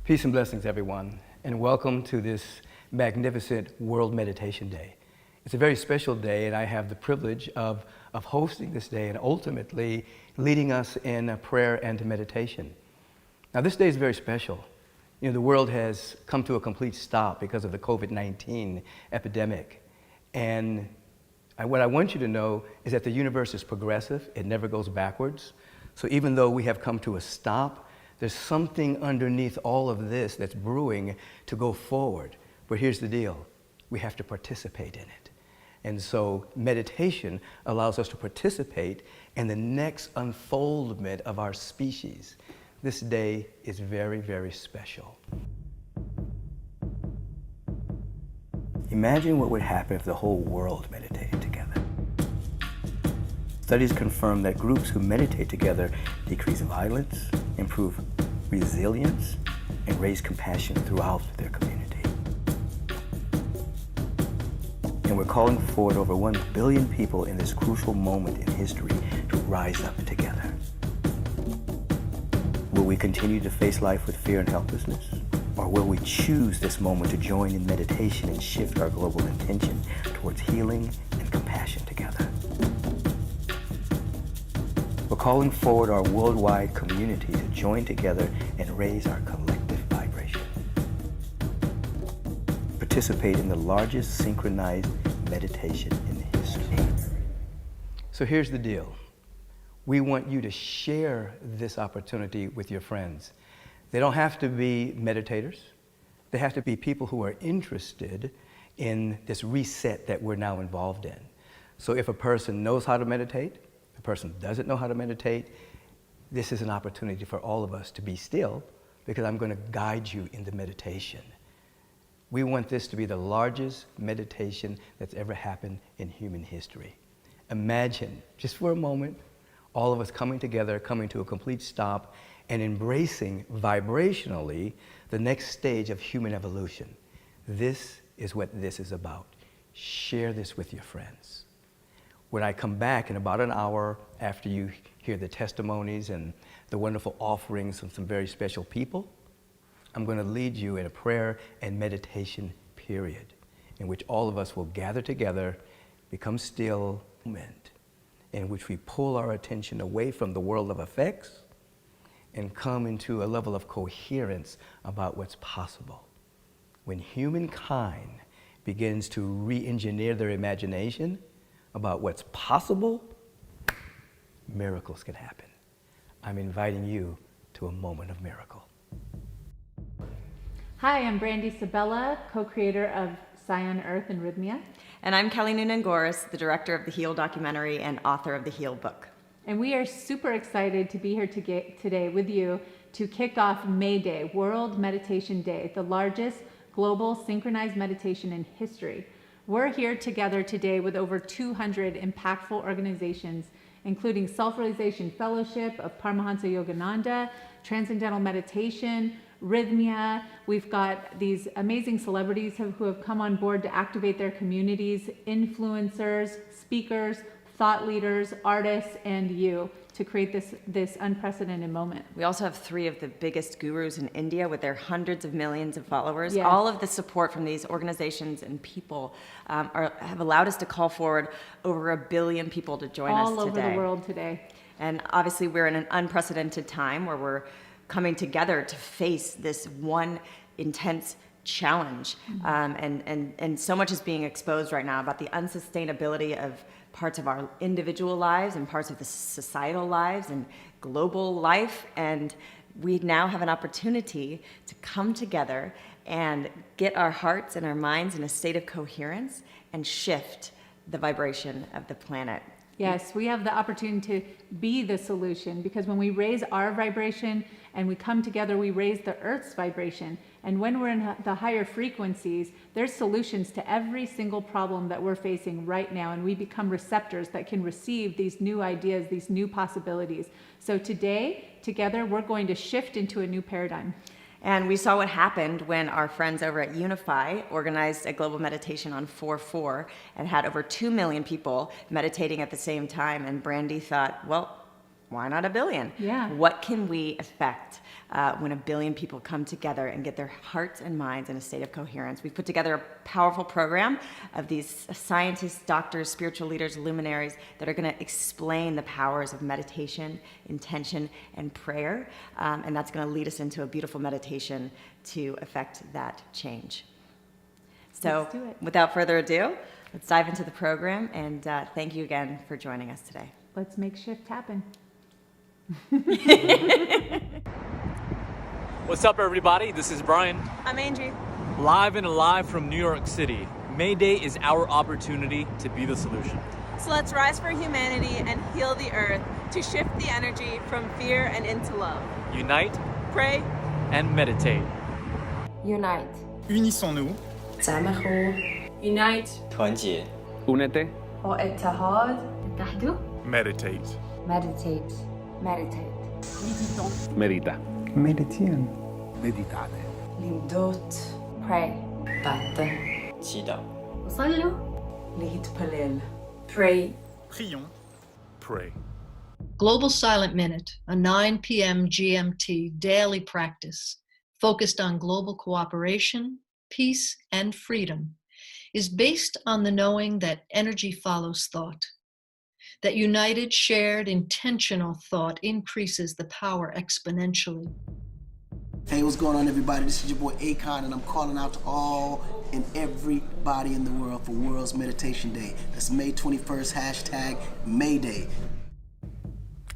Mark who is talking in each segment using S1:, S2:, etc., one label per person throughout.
S1: Peace and blessings, everyone, and welcome to this magnificent World Meditation Day. It's a very special day, and I have the privilege of hosting this day and ultimately leading us in a prayer and meditation. Now, this day is very special. You know, the world has come to a complete stop because of the COVID-19 epidemic. And what I want you to know is that the universe is progressive. It never goes backwards. So even though we have come to a stop, there's something underneath all of this that's brewing to go forward. But here's the deal. We have to participate in it. And so meditation allows us to participate in the next unfoldment of our species. This day is very, very special. Imagine what would happen if the whole world meditated together. Studies confirm that groups who meditate together decrease violence, improve resilience, and raise compassion throughout their community. And we're calling forward over 1 billion people in this crucial moment in history to rise up together. Will we continue to face life with fear and helplessness? Or will we choose this moment to join in meditation and shift our global intention towards healing and compassion together? We're calling forward our worldwide community to join together and raise our collective vibration. Participate in the largest synchronized meditation in history. So here's the deal. We want you to share this opportunity with your friends. They don't have to be meditators. They have to be people who are interested in this reset that we're now involved in. So if a person knows how to meditate, a person doesn't know how to meditate, this is an opportunity for all of us to be still, because I'm going to guide you in the meditation. We want this to be the largest meditation that's ever happened in human history. Imagine, just for a moment, all of us coming together, coming to a complete stop, and embracing vibrationally the next stage of human evolution. This is what this is about. Share this with your friends. When I come back in about an hour after you hear the testimonies and the wonderful offerings from some very special people, I'm going to lead you in a prayer and meditation period in which all of us will gather together, become still, in which we pull our attention away from the world of effects and come into a level of coherence about what's possible. When humankind begins to re-engineer their imagination about what's possible, miracles can happen. I'm inviting you to a moment of miracle.
S2: Hi, I'm Brandy Sabella, co-creator of Scion Earth and Rhythmia.
S3: And I'm Kelly Noonan-Goris, the director of the Heal documentary and author of the Heal book.
S2: And we are super excited to be here today with you to kick off May Day, World Meditation Day, the largest global synchronized meditation in history. We're here together today with over 200 impactful organizations, including Self-Realization Fellowship of Paramahansa Yogananda, Transcendental Meditation, Rhythmia. We've got these amazing celebrities who have come on board to activate their communities, influencers, speakers, thought leaders, artists, and you to create this unprecedented moment.
S3: We also have 3 of the biggest gurus in India with their hundreds of millions of followers.
S2: Yes.
S3: All of the support from these organizations and people have allowed us to call forward over 1 billion people to join us today.
S2: All over the world today.
S3: And obviously we're in an unprecedented time where we're coming together to face this one intense challenge. And so much is being exposed right now about the unsustainability of parts of our individual lives and parts of the societal lives and global life. And we now have an opportunity to come together and get our hearts and our minds in a state of coherence and shift the vibration of the planet.
S2: Yes, we have the opportunity to be the solution, because when we raise our vibration and we come together, we raise the Earth's vibration. And when we're in the higher frequencies, there's solutions to every single problem that we're facing right now, and we become receptors that can receive these new ideas, these new possibilities. So today, together, we're going to shift into a new paradigm.
S3: And we saw what happened when our friends over at Unify organized a global meditation on 4/4 and had over 2 million people meditating at the same time. And Brandy thought, well, why not 1 billion?
S2: Yeah.
S3: What can we affect when 1 billion people come together and get their hearts and minds in a state of coherence? We've put together a powerful program of these scientists, doctors, spiritual leaders, luminaries that are going to explain the powers of meditation, intention, and prayer. And that's going to lead us into a beautiful meditation to affect that change. So
S2: Let's do it.
S3: without further ado, let's dive into the program, and thank you again for joining us today.
S2: Let's make shift happen.
S4: What's up, everybody? This is Brian.
S5: I'm Angie.
S4: Live and alive from New York City. May Day is our opportunity to be the solution.
S5: So let's rise for humanity and heal the earth to shift the energy from fear and into love.
S4: Unite
S5: Pray.
S4: and meditate.
S6: Unite.
S7: Unissons-nous.
S6: Unite.
S8: 团结
S9: Únete.
S6: واتحاد. اتحدوا.
S7: Meditate.
S6: Meditate. Meditate.
S9: Medita.
S10: Meditieren.
S7: Meditate.
S6: لمدوت. Pray.
S8: 祈祷
S6: وصلوا. ليتبلل. Pray.
S7: Prions. Pray.
S11: Global Silent Minute, a 9 p.m. GMT daily practice focused on global cooperation, peace, and freedom, is based on the knowing that energy follows thought, that united, shared, intentional thought increases the power exponentially.
S12: Hey, what's going on, everybody? This is your boy AKON, and I'm calling out to all and everybody in the world for World's Meditation Day. That's May 21st, hashtag May Day.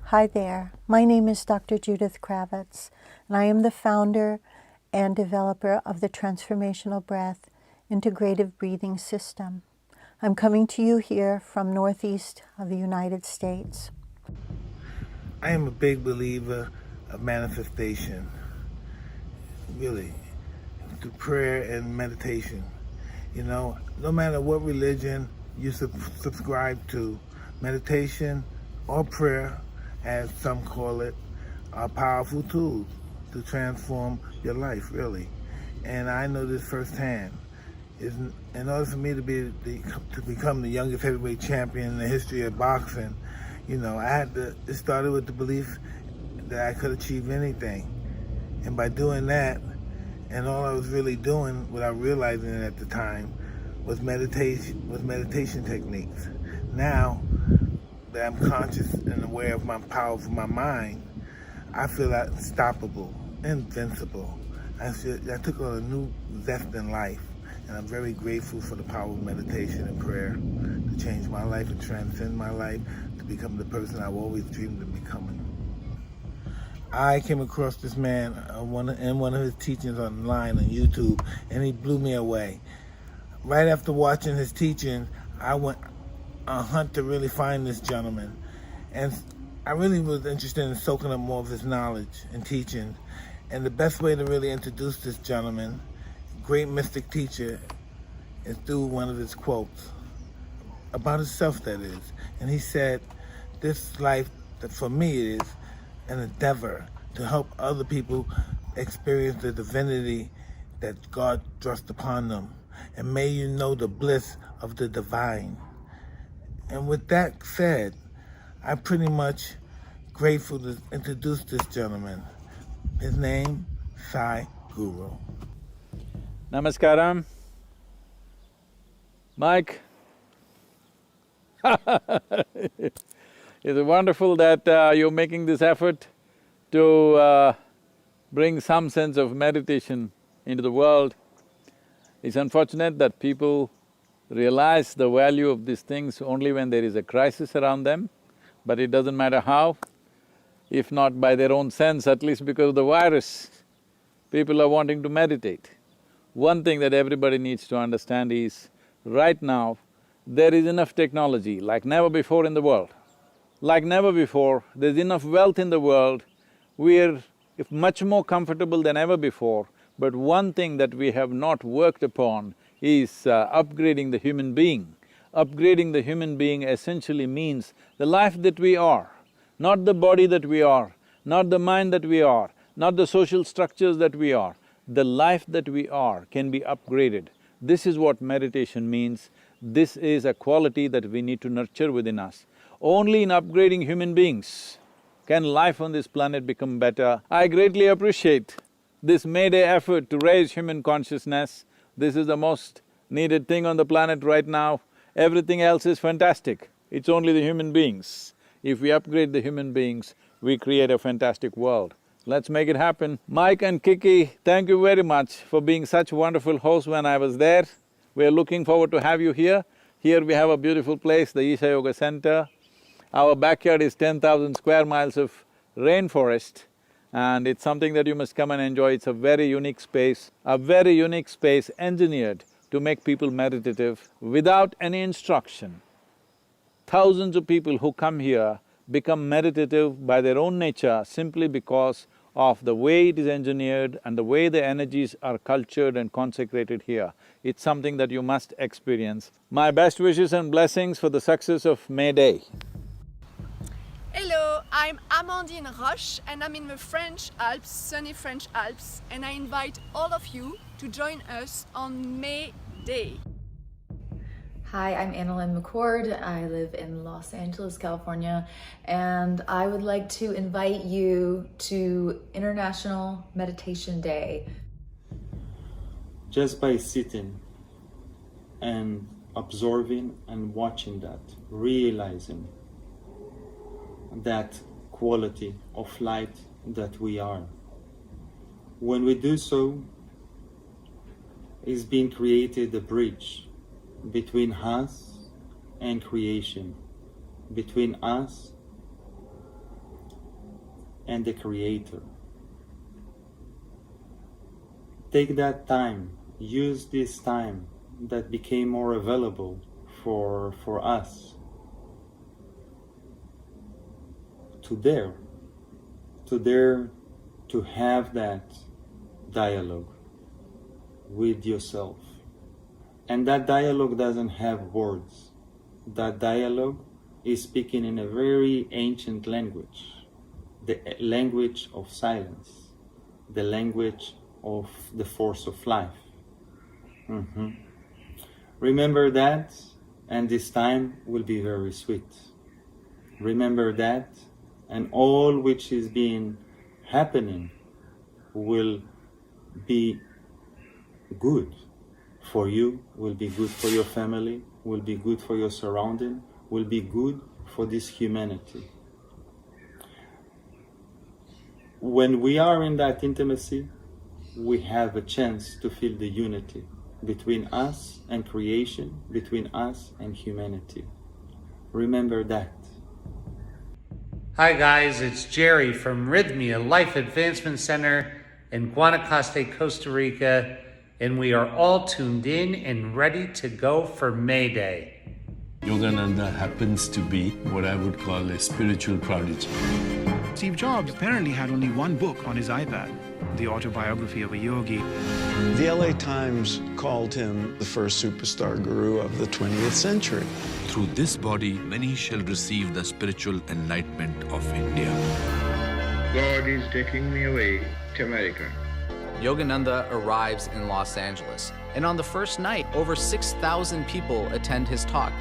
S13: Hi there. My name is Dr. Judith Kravitz, and I am the founder and developer of the Transformational Breath Integrative Breathing System. I'm coming to you here from northeast of the United States.
S14: I am a big believer of manifestation, really, through prayer and meditation. You know, no matter what religion you subscribe to, meditation or prayer, as some call it, are powerful tools to transform your life, really. And I know this firsthand. In order for me to become the youngest heavyweight champion in the history of boxing, you know, it started with the belief that I could achieve anything. And by doing that, and all I was really doing, without realizing it at the time, was meditation techniques. Now that I'm conscious and aware of my power of my mind, I feel unstoppable, invincible. I took on a new zest in life, and I'm very grateful for the power of meditation and prayer to change my life and transcend my life to become the person I've always dreamed of becoming. I came across this man in one of his teachings online on YouTube, and he blew me away. Right after watching his teaching, I went on a hunt to really find this gentleman, and I really was interested in soaking up more of his knowledge and teaching. And the best way to really introduce this gentleman, great mystic teacher, is through one of his quotes about himself, that is. And he said, this life, for me, is an endeavor to help other people experience the divinity that God thrust upon them. And may you know the bliss of the divine. And with that said, I'm pretty much grateful to introduce this gentleman. His name, Sadhguru.
S9: Namaskaram. Mike. It's wonderful that you're making this effort to bring some sense of meditation into the world. It's unfortunate that people realize the value of these things only when there is a crisis around them, but it doesn't matter how, if not by their own sense, at least because of the virus, people are wanting to meditate. One thing that everybody needs to understand is, right now, there is enough technology like never before in the world. Like never before, there's enough wealth in the world, we're much more comfortable than ever before, but one thing that we have not worked upon is upgrading the human being. Upgrading the human being essentially means the life that we are, not the body that we are, not the mind that we are, not the social structures that we are. The life that we are can be upgraded. This is what meditation means. This is a quality that we need to nurture within us. Only in upgrading human beings can life on this planet become better. I greatly appreciate this May Day effort to raise human consciousness. This is the most needed thing on the planet right now. Everything else is fantastic, it's only the human beings. If we upgrade the human beings, we create a fantastic world. Let's make it happen. Mike and Kiki, thank you very much for being such wonderful hosts when I was there. We're looking forward to have you here. Here we have a beautiful place, the Isha Yoga Center. Our backyard is 10,000 square miles of rainforest, and it's something that you must come and enjoy. It's a very unique space engineered to make people meditative without any instruction. Thousands of people who come here become meditative by their own nature simply because of the way it is engineered and the way the energies are cultured and consecrated here. It's something that you must experience. My best wishes and blessings for the success of May Day.
S10: Hello, I'm Amandine Roche and I'm in the French Alps, sunny French Alps, and I invite all of you to join us on May Day.
S15: Hi, I'm Annalyn McCord. I live in Los Angeles, California, and I would like to invite you to International Meditation Day.
S16: Just by sitting and observing and watching that, realizing that quality of light that we are. When we do so, is being created a bridge between us and creation, between us and the Creator. Take that time, use this time that became more available for us to dare to have that dialogue with yourself. And that dialogue doesn't have words. That dialogue is speaking in a very ancient language, the language of silence, the language of the force of life. Remember that, and this time will be very sweet. Remember that, and all which is being happening will be good for you, will be good for your family, will be good for your surrounding, will be good for this humanity. When we are in that intimacy, we have a chance to feel the unity between us and creation, between us and humanity. Remember that.
S17: Hi guys, it's Jerry from Rhythmia Life Advancement Center in Guanacaste, Costa Rica, and we are all tuned in and ready to go for May Day.
S18: Yogananda happens to be what I would call a spiritual prodigy.
S19: Steve Jobs apparently had only one book on his iPad, The Autobiography of a Yogi.
S20: The LA Times called him the first superstar guru of the 20th century.
S18: Through this body, many shall receive the spiritual enlightenment of India.
S21: God is taking me away to America.
S22: Yogananda arrives in Los Angeles, and on the first night, over 6,000 people attend his talk.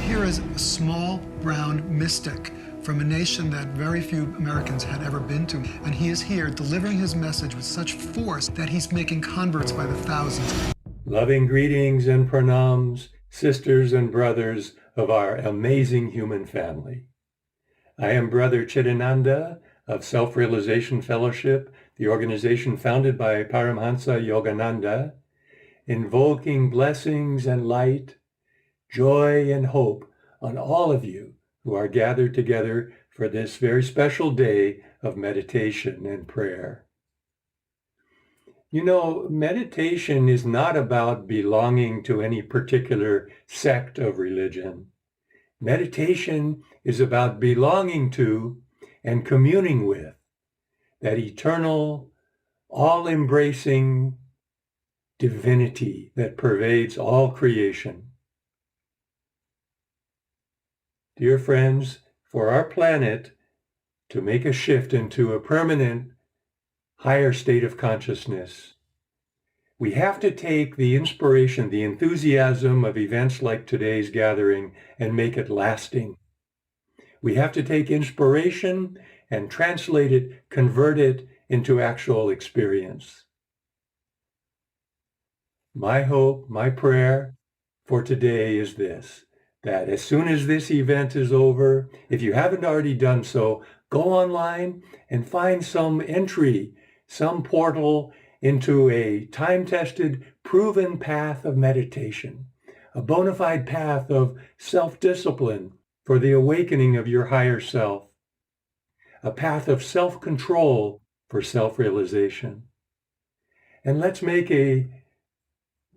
S23: Here is a small, brown mystic from a nation that very few Americans had ever been to, and he is here delivering his message with such force that he's making converts by the thousands.
S24: Loving greetings and pranams, sisters and brothers of our amazing human family. I am Brother Chidananda of Self-Realization Fellowship, the organization founded by Paramhansa Yogananda, invoking blessings and light, joy and hope on all of you who are gathered together for this very special day of meditation and prayer. You know, meditation is not about belonging to any particular sect of religion. Meditation is about belonging to and communing with that eternal, all-embracing divinity that pervades all creation. Dear friends, for our planet to make a shift into a permanent, higher state of consciousness, we have to take the inspiration, the enthusiasm of events like today's gathering and make it lasting. We have to take inspiration and translate it, convert it into actual experience. My hope, my prayer for today is this, that as soon as this event is over, if you haven't already done so, go online and find some entry, some portal into a time-tested, proven path of meditation, a bona fide path of self-discipline for the awakening of your higher self, a path of self-control for self-realization. And let's make a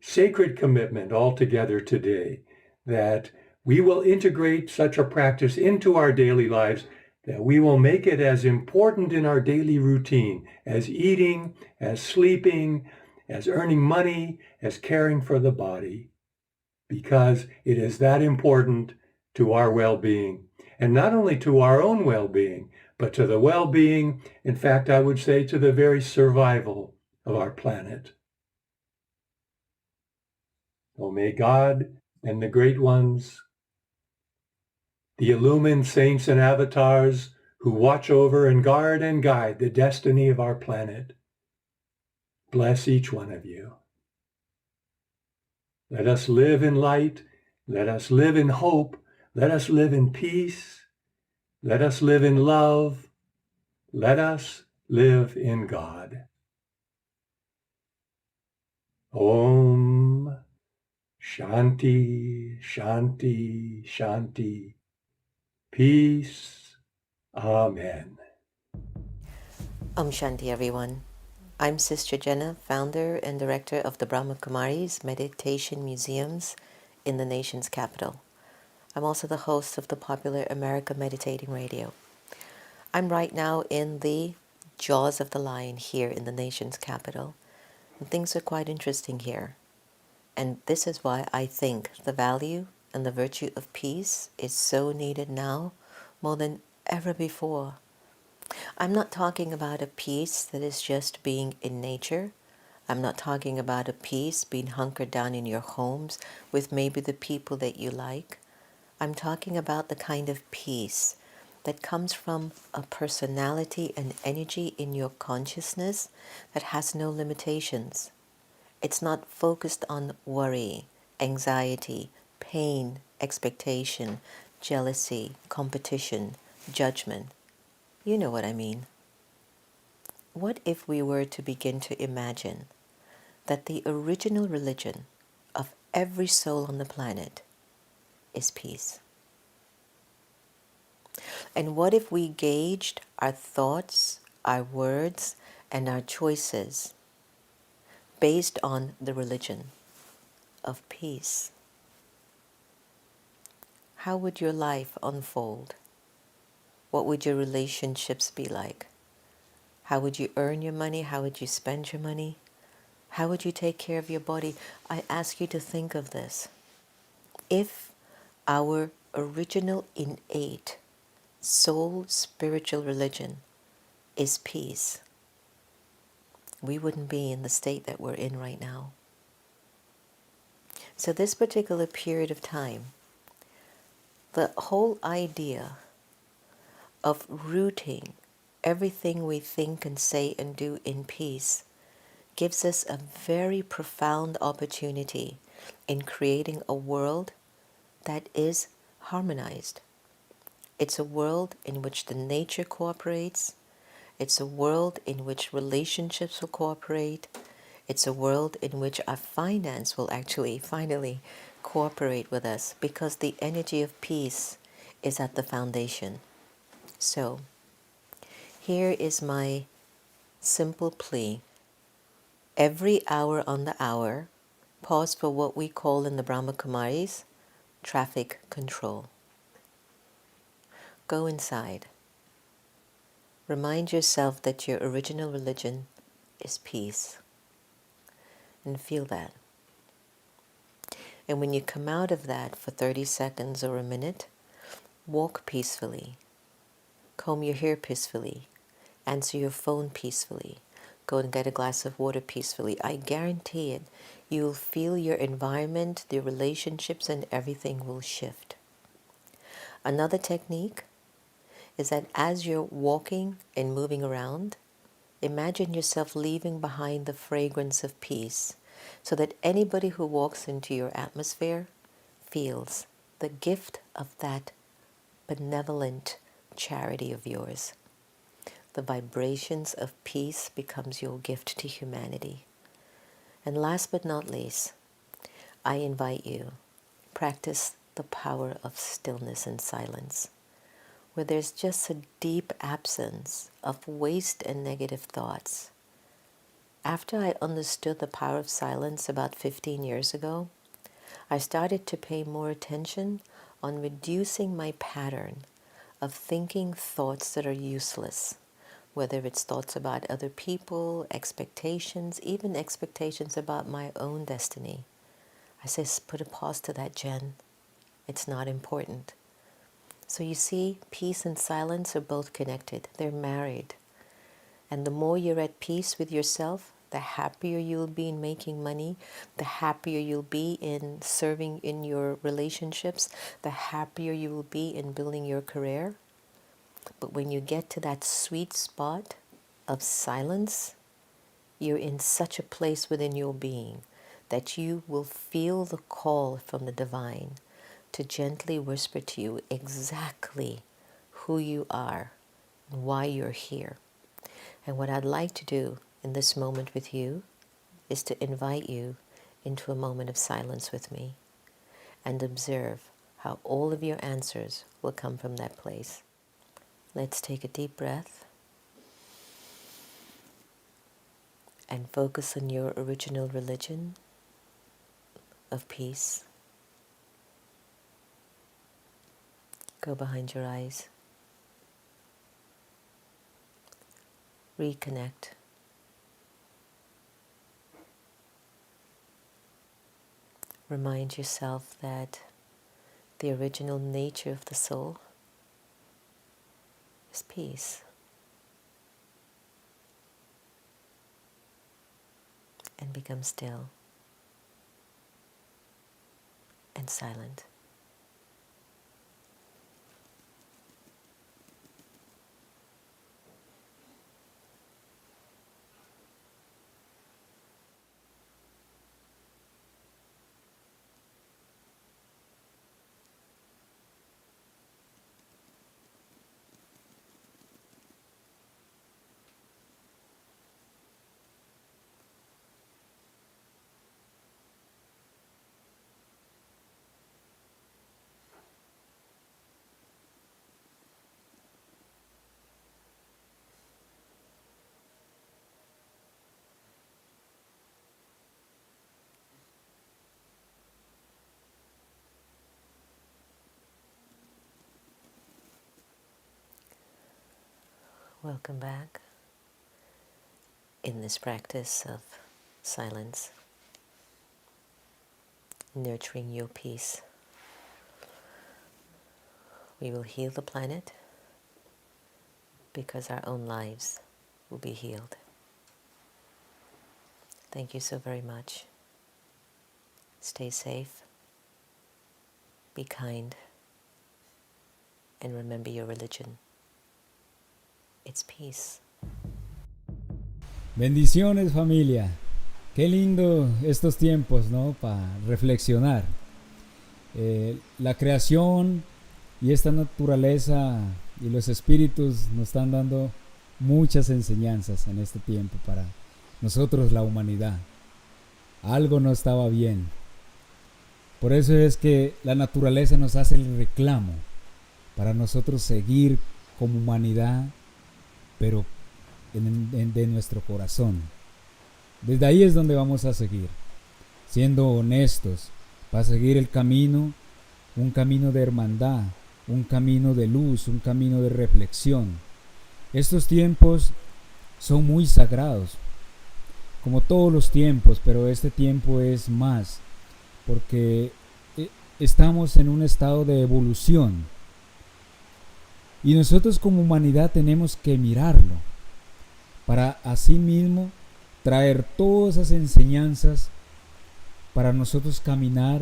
S24: sacred commitment all together today that we will integrate such a practice into our daily lives, that we will make it as important in our daily routine as eating, as sleeping, as earning money, as caring for the body, because it is that important to our well-being, and not only to our own well-being, but to the well-being, in fact, I would say to the very survival of our planet. Oh, may God and the great ones, the illumined saints and avatars who watch over and guard and guide the destiny of our planet, bless each one of you. Let us live in light. Let us live in hope. Let us live in peace. Let us live in love. Let us live in God. Om Shanti, Shanti, Shanti. Peace. Amen.
S1: Shanti, everyone. I'm Sister Jenna, founder and director of the Brahma Kumaris Meditation Museums in the nation's capital. I'm also the host of the popular America Meditating Radio. I'm right now in the jaws of the lion here in the nation's capital, and things are quite interesting here. And this is why I think the value and the virtue of peace is so needed now more than ever before. I'm not talking about a peace that is just being in nature. I'm not talking about a peace being hunkered down in your homes with maybe the people that you like. I'm talking about the kind of peace that comes from a personality and energy in your consciousness that has no limitations. It's not focused on worry, anxiety, pain, expectation, jealousy, competition, judgment. You know what I mean. What if we were to begin to imagine that the original religion of every soul on the planet is peace? And what if we gauged our thoughts, our words, and our choices based on the religion of peace? How would your life unfold? What would your relationships be like? How would you earn your money? How would you spend your money? How would you take care of your body? I ask you to think of this. If our original innate soul spiritual religion is peace, we wouldn't be in the state that we're in right now. So this particular period of time, the whole idea of rooting everything we think and say and do in peace gives us a very profound opportunity in creating a world that is harmonized. It's a world in which the nature cooperates. It's a world in which relationships will cooperate. It's a world in which our finance will actually finally cooperate with us, because the energy of peace is at the foundation. So, here is my simple plea. Every hour on the hour, pause for what we call in the Brahma Kumaris traffic control. Go inside. Remind yourself that your original religion is peace. And feel that. And when you come out of that for 30 seconds or a minute, walk peacefully. Comb your hair peacefully. Answer your phone peacefully. Go and get a glass of water peacefully. I guarantee it. You'll feel your environment, your relationships, and everything will shift. Another technique is that as you're walking and moving around, imagine yourself leaving behind the fragrance of peace, so that anybody who walks into your atmosphere feels the gift of that benevolent charity of yours. The vibrations of peace becomes your gift to humanity. And last but not least, I invite you, practice the power of stillness and silence, where there's just a deep absence of waste and negative thoughts. After I understood the power of silence about 15 years ago, I started to pay more attention on reducing my pattern of thinking thoughts that are useless, whether it's thoughts about other people, expectations, even expectations about my own destiny. I say, put a pause to that, Jen. It's not important. So you see, peace and silence are both connected. They're married. And the more you're at peace with yourself, the happier you'll be in making money, the happier you'll be in serving in your relationships, the happier you will be in building your career. But when you get to that sweet spot of silence, you're in such a place within your being that you will feel the call from the divine to gently whisper to you exactly who you are and why you're here. And what I'd like to do in this moment with you is to invite you into a moment of silence with me and observe how all of your answers will come from that place. Let's take a deep breath and focus on your original religion of peace. Go behind your eyes. Reconnect. Remind yourself that the original nature of the soul is peace. And become still and silent. Welcome back in this practice of silence, nurturing your peace. We will heal the planet because our own lives will be healed. Thank you so very much. Stay safe, be kind, and remember your religion. It's peace.
S2: Bendiciones, familia. Qué lindo estos tiempos, ¿no? Para reflexionar. La creación y esta naturaleza y los espíritus nos están dando muchas enseñanzas en este tiempo para nosotros, la humanidad. Algo no estaba bien. Por eso es que la naturaleza nos hace el reclamo para nosotros seguir como humanidad, pero de nuestro corazón. Desde ahí es donde vamos a seguir, siendo honestos, para seguir el camino, un camino de hermandad, un camino de luz, un camino de reflexión. Estos tiempos son muy sagrados, como todos los tiempos, pero este tiempo es más, porque estamos en un estado de evolución. Y nosotros como humanidad tenemos que mirarlo para así mismo traer todas esas enseñanzas para nosotros caminar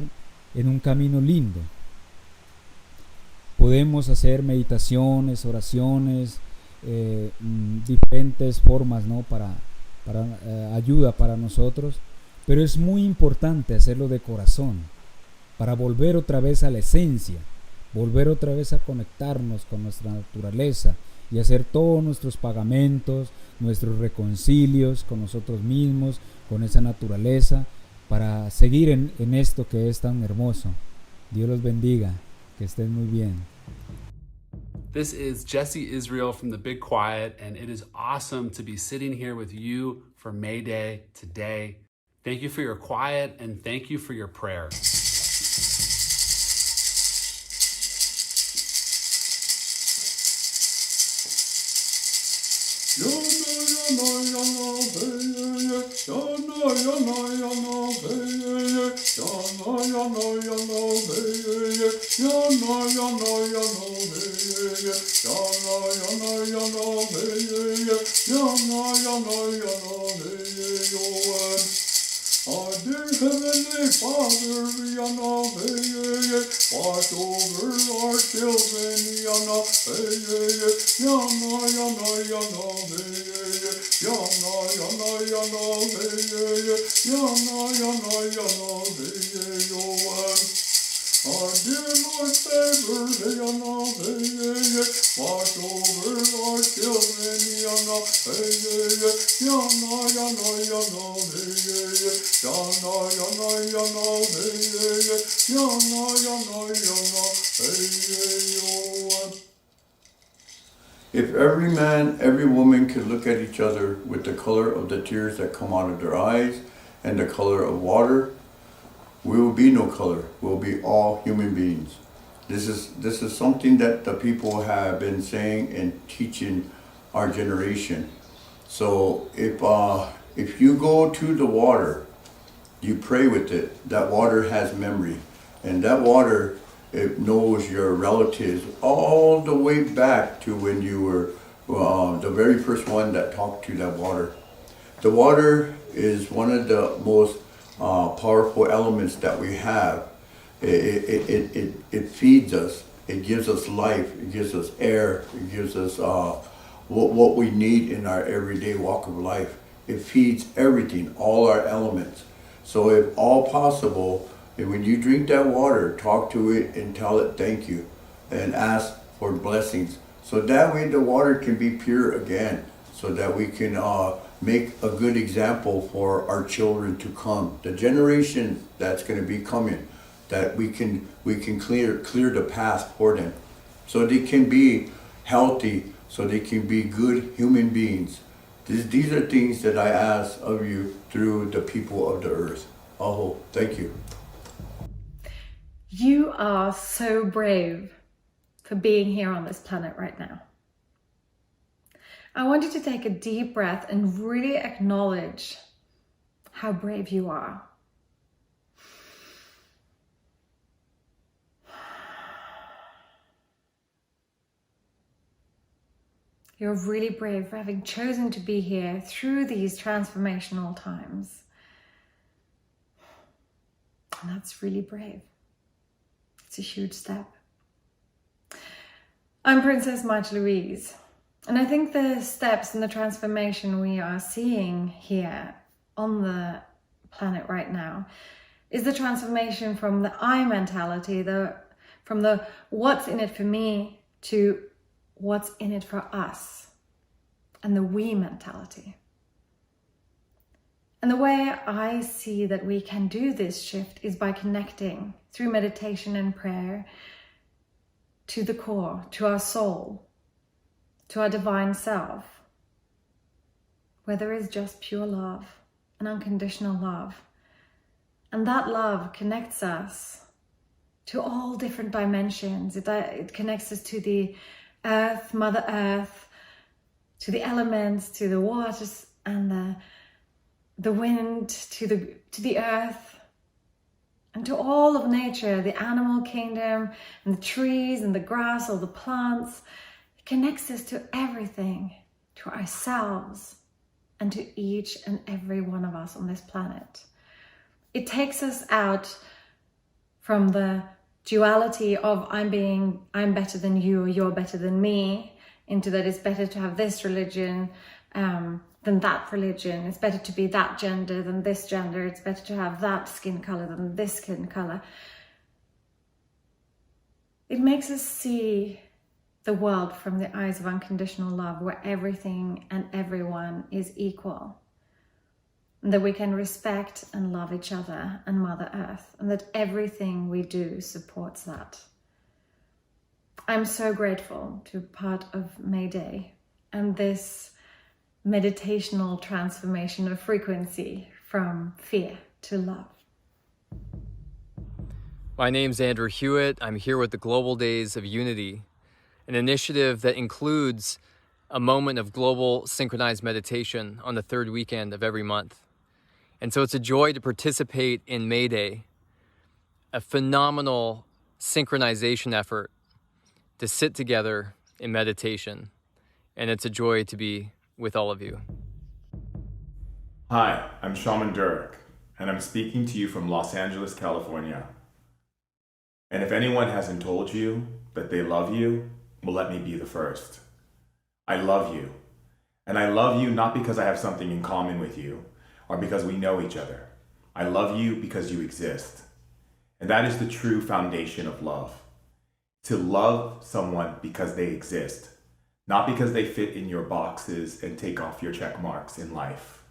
S2: en un camino lindo. podemos hacer meditaciones, oraciones, diferentes formas, ¿no? para ayuda para nosotros, pero es muy importante hacerlo de corazón, para volver otra vez a la esencia, volver otra vez a conectarnos con nuestra naturaleza y hacer todos nuestros pagamentos, nuestros reconcilios con nosotros mismos, con esa naturaleza, para seguir en esto que es tan hermoso. Dios los bendiga, que estén muy bien.
S3: This is Jesse Israel from The Big Quiet, and it is awesome to be sitting here with you for May Day today. Thank you for your quiet, and thank you for your prayer.
S4: Our dear Heavenly Father, watch over our children, our dear Lord Savior, watch over our children, If every man, every woman could look at each other with the color of the tears that come out of their eyes and the color of water, we will be no color. We'll be all human beings. This is something that the people have been saying and teaching our generation. So if you go to the water, you pray with it, that water has memory. And that water, it knows your relatives all the way back to when you were the very first one that talked to that water. The water is one of the most powerful elements that we have. It feeds us. It gives us life. It gives us air. It gives us what we need in our everyday walk of life. It feeds everything, all our elements. So if all possible, and when you drink that water, talk to it and tell it thank you and ask for blessings. So that way the water can be pure again, so that we can make a good example for our children to come. The generation that's going to be coming, that we can clear the path for them, so they can be healthy, so they can be good human beings. These are things that I ask of you through the people of the earth. Oh, thank you.
S5: You are so brave for being here on this planet right now. I want you to take a deep breath and really acknowledge how brave you are. You're really brave for having chosen to be here through these transformational times. And that's really brave. It's a huge step. I'm Princess Marge Louise, and I think the steps in the transformation we are seeing here on the planet right now is the transformation from the I mentality, from the what's in it for me to what's in it for us, and the we mentality. And the way I see that we can do this shift is by connecting through meditation and prayer to the core, to our soul, to our divine self, where there is just pure love and unconditional love. And that love connects us to all different dimensions. It connects us to the earth, Mother Earth, to the elements, to the waters and the wind, to the earth, and to all of nature, the animal kingdom, and the trees, and the grass, all the plants. It connects us to everything, to ourselves, and to each and every one of us on this planet. It takes us out from the duality of I'm better than you or you're better than me, into that it's better to have this religion than that religion. It's better to be that gender than this gender. It's better to have that skin color than this skin color. It makes us see the world from the eyes of unconditional love, where everything and everyone is equal. And that we can respect and love each other and Mother Earth, and that everything we do supports that. I'm so grateful to be part of May Day and this meditational transformation of frequency from fear to love.
S6: My name's Andrew Hewitt. I'm here with the Global Days of Unity, an initiative that includes a moment of global synchronized meditation on the third weekend of every month. And so it's a joy to participate in May Day, a phenomenal synchronization effort to sit together in meditation. And it's a joy to be with all of you.
S7: Hi, I'm Shaman Durek, and I'm speaking to you from Los Angeles, California. And if anyone hasn't told you that they love you, well, let me be the first. I love you. And I love you not because I have something in common with you or because we know each other. I love you because you exist. And that is the true foundation of love. To love someone because they exist, not because they fit in your boxes and take off your check marks in life.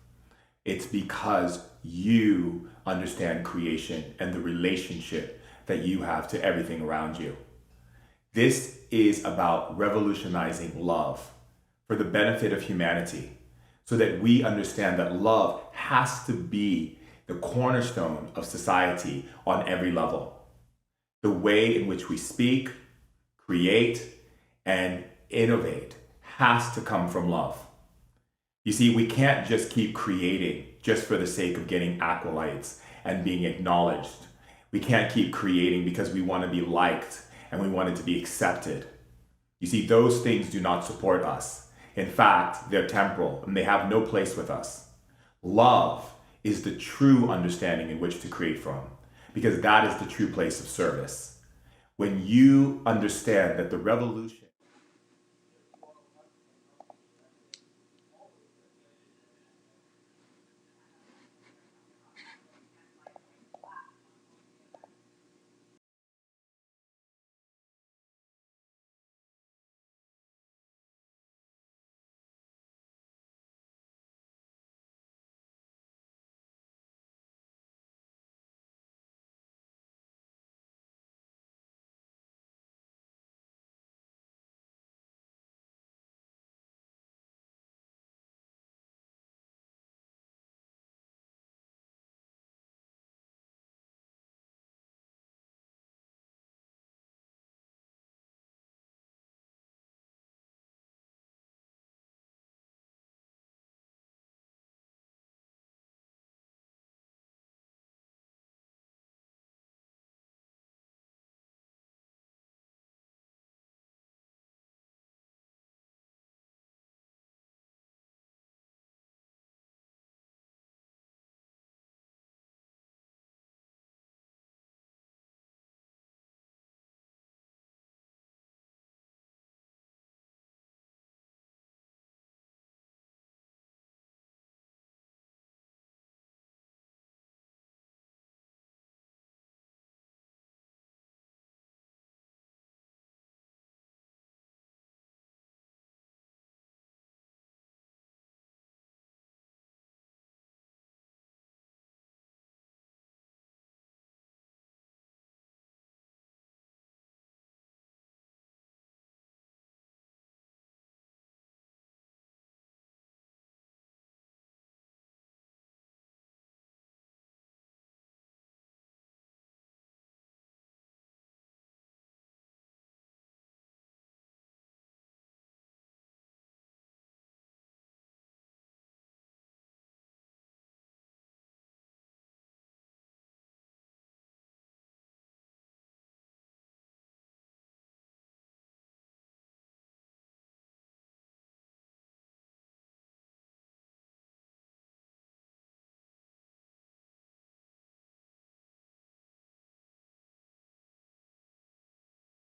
S7: It's because you understand creation and the relationship that you have to everything around you. This is about revolutionizing love for the benefit of humanity, so that we understand that love has to be the cornerstone of society on every level. The way in which we speak, create, and innovate has to come from love. You see, we can't just keep creating just for the sake of getting accolades and being acknowledged. We can't keep creating because we want to be liked and we want it to be accepted. You see, those things do not support us. In fact, they're temporal and they have no place with us. Love is the true understanding in which to create from, because that is the true place of service. When you understand that the revolution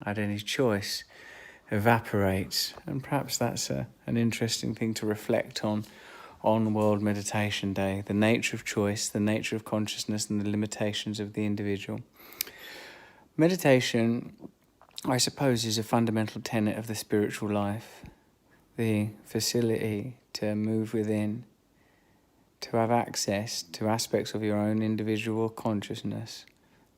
S8: had any choice, evaporates. And perhaps that's an interesting thing to reflect on World Meditation Day, the nature of choice, the nature of consciousness, and the limitations of the individual. Meditation, I suppose, is a fundamental tenet of the spiritual life, the facility to move within, to have access to aspects of your own individual consciousness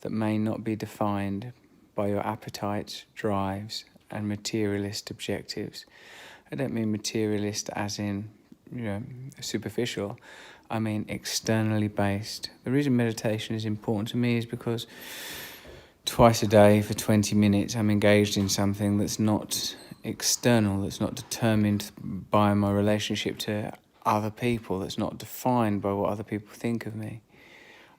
S8: that may not be defined by your appetites, drives, and materialist objectives. I don't mean materialist as in, superficial. I mean externally based. The reason meditation is important to me is because twice a day for 20 minutes I'm engaged in something that's not external, that's not determined by my relationship to other people, that's not defined by what other people think of me.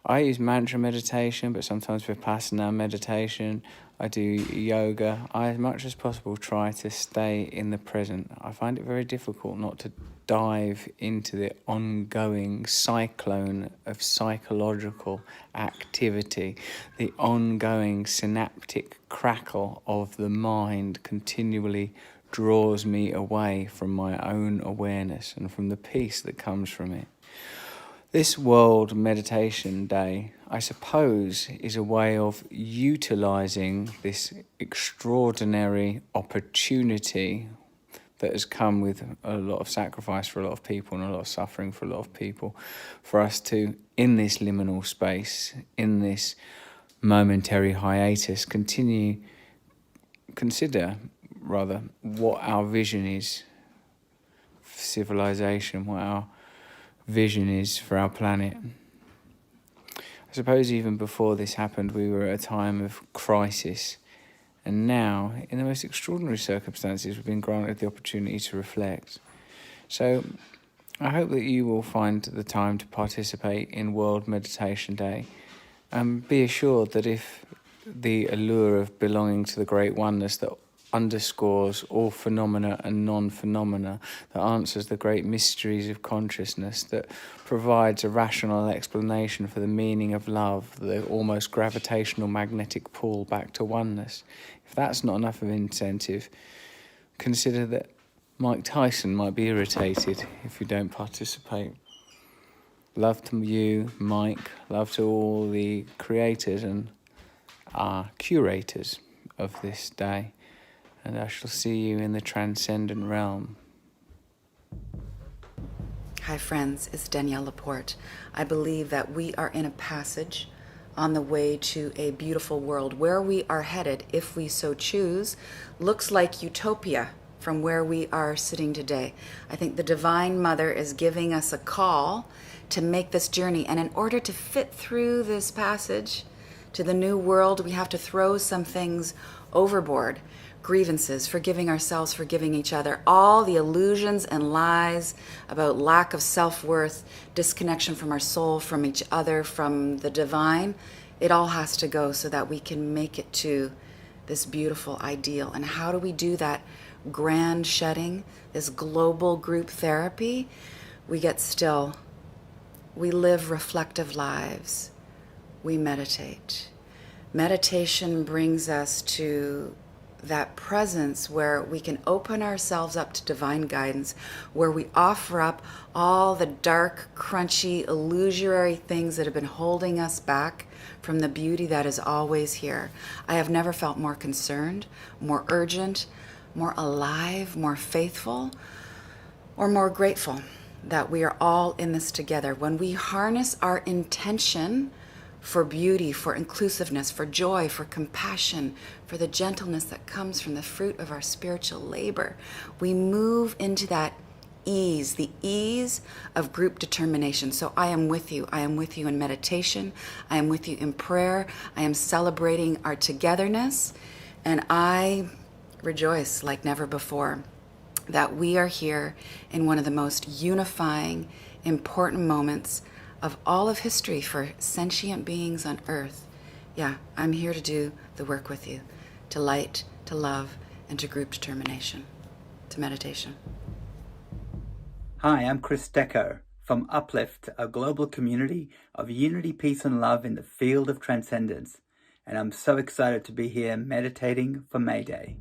S8: I use mantra meditation, but sometimes vipassana meditation. I do yoga. I, as much as possible, try to stay in the present. I find it very difficult not to dive into the ongoing cyclone of psychological activity, the ongoing synaptic crackle of the mind continually draws me away from my own awareness and from the peace that comes from it. This World Meditation Day, I suppose, is a way of utilizing this extraordinary opportunity that has come with a lot of sacrifice for a lot of people and a lot of suffering for a lot of people, for us to, in this liminal space, in this momentary hiatus, consider what our vision is for civilization, what our vision is for our planet. I suppose even before this happened, we were at a time of crisis. And now, in the most extraordinary circumstances, we've been granted the opportunity to reflect. So I hope that you will find the time to participate in World Meditation Day. And be assured that if the allure of belonging to the great oneness that underscores all phenomena and non-phenomena, that answers the great mysteries of consciousness, that provides a rational explanation for the meaning of love, the almost gravitational magnetic pull back to oneness. If that's not enough of an incentive, consider that Mike Tyson might be irritated if you don't participate. Love to you, Mike. Love to all the creators and curators of this day. And I shall see you in the transcendent realm.
S11: Hi friends, it's Danielle Laporte. I believe that we are in a passage on the way to a beautiful world. Where we are headed, if we so choose, looks like utopia from where we are sitting today. I think the Divine Mother is giving us a call to make this journey. And in order to fit through this passage to the new world, we have to throw some things overboard. Grievances, forgiving ourselves, forgiving each other, all the illusions and lies about lack of self-worth, disconnection from our soul, from each other, from the divine, it all has to go so that we can make it to this beautiful ideal. And how do we do that grand shedding, this global group therapy? We get still. We live reflective lives. We meditate. Meditation brings us to that presence where we can open ourselves up to divine guidance, where we offer up all the dark, crunchy, illusory things that have been holding us back from the beauty that is always here. I have never felt more concerned, more urgent, more alive, more faithful, or more grateful that we are all in this together. When we harness our intention for beauty, for inclusiveness, for joy, for compassion, for the gentleness that comes from the fruit of our spiritual labor, we move into that ease, the ease of group determination. So I am with you. I am with you in meditation. I am with you in prayer. I am celebrating our togetherness. And I rejoice like never before that we are here in one of the most unifying, important moments of all of history for sentient beings on earth. Yeah, I'm here to do the work with you, to light, to love, and to group determination, to meditation.
S12: Hi, I'm Chris Decker from Uplift, a global community of unity, peace, and love in the field of transcendence. and I'm so excited to be here meditating for May Day.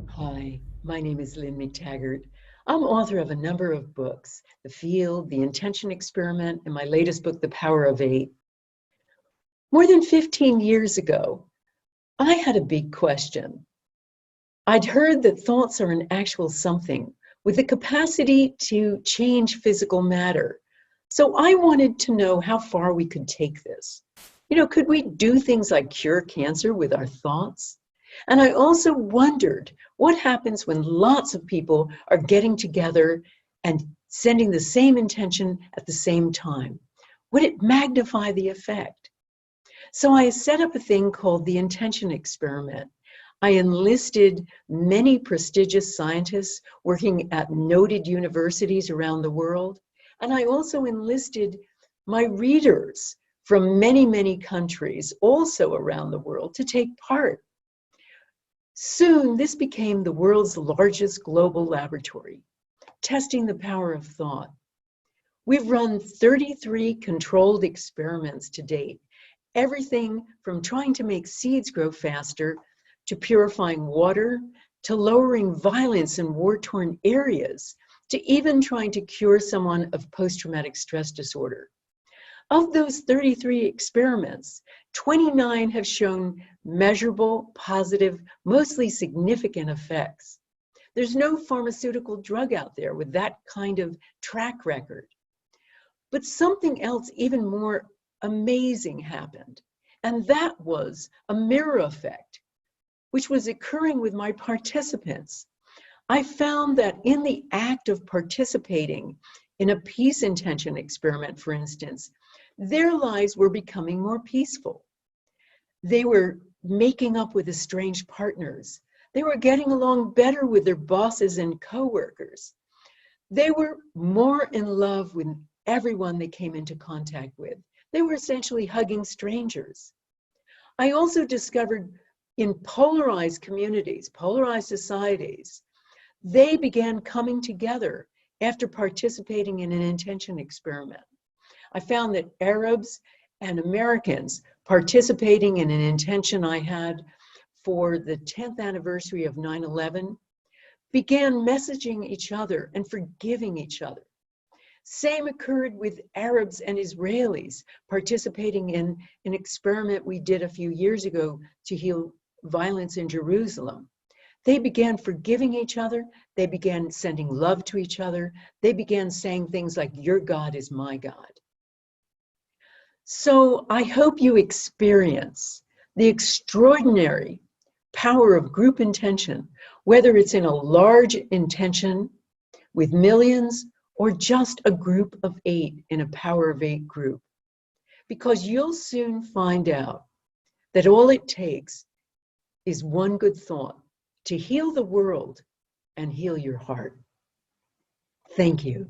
S9: Hi, my name is Lynn McTaggart. I'm author of a number of books, The Field, The Intention Experiment, and my latest book, The Power of Eight. More than 15 years ago, I had a big question. I'd heard that thoughts are an actual something with the capacity to change physical matter. So I wanted to know how far we could take this. Could we do things like cure cancer with our thoughts? And I also wondered what happens when lots of people are getting together and sending the same intention at the same time. Would it magnify the effect? So I set up a thing called the Intention Experiment. I enlisted many prestigious scientists working at noted universities around the world. And I also enlisted my readers from many, many countries, also around the world, to take part. Soon, this became the world's largest global laboratory, testing the power of thought. We've run 33 controlled experiments to date, everything from trying to make seeds grow faster, to purifying water, to lowering violence in war-torn areas, to even trying to cure someone of post-traumatic stress disorder. Of those 33 experiments, 29 have shown measurable, positive, mostly significant effects. There's no pharmaceutical drug out there with that kind of track record. But something else even more amazing happened, and that was a mirror effect, which was occurring with my participants. I found that in the act of participating in a peace intention experiment, for instance, their lives were becoming more peaceful. They were making up with estranged partners. They were getting along better with their bosses and coworkers. They were more in love with everyone they came into contact with. They were essentially hugging strangers. I also discovered in polarized communities, polarized societies, they began coming together after participating in an intention experiment. I found that Arabs and Americans participating in an intention I had for the 10th anniversary of 9/11 began messaging each other and forgiving each other. Same occurred with Arabs and Israelis participating in an experiment we did a few years ago to heal violence in Jerusalem. They began forgiving each other. They began sending love to each other. They began saying things like, "Your God is my God." So I hope you experience the extraordinary power of group intention, whether it's in a large intention with millions or just a group of 8 in a power of 8 group. Because you'll soon find out that all it takes is one good thought to heal the world and heal your heart. Thank you.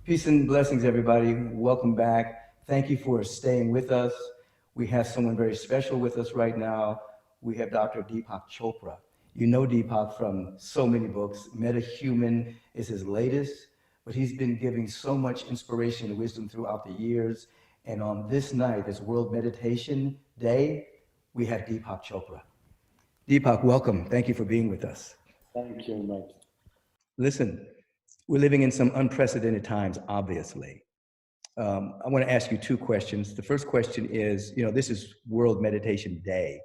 S10: Peace and blessings, everybody. Welcome back. Thank you for staying with us. We have someone very special with us right now. We have Dr. Deepak Chopra. You know Deepak from so many books. MetaHuman is his latest, but he's been giving so much inspiration and wisdom throughout the years. And on this night, this World Meditation Day, we have Deepak Chopra. Deepak, welcome. Thank you for being with us.
S13: Thank you, Mike.
S10: Listen, we're living in some unprecedented times, obviously. I want to ask you 2 questions. The first question is, this is World Meditation Day,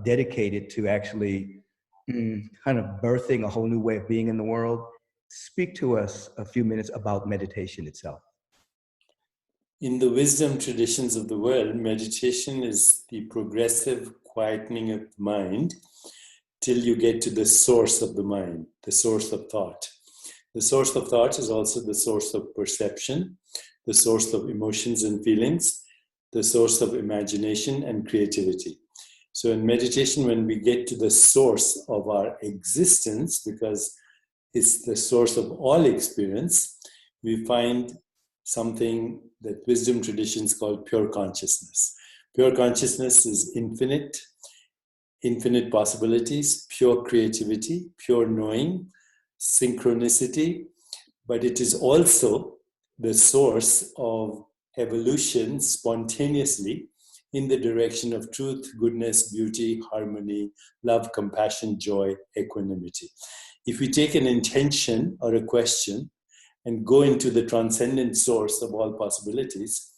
S10: dedicated to actually kind of birthing a whole new way of being in the world. Speak to us a few minutes about meditation itself.
S13: In the wisdom traditions of the world, meditation is the progressive quietening of the mind till you get to the source of the mind, the source of thought. The source of thought is also the source of perception, the source of emotions and feelings, the source of imagination and creativity. So in meditation, when we get to the source of our existence, because it's the source of all experience, we find something that wisdom traditions call pure consciousness. Pure consciousness is infinite possibilities, pure creativity, pure knowing, synchronicity, but it is also the source of evolution spontaneously in the direction of truth, goodness, beauty, harmony, love, compassion, joy, equanimity. If we take an intention or a question and go into the transcendent source of all possibilities,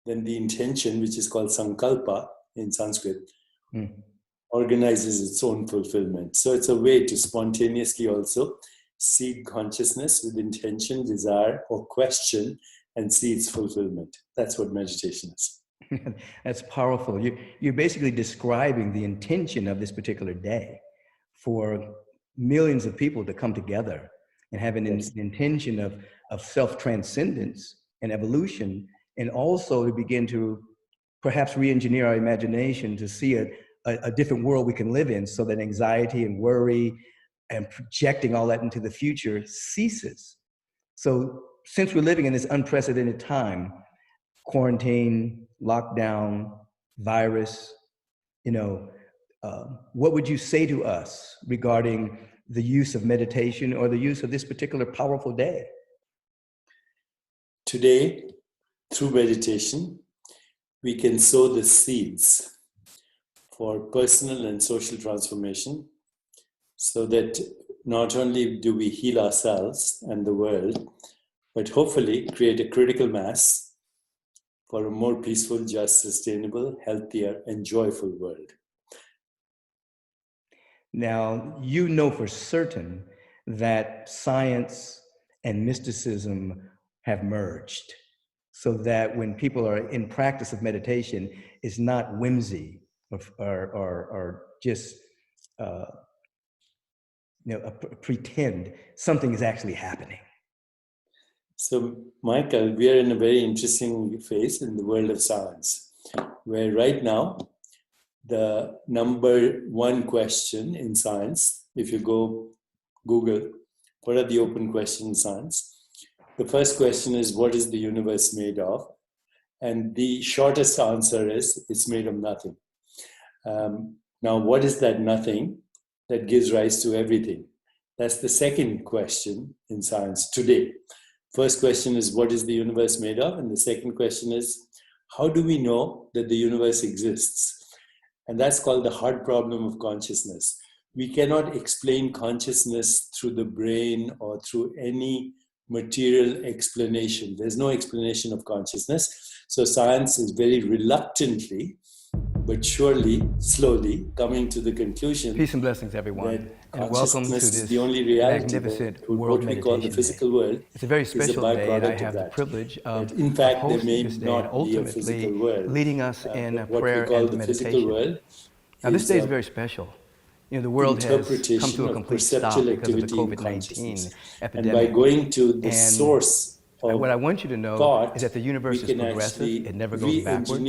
S13: then the intention, which is called sankalpa in Sanskrit, organizes its own fulfillment. So it's a way to spontaneously also seed consciousness with intention, desire, or question and see its fulfillment. That's what meditation is.
S10: That's powerful. You're basically describing the intention of this particular day for millions of people to come together and have an intention of self-transcendence and evolution, and also to begin to perhaps re-engineer our imagination to see a different world we can live in, so that anxiety and worry and projecting all that into the future ceases. So since we're living in this unprecedented time, quarantine, lockdown, virus, what would you say to us regarding the use of meditation or the use of this particular powerful day?
S13: Today, through meditation, we can sow the seeds for personal and social transformation, so that not only do we heal ourselves and the world, but hopefully create a critical mass for a more peaceful, just, sustainable, healthier, and joyful world.
S10: Now, you know for certain that science and mysticism have merged, so that when people are in practice of meditation, it's not whimsy or just pretend. Something is actually happening.
S13: So, Michael, we are in a very interesting phase in the world of science, where right now, the number one question in science, if you go Google, what are the open questions in science? The first question is, what is the universe made of? And the shortest answer is, it's made of nothing. Now, what is that nothing that gives rise to everything? That's the second question in science today. First question is, what is the universe made of? And the second question is, how do we know that the universe exists? And that's called the hard problem of consciousness. We cannot explain consciousness through the brain or through any material explanation. There's no explanation of consciousness. So science is very reluctantly, but surely, slowly, coming to the conclusion.
S10: Peace and blessings, everyone,
S13: and welcome to this the only reality,
S10: magnificent
S13: what we call the physical world.
S10: It's a very special day, and I have the privilege of hosting this day and ultimately leading us in a prayer and meditation. Now, this day is very special. The world has come to a complete stop because of the COVID-19 epidemic.
S13: And by going to the source of
S10: what I want you to know
S13: thought,
S10: is that the universe is progressive, it never goes backwards.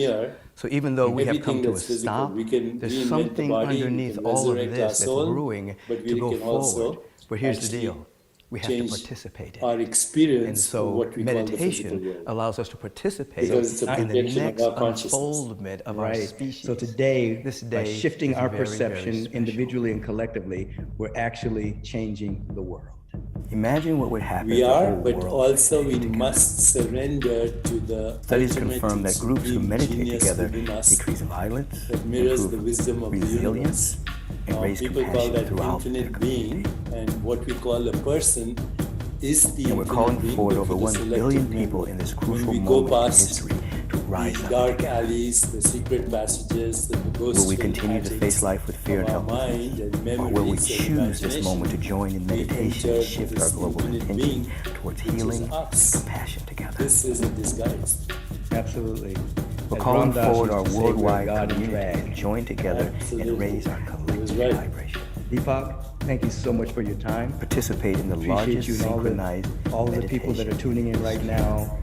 S10: So even though we have come to a stop, there's something underneath all of this that's brewing to go forward. But here's the deal. We have to participate in
S13: our experience,
S10: and so meditation allows us to participate in the next unfoldment of our species. So today, by shifting our perception individually and collectively, we're actually changing the world. Imagine what would happen.
S13: We are, but also we must surrender to the
S10: studies confirm that groups who meditate together decrease violence,
S13: that mirrors the wisdom of
S10: resilience, and raise
S13: people call that
S10: throughout
S13: infinite being, and what we call a person is the
S10: and we're calling forward over 1 billion people in this crucial moment in history to rise up
S13: dark alleys, the secret passages, the ghosts.
S10: Will we continue to face life with fear and helplessness, or will we choose this moment to join in meditation and shift our global attention towards healing and compassion together?
S13: This is a disguise.
S10: Absolutely. We're calling forward our worldwide community to join together and raise our collective vibration. Deepak, thank you so much for your time. Participate in the largest synchronized all the people that are tuning in right now.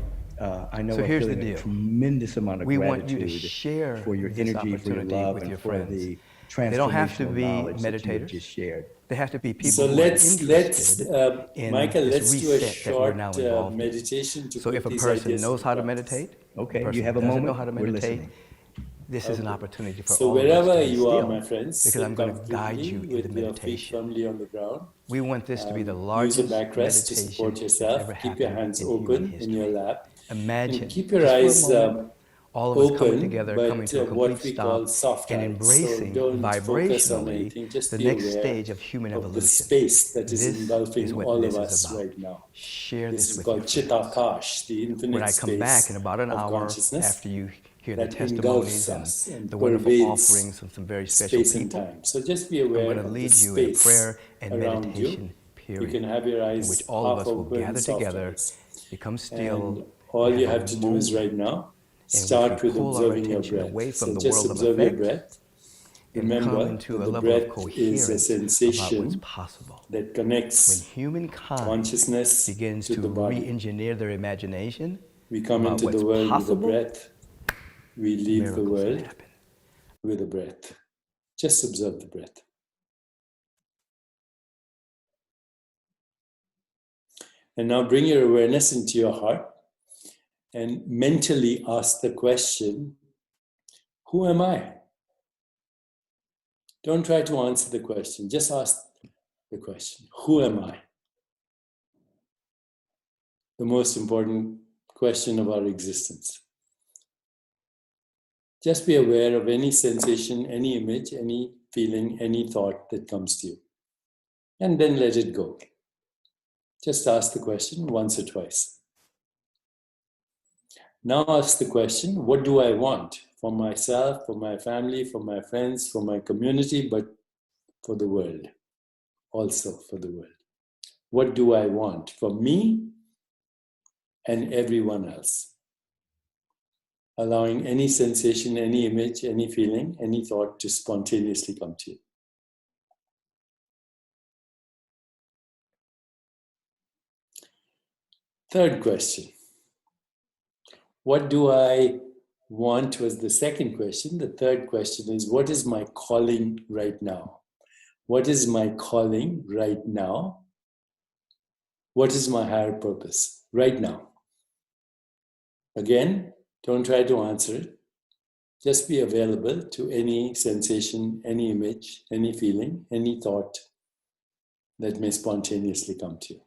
S10: I know so here's the deal. A tremendous amount of gratitude
S2: want you to share
S10: for your energy, for your love, and for the transformational
S2: they don't have to be
S10: meditators. Just shared.
S2: They have to be people
S13: so
S2: who
S13: let's
S2: in
S13: Michael,
S2: this
S13: let's do a
S2: reset that we're now
S13: short
S2: involved
S13: meditation to
S2: so
S13: put
S2: if a
S13: these
S2: person
S13: ideas
S2: knows how to
S13: into
S2: meditate,
S10: okay,
S2: person
S10: you have a
S2: doesn't
S10: moment,
S2: know how to
S10: we're
S2: meditate,
S10: listening.
S2: this is an opportunity for
S13: so
S2: all of us
S13: wherever
S2: to be
S13: you are,
S2: still,
S13: my friends,
S2: because I'm going to guide you
S13: with
S2: into
S13: your feet
S2: meditation.
S13: firmly on the ground.
S2: We want this to be the
S13: Use
S2: largest
S13: a backrest to support
S2: meditation
S13: yourself.
S2: ever
S13: Keep your
S2: happened
S13: hands
S2: in
S13: open
S2: human
S13: in your
S2: history.
S13: lap.
S2: Imagine,
S13: and keep your
S2: just
S13: eyes
S2: for a moment,
S10: all of us coming
S13: open,
S10: together,
S13: but
S10: coming to a
S13: what
S10: complete
S13: we
S10: stop,
S13: call soft
S10: and
S13: eyes. So
S10: embracing
S13: don't focus on
S10: vibrationally
S13: anything, just
S10: the
S13: be
S10: next
S13: aware
S10: stage of human
S13: of the
S10: evolution.
S13: space that is
S10: This
S13: engulfing
S10: is what
S13: all
S10: this
S13: of
S10: is
S13: us
S10: about.
S13: right now.
S10: Share
S13: This
S10: this
S13: is
S10: with
S13: called
S10: your friends.
S13: Chitakash, the
S10: When
S13: infinite
S10: I come back in
S13: space
S10: about an
S13: of
S10: hour,
S13: consciousness
S10: after you hear the
S13: that
S10: testimonies
S13: engulfs us
S10: and
S13: and
S10: the wonderful
S13: pervades
S10: offerings from some very special
S13: space and
S10: people,
S13: time. So just be
S10: I'm
S13: aware
S10: going to
S13: of the
S10: lead you in a
S13: space
S10: prayer and
S13: around you.
S10: meditation
S13: You
S10: period,
S13: can have your
S10: in
S13: eyes
S10: which all of
S13: half
S10: us will
S13: open,
S10: gather
S13: soft
S10: together,
S13: eyes.
S10: become still,
S13: And all
S10: and
S13: you
S10: have
S13: have
S10: a
S13: to do is
S10: moment
S13: right now,
S10: in which we
S13: start with
S10: pull our
S13: observing your
S10: attention
S13: breath.
S10: away from
S13: So
S10: the
S13: just
S10: world of
S13: observe your
S10: effect
S13: breath.
S10: and come
S13: Remember
S10: into
S13: that
S10: a
S13: the
S10: level of
S13: breath is a
S10: coherence about what's
S13: sensation
S10: possible.
S13: that
S10: When
S13: connects
S10: humankind
S13: consciousness
S10: begins
S13: to
S10: to
S13: the body.
S10: re-engineer their imagination
S13: We come
S10: about
S13: into
S10: what's
S13: the world with a
S10: possible,
S13: breath. We leave the
S10: miracles
S13: world
S10: happen.
S13: with a breath. Just observe the breath. And now bring your awareness into your heart and mentally ask the question, who am I? Don't try to answer the question. Just ask the question, who am I? The most important question of our existence. Just be aware of any sensation, any image, any feeling, any thought that comes to you. And then let it go. Just ask the question once or twice. Now ask the question, what do I want for myself, for my family, for my friends, for my community, but for the world, also for the world. What do I want for me and everyone else? Allowing any sensation, any image, any feeling, any thought to spontaneously come to you. Third question. What do I want was the second question. The third question is, what is my calling right now? What is my calling right now? What is my higher purpose right now? Again, don't try to answer it. Just be available to any sensation, any image, any feeling, any thought that may spontaneously come to you.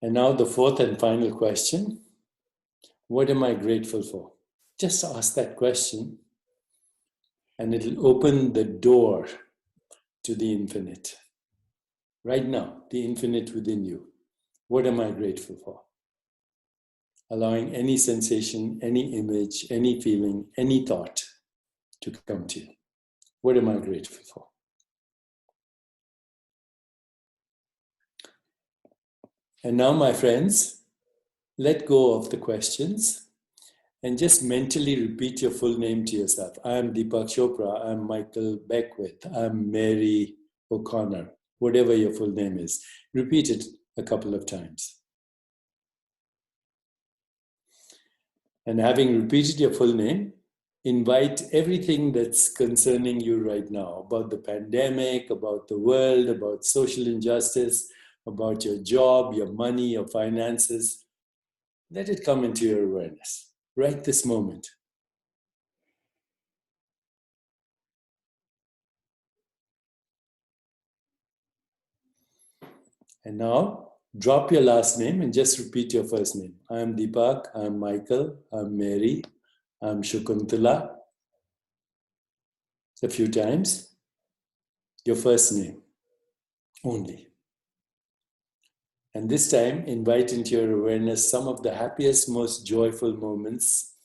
S13: And now the fourth and final question. What am I grateful for? Just ask that question and it'll open the door to the infinite. Right now, the infinite within you. What am I grateful for? Allowing any sensation, any image, any feeling, any thought to come to you. What am I grateful for? And now, my friends, let go of the questions and just mentally repeat your full name to yourself. I am Deepak Chopra. I am Michael Beckwith. I am Mary O'Connor. Whatever your full name is. Repeat it a couple of times. And having repeated your full name, invite everything that's concerning you right now about the pandemic, about the world, about social injustice, about your job, your money, your finances. Let it come into your awareness right this moment. And now, drop your last name and just repeat your first name. I am Deepak, I am Michael, I am Mary, I am Shakuntala. A few times. Your first name only. And this time, invite into your awareness some of the happiest, most joyful moments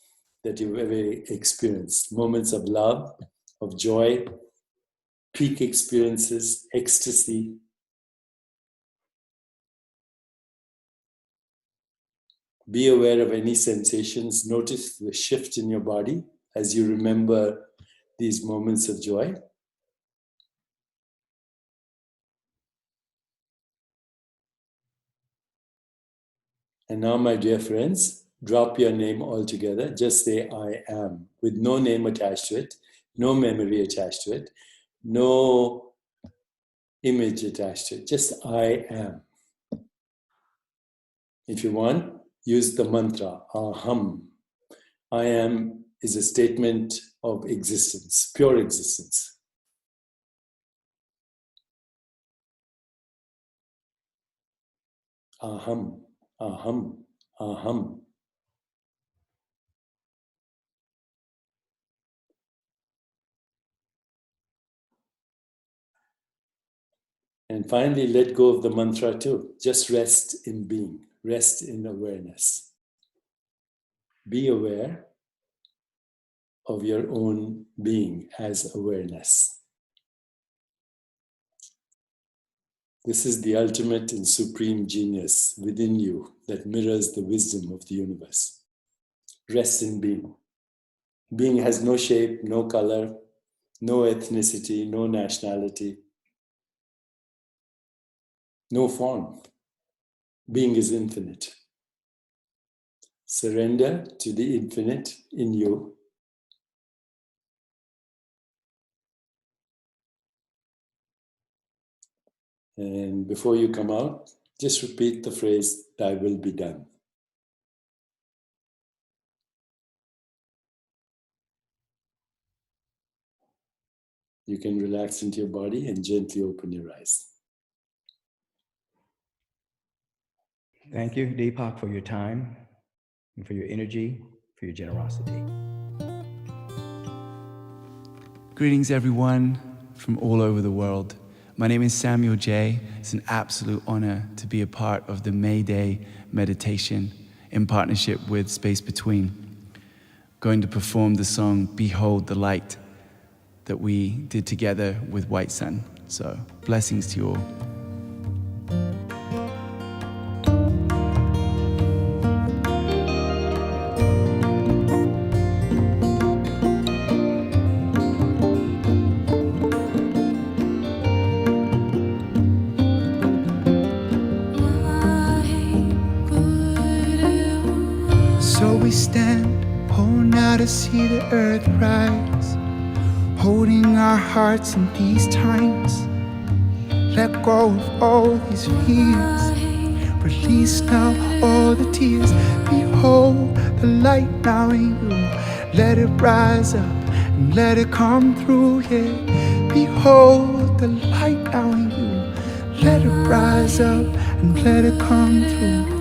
S13: that you've ever experienced. Moments of love, of joy, peak experiences, ecstasy. Be aware of any sensations. Notice the shift in your body as you remember these moments of joy. And now, my dear friends, drop your name altogether. Just say, I am, with no name attached to it, no memory attached to it, no image attached to it. Just, I am. If you want, use the mantra, aham. I am is a statement of existence, pure existence. Aham, aham, aham. And finally, let go of the mantra too. Just rest in being, rest in awareness. Be aware of your own being as awareness. This is the ultimate and supreme genius within you that mirrors the wisdom of the universe. Rest in being. Being has no shape, no color, no ethnicity, no nationality, no form. Being is infinite. Surrender to the infinite in you. And before you come out, just repeat the phrase, "Thy will be done." You can relax into your body and gently open your eyes.
S10: Thank you, Deepak, for your time and for your energy, for your generosity.
S14: Greetings, everyone from all over the world. My name is Samuel J. It's an absolute honor to be a part of the May Day meditation in partnership with Space Between. Going to perform the song Behold the Light that we did together with White Sun. So blessings to you all.
S15: So we stand, holding out to see the earth rise, holding our hearts in these times. Let go of all these fears, release now all the tears. Behold the light now in you, let it rise up and let it come through, yeah. Behold the light now in you, let it rise up and let it come through.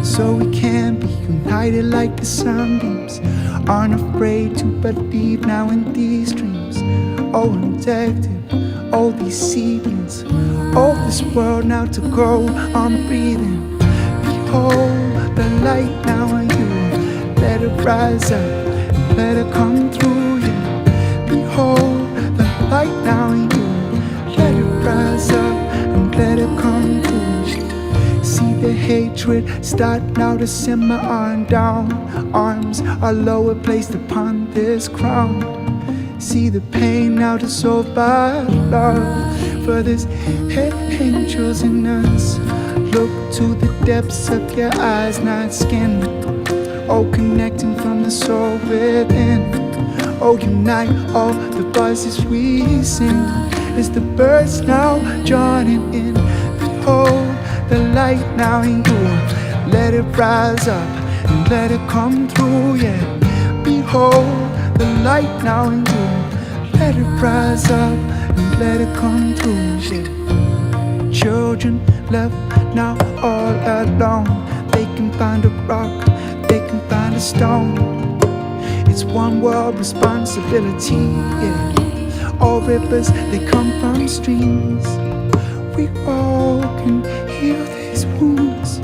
S15: So we can be united like the sunbeams, aren't afraid to believe now in these dreams. Oh, undetected, all these seedings, all this world now to go on breathing. Behold the light now in you, let it rise up and let it come through, yeah. Behold the light now in you, let it rise up and let it come through. See the hatred start now to simmer on down. Arms are lower placed upon this crown. See the pain now dissolved by love. For there's angels in us. Look to the depths of your eyes, not skin. Oh, connecting from the soul within. Oh, unite all the voices we sing. As the birds now joining in. Behold the light now in you, let it rise up and let it come through, yeah. Behold the light now in you, let it rise up and let it come through, yeah. Children left now all alone, they can find a rock, they can find a stone. It's one world responsibility, yeah. All rivers, they come from streams. We all can heal these wounds.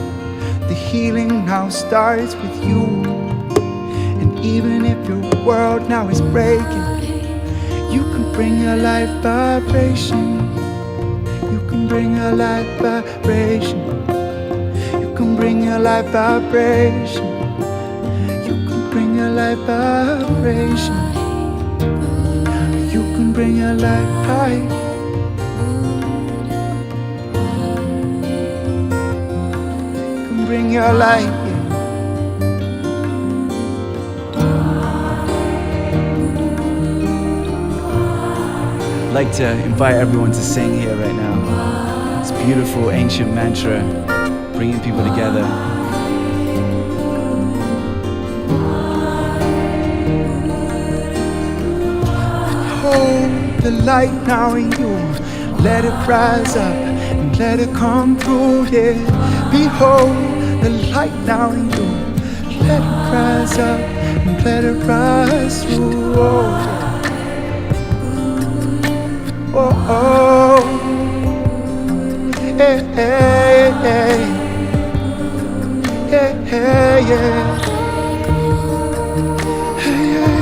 S15: The healing now starts with you. And even if your world now is breaking, you can bring a light vibration. You can bring a light vibration. You can bring a light vibration. You can bring a light vibration. You can bring a light. Bring your light, yeah.
S14: I'd like to invite everyone to sing here right now. It's beautiful ancient mantra, bringing people together.
S15: Hold the light now in you, let it rise up and let it come through, yeah. Behold the light now in you. Let it rise up and let it rise through. Oh, oh, oh. Hey, hey, hey. Hey, hey, yeah. Hey, hey.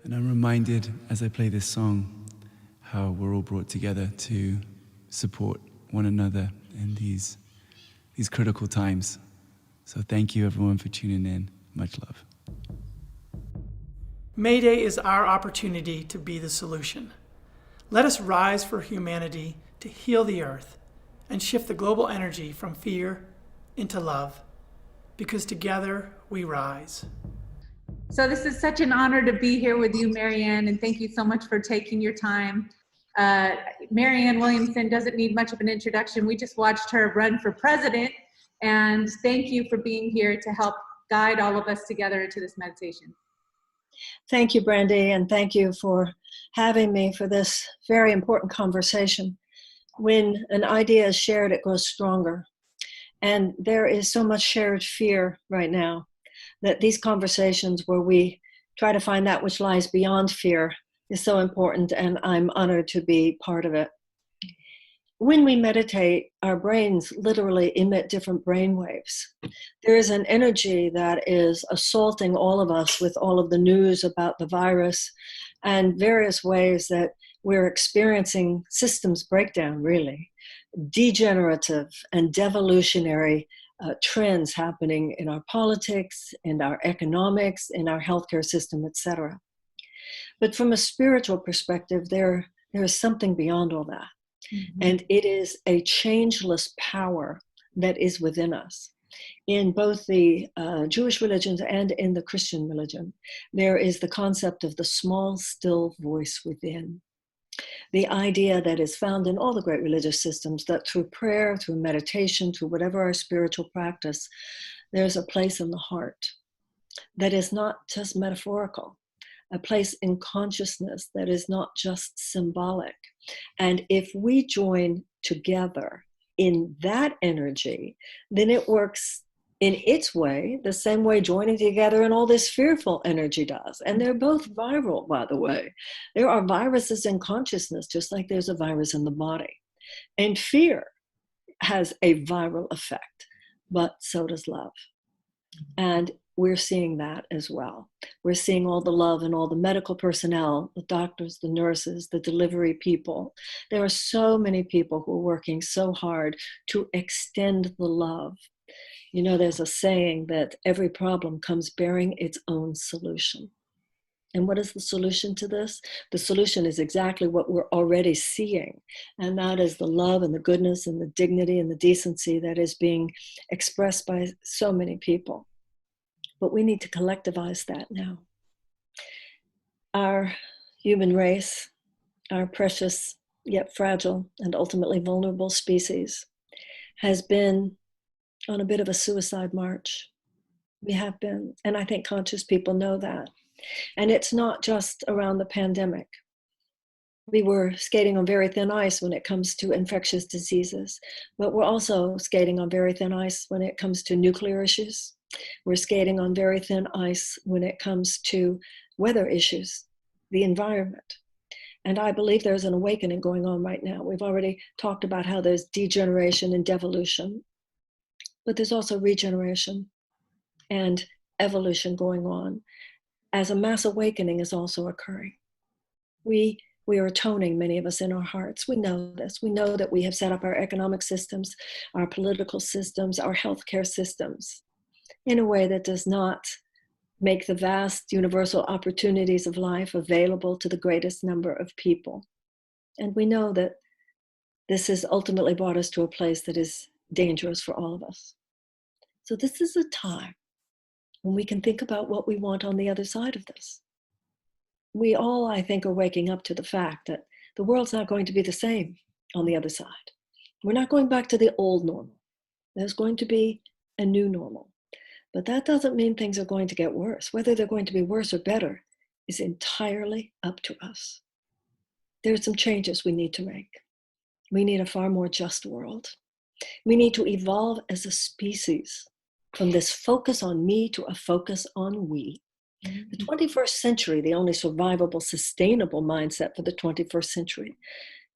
S14: And I'm reminded as I play this song how we're all brought together to support one another in these critical times. So thank you everyone for tuning in. Much love.
S16: May Day is our opportunity to be the solution. Let us rise for humanity to heal the earth and shift the global energy from fear into love, because together we rise.
S17: So this is such an honor to be here with you, Marianne, and thank you so much for taking your time. Marianne Williamson doesn't need much of an introduction. We just watched her run for president, and thank you for being here to help guide all of us together into this meditation.
S19: Thank you, Brandy, and thank you for having me for this very important conversation. When an idea is shared, it grows stronger. And there is so much shared fear right now that these conversations where we try to find that which lies beyond fear is so important, and I'm honored to be part of it. When we meditate, our brains literally emit different brain waves. There is an energy that is assaulting all of us with all of the news about the virus and various ways that we're experiencing systems breakdown, really. Degenerative and devolutionary trends happening in our politics, in our economics, in our healthcare system, etc. But from a spiritual perspective, there is something beyond all that. Mm-hmm. And it is a changeless power that is within us. In both the Jewish religions and in the Christian religion, there is the concept of the small, still voice within. The idea that is found in all the great religious systems that through prayer, through meditation, through whatever our spiritual practice, there's a place in the heart that is not just metaphorical, a place in consciousness that is not just symbolic. And if we join together in that energy, then it works in its way, the same way joining together in all this fearful energy does. And they're both viral, by the way. There are viruses in consciousness, just like there's a virus in the body. And fear has a viral effect, but so does love. And we're seeing that as well. We're seeing all the love in all the medical personnel, the doctors, the nurses, the delivery people. There are so many people who are working so hard to extend the love. You know, there's a saying that every problem comes bearing its own solution. And what is the solution to this? The solution is exactly what we're already seeing. And that is the love and the goodness and the dignity and the decency that is being expressed by so many people. But we need to collectivize that now. Our human race, our precious yet fragile and ultimately vulnerable species, has been on a bit of a suicide march. We have been, and I think conscious people know that. And it's not just around the pandemic. We were skating on very thin ice when it comes to infectious diseases, but we're also skating on very thin ice when it comes to nuclear issues. We're skating on very thin ice when it comes to weather issues, the environment. And I believe there's an awakening going on right now. We've already talked about how there's degeneration and devolution, but there's also regeneration and evolution going on as a mass awakening is also occurring. We We are atoning, many of us, in our hearts. We know this. We know that we have set up our economic systems, our political systems, our healthcare systems in a way that does not make the vast universal opportunities of life available to the greatest number of people. And we know that this has ultimately brought us to a place that is dangerous for all of us. So this is a time when we can think about what we want on the other side of this. We all, I think, are waking up to the fact that the world's not going to be the same on the other side. We're not going back to the old normal. There's going to be a new normal. But that doesn't mean things are going to get worse. Whether they're going to be worse or better is entirely up to us. There are some changes we need to make. We need a far more just world. We need to evolve as a species from this focus on me to a focus on we. The 21st century, the only survivable, sustainable mindset for the 21st century,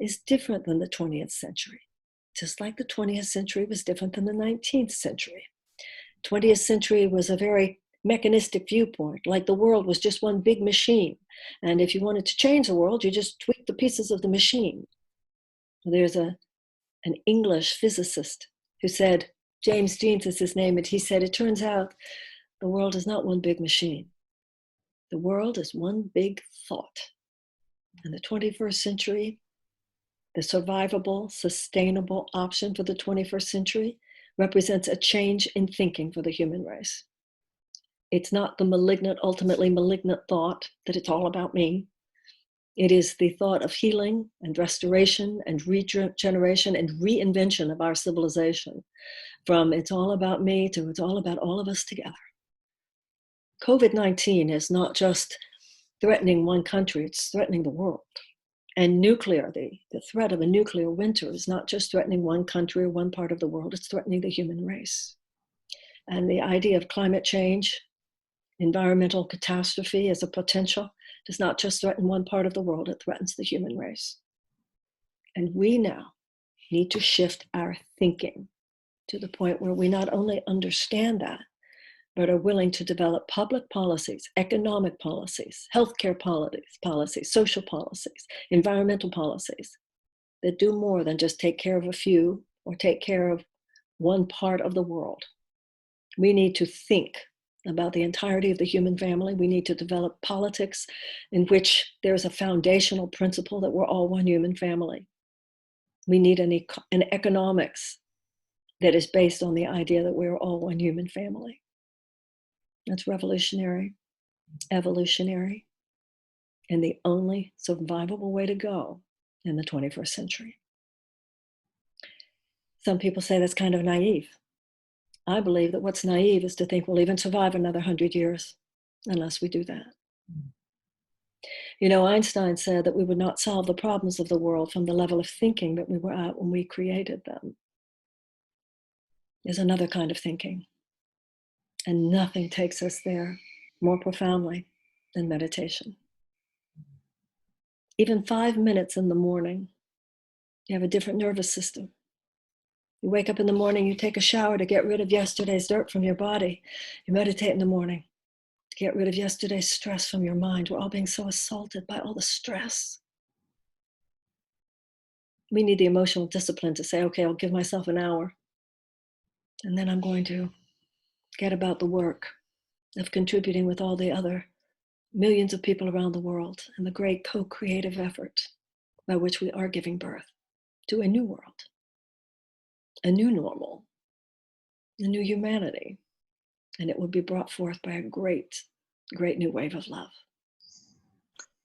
S19: is different than the 20th century. Just like the 20th century was different than the 19th century. 20th century was a very mechanistic viewpoint, like the world was just one big machine. And if you wanted to change the world, you just tweak the pieces of the machine. There's an English physicist who said, James Jeans is his name, and he said, it turns out the world is not one big machine. The world is one big thought. In the 21st century, the survivable, sustainable option for the 21st century represents a change in thinking for the human race. It's not the malignant, ultimately malignant thought that it's all about me. It is the thought of healing and restoration and regeneration and reinvention of our civilization, from it's all about me to it's all about all of us together. COVID-19 is not just threatening one country, it's threatening the world. And nuclear, the threat of a nuclear winter is not just threatening one country or one part of the world, it's threatening the human race. And the idea of climate change, environmental catastrophe as a potential does not just threaten one part of the world, it threatens the human race. And we now need to shift our thinking to the point where we not only understand that, but are willing to develop public policies, economic policies, healthcare policies, social policies, environmental policies that do more than just take care of a few or take care of one part of the world. We need to think about the entirety of the human family. We need to develop politics in which there's a foundational principle that we're all one human family. We need an economics that is based on the idea that we're all one human family. That's revolutionary, evolutionary, and the only survivable way to go in the 21st century. Some people say that's kind of naive. I believe that what's naive is to think we'll even survive another 100 years unless we do that. You know, Einstein said that we would not solve the problems of the world from the level of thinking that we were at when we created them. There's another kind of thinking. And nothing takes us there more profoundly than meditation. Even 5 minutes in the morning, you have a different nervous system. You wake up in the morning, you take a shower to get rid of yesterday's dirt from your body. You meditate in the morning to get rid of yesterday's stress from your mind. We're all being so assaulted by all the stress. We need the emotional discipline to say, okay, I'll give myself an hour. And then I'm going to get about the work of contributing with all the other millions of people around the world and the great co-creative effort by which we are giving birth to a new world, a new normal, a new humanity. And it will be brought forth by a great, great new wave of love.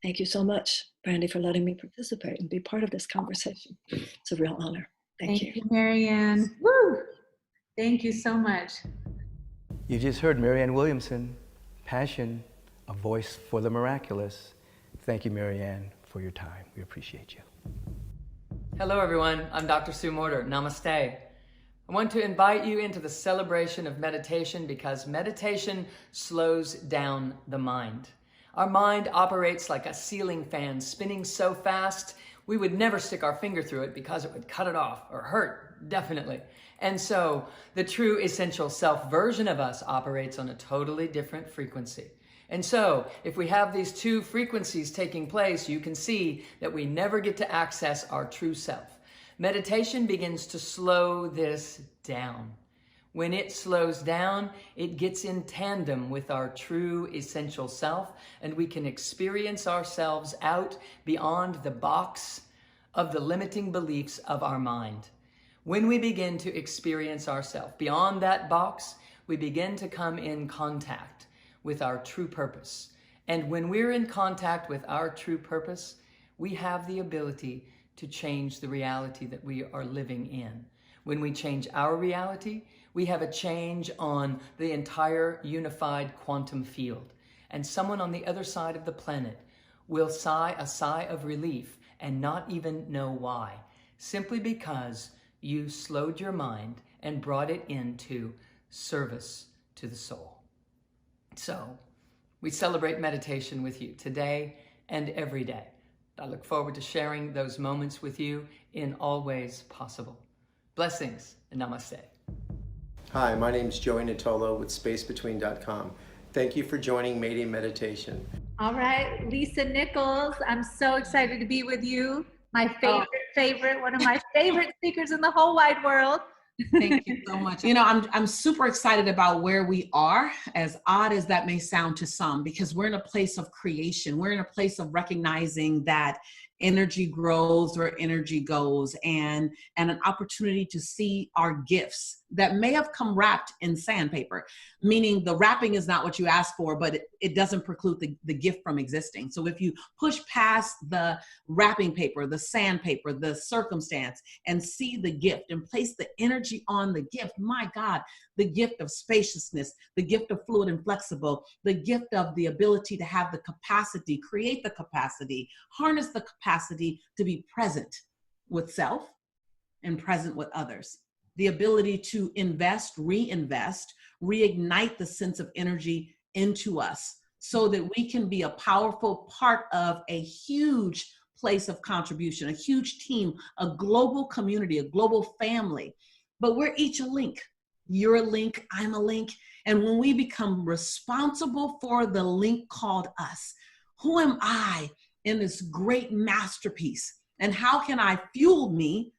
S19: Thank you so much, Brandy, for letting me participate and be part of this conversation. It's a real honor. Thank you.
S17: Thank you, Marianne. Woo! Thank you so much.
S10: You just heard Marianne Williamson, Passion, a voice for the miraculous. Thank you, Marianne, for your time. We appreciate you.
S18: Hello, everyone. I'm Dr. Sue Morter. Namaste. I want to invite you into the celebration of meditation because meditation slows down the mind. Our mind operates like a ceiling fan, spinning so fast, we would never stick our finger through it because it would cut it off or hurt, definitely. And so the true essential self version of us operates on a totally different frequency. And so, if we have these two frequencies taking place, you can see that we never get to access our true self. Meditation begins to slow this down. When it slows down, it gets in tandem with our true essential self, and we can experience ourselves out beyond the box of the limiting beliefs of our mind. When we begin to experience ourselves beyond that box, we begin to come in contact with our true purpose. And when we're in contact with our true purpose, we have the ability to change the reality that we are living in. When we change our reality, we have a change on the entire unified quantum field. And someone on the other side of the planet will sigh a sigh of relief and not even know why, simply because you slowed your mind and brought it into service to the soul. So, we celebrate meditation with you today and every day. I look forward to sharing those moments with you in all ways possible. Blessings and namaste.
S20: Hi, my name is Joey Natolo with spacebetween.com. Thank you for joining Mayday Meditation.
S17: All right, Lisa Nichols, I'm so excited to be with you. My favorite, one of my favorite speakers in the whole wide world.
S21: Thank you so much. You know, I'm super excited about where we are, as odd as that may sound to some, because we're in a place of creation. We're in a place of recognizing that energy grows where energy goes, and an opportunity to see our gifts that may have come wrapped in sandpaper, meaning the wrapping is not what you asked for, but it doesn't preclude the gift from existing. So if you push past the wrapping paper, the sandpaper, the circumstance, and see the gift and place the energy on the gift, my God, the gift of spaciousness, the gift of fluid and flexible, the gift of the ability to have the capacity, create the capacity, harness the capacity to be present with self and present with others. The ability to invest, reinvest, reignite the sense of energy into us so that we can be a powerful part of a huge place of contribution, a huge team, a global community, a global family. But we're each a link. You're a link, I'm a link. And when we become responsible for the link called us, who am I in this great masterpiece? And how can I fuel me,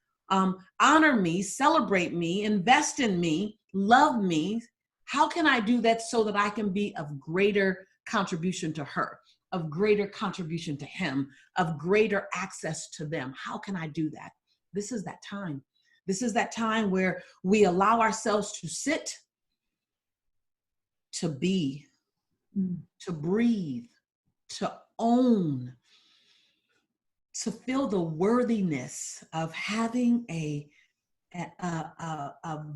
S21: honor me, celebrate me, invest in me, love me? How can I do that so that I can be of greater contribution to her, of greater contribution to him, of greater access to them? How can I do that? This is that time. This is that time where we allow ourselves to sit, to be, to breathe, to own, to feel the worthiness of having a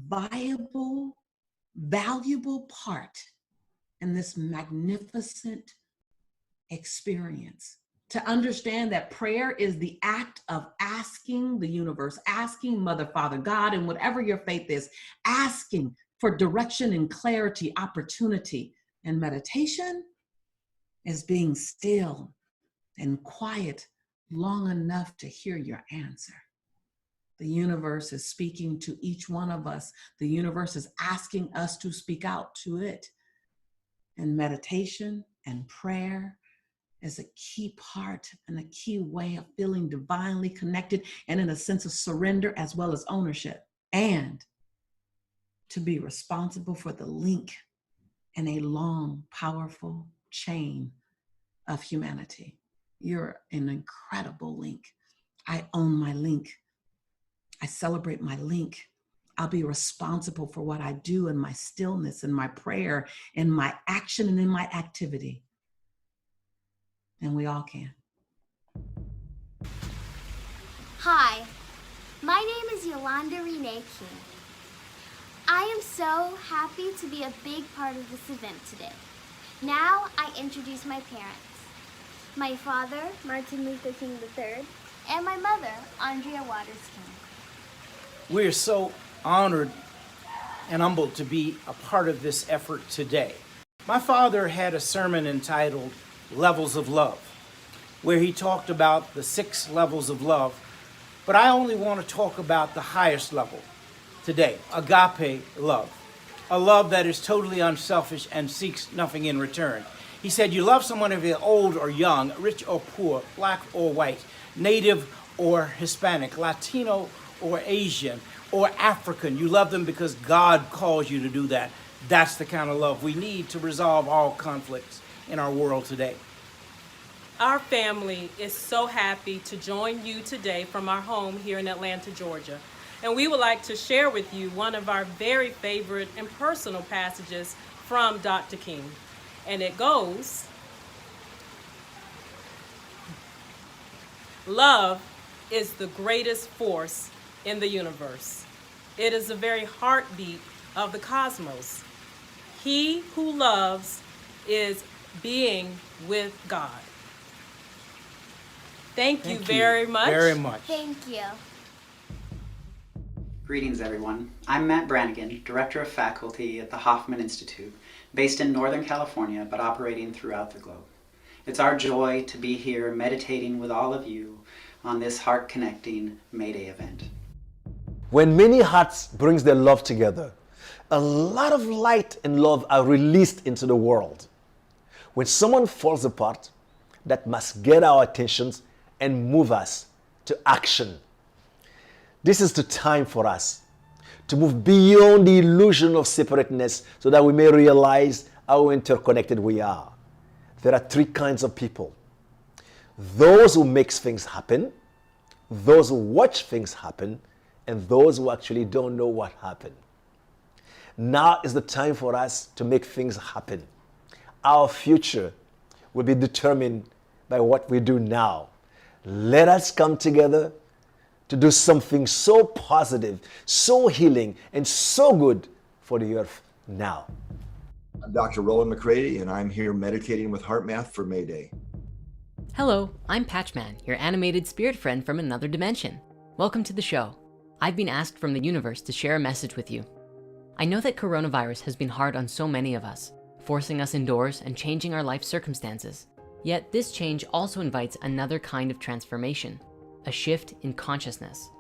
S21: viable, valuable part in this magnificent experience. To understand that prayer is the act of asking the universe, asking Mother, Father, God, and whatever your faith is, asking for direction and clarity, opportunity. And meditation is being still and quiet long enough to hear your answer. The universe is speaking to each one of us. The universe is asking us to speak out to it. And meditation and prayer is a key part and a key way of feeling divinely connected and in a sense of surrender as well as ownership, and to be responsible for the link in a long, powerful chain of humanity. You're an incredible link. I own my link. I celebrate my link. I'll be responsible for what I do in my stillness, in my prayer, in my action, and in my activity. And we all can.
S22: Hi, my name is Yolanda Renee King. I am so happy to be a big part of this event today. Now I introduce my parents. My father, Martin Luther King III, and my mother, Andrea Waters King.
S23: We're so honored and humbled to be a part of this effort today. My father had a sermon entitled Levels of Love, where he talked about the 6 levels of love, but I only want to talk about the highest level today, agape love, a love that is totally unselfish and seeks nothing in return. He said, you love someone if they're old or young, rich or poor, black or white, native or Hispanic, Latino or Asian or African. You love them because God calls you to do that. That's the kind of love we need to resolve all conflicts in our world today.
S1: Our family is so happy to join you today from our home here in Atlanta, Georgia. And we would like to share with you one of our very favorite and personal passages from Dr. King. And it goes, love is the greatest force in the universe. It is the very heartbeat of the cosmos. He who loves is being with God. Thank you very much.
S23: Very much.
S22: Thank you.
S3: Greetings, everyone. I'm Matt Brannigan, Director of Faculty at the Hoffman Institute, based in Northern California, but operating throughout the globe. It's our joy to be here meditating with all of you on this heart-connecting May Day event.
S4: When many hearts brings their love together, a lot of light and love are released into the world. When someone falls apart, that must get our attentions and move us to action. This is the time for us to move beyond the illusion of separateness so that we may realize how interconnected we are. There are three kinds of people. Those who make things happen, those who watch things happen, and those who actually don't know what happened. Now is the time for us to make things happen. Our future will be determined by what we do now. Let us come together to do something so positive, so healing, and so good for the earth now.
S24: I'm Dr. Roland McCready, and I'm here meditating with HeartMath for May Day.
S25: Hello, I'm Patchman, your animated spirit friend from another dimension. Welcome to the show. I've been asked from the universe to share a message with you. I know that coronavirus has been hard on so many of us, forcing us indoors and changing our life circumstances. Yet this change also invites another kind of transformation, a shift in consciousness.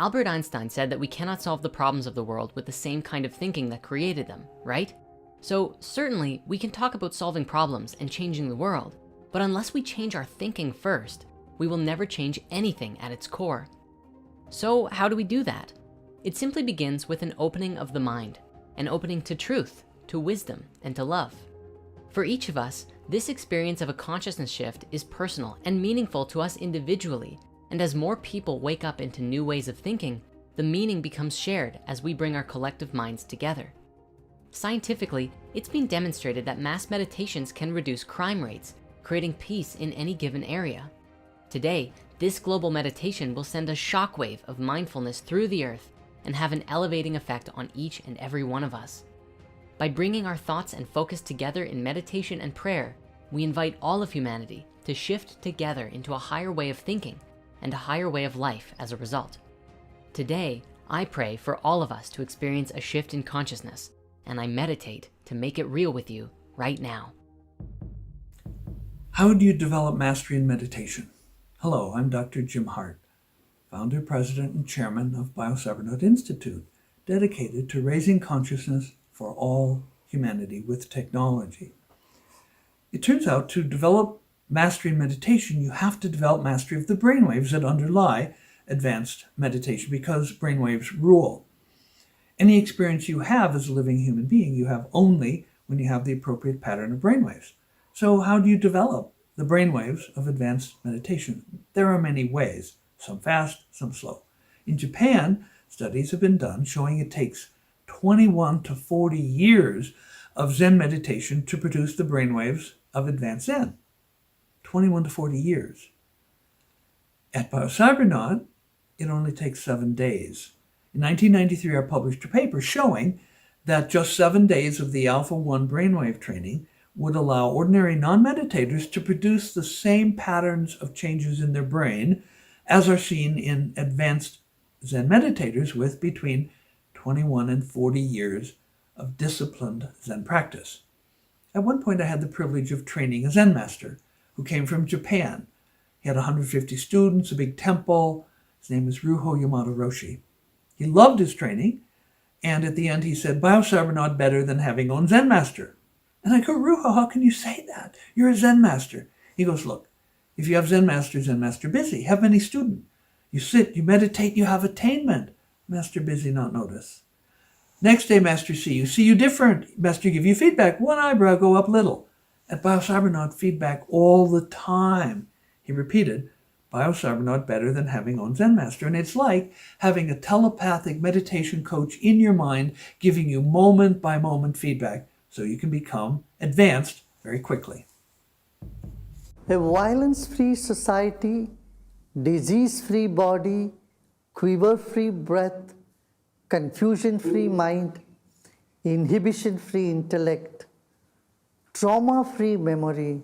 S25: Albert Einstein said that we cannot solve the problems of the world with the same kind of thinking that created them, right? So certainly we can talk about solving problems and changing the world, but unless we change our thinking first, we will never change anything at its core. So how do we do that? It simply begins with an opening of the mind, an opening to truth, to wisdom, and to love. For each of us, this experience of a consciousness shift is personal and meaningful to us individually. And as more people wake up into new ways of thinking, the meaning becomes shared as we bring our collective minds together. Scientifically, it's been demonstrated that mass meditations can reduce crime rates, creating peace in any given area. Today, this global meditation will send a shockwave of mindfulness through the earth and have an elevating effect on each and every one of us. By bringing our thoughts and focus together in meditation and prayer, we invite all of humanity to shift together into a higher way of thinking and a higher way of life as a result. Today, I pray for all of us to experience a shift in consciousness, and I meditate to make it real with you right now.
S26: How do you develop mastery in meditation? Hello, I'm Dr. Jim Hart, founder, president, and chairman of BioCyberNode Institute, dedicated to raising consciousness for all humanity with technology. It turns out to develop mastery in meditation, you have to develop mastery of the brainwaves that underlie advanced meditation because brainwaves rule. Any experience you have as a living human being, you have only when you have the appropriate pattern of brainwaves. So how do you develop the brainwaves of advanced meditation? There are many ways, some fast, some slow. In Japan, studies have been done showing it takes 21 to 40 years of Zen meditation to produce the brainwaves of advanced Zen. 21 to 40 years. At BioCyberNode, it only takes 7 days. In 1993, I published a paper showing that just 7 days of the Alpha 1 brainwave training would allow ordinary non-meditators to produce the same patterns of changes in their brain as are seen in advanced Zen meditators with between 21 and 40 years of disciplined Zen practice. At one point, I had the privilege of training a Zen master who came from Japan. He had 150 students, a big temple. His name is Ruho Yamato Roshi. He loved his training, and at the end he said, BioCyberNode better than having own Zen master. And I go, Ruho, how can you say that? You're a Zen master. He goes, look, if you have Zen master busy. Have many student. You sit, you meditate, you have attainment. Master busy, not notice. Next day, master see you different. Master give you feedback. One eyebrow go up little. At Biosabranaught, feedback all the time. He repeated, Biosabranaught better than having on Zen master. And it's like having a telepathic meditation coach in your mind, giving you moment by moment feedback so you can become advanced very quickly.
S5: A violence-free society, disease-free body, quiver-free breath, confusion-free mind, inhibition-free intellect, trauma-free memory,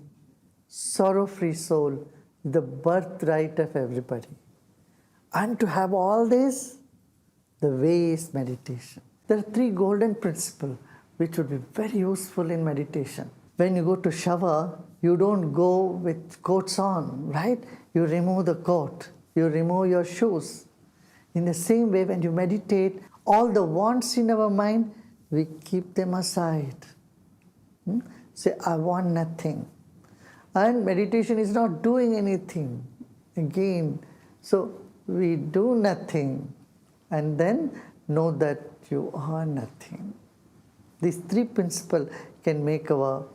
S5: sorrow-free soul, the birthright of everybody. And to have all this, the way is meditation. There are 3 golden principles which would be very useful in meditation. When you go to shower, you don't go with coats on, right? You remove the coat, you remove your shoes. In the same way, when you meditate, all the wants in our mind, we keep them aside. Say, I want nothing. And meditation is not doing anything. Again, so we do nothing and then know that you are nothing. These 3 principles can make our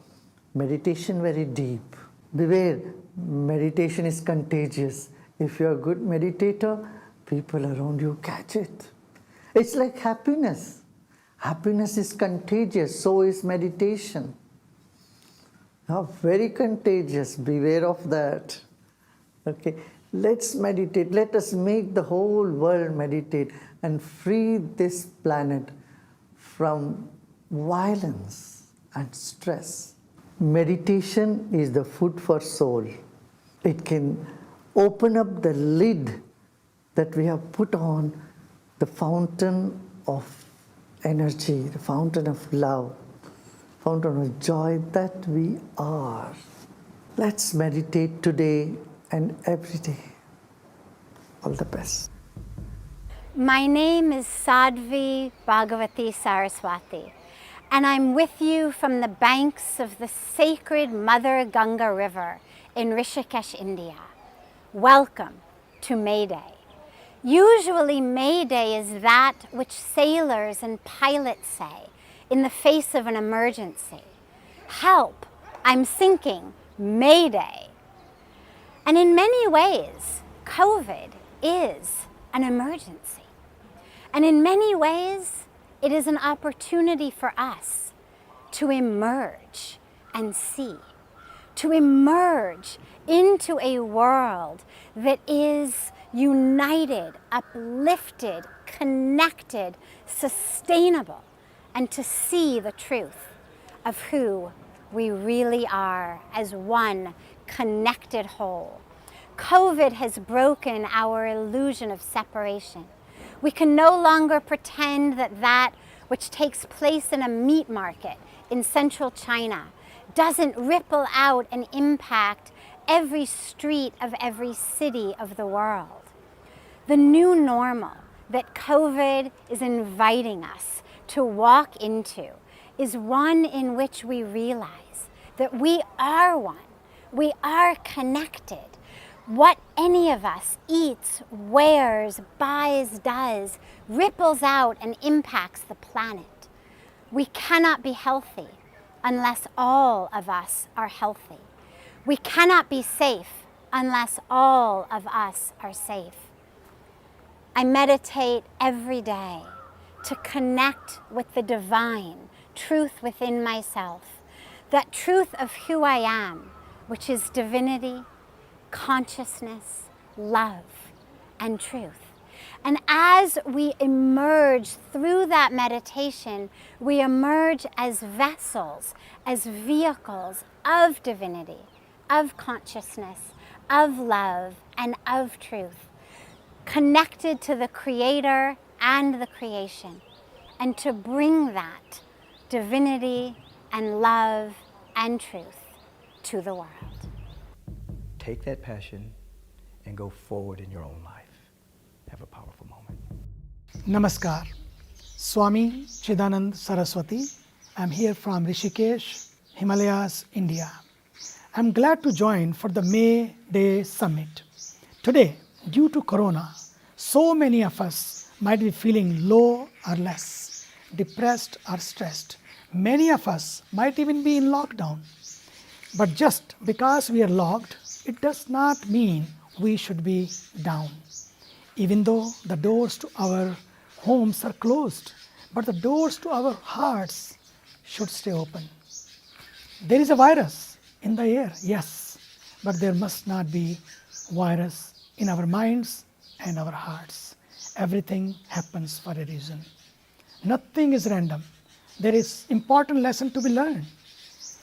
S5: meditation very deep. Beware, meditation is contagious. If you're a good meditator, people around you catch it. It's like happiness. Happiness is contagious, so is meditation. Very contagious, beware of that. Okay, let's meditate. Let us make the whole world meditate and free this planet from violence and stress. Meditation is the food for soul. It can open up the lid that we have put on the fountain of energy, the fountain of love, fountain of joy that we are. Let's meditate today and every day. All the best.
S6: My name is Sadhvi Bhagawati Saraswati, and I'm with you from the banks of the sacred Mother Ganga River in Rishikesh, India. Welcome to May Day. Usually May Day is that which sailors and pilots say in the face of an emergency. Help, I'm sinking, May Day. And in many ways, COVID is an emergency. And in many ways, it is an opportunity for us to emerge and see, to emerge into a world that is united, uplifted, connected, sustainable, and to see the truth of who we really are as one connected whole. COVID has broken our illusion of separation. We can no longer pretend that that which takes place in a meat market in central China doesn't ripple out and impact every street of every city of the world. The new normal that COVID is inviting us to walk into is one in which we realize that we are one, we are connected. What any of us eats, wears, buys, does, ripples out and impacts the planet. We cannot be healthy unless all of us are healthy. We cannot be safe unless all of us are safe. I meditate every day to connect with the divine truth within myself, that truth of who I am, which is divinity, consciousness, love, and truth. And as we emerge through that meditation, we emerge as vessels, as vehicles of divinity, of consciousness, of love, and of truth, connected to the Creator and the creation, and to bring that divinity and love and truth to the world.
S10: Take that passion and go forward in your own life. Have a powerful moment.
S16: Namaskar. Swami Chidanand Saraswati. I'm here from Rishikesh,
S2: Himalayas, India. I'm glad to join for the May Day Summit. Today, due to Corona, so many of us might be feeling low or less, depressed or stressed. Many of us might even be in lockdown. But just because we are locked, it does not mean we should be down. Even though the doors to our homes are closed, but the doors to our hearts should stay open. There is a virus in the air, yes, but there must not be virus in our minds and our hearts. Everything happens for a reason. Nothing is random. There is important lesson to be learned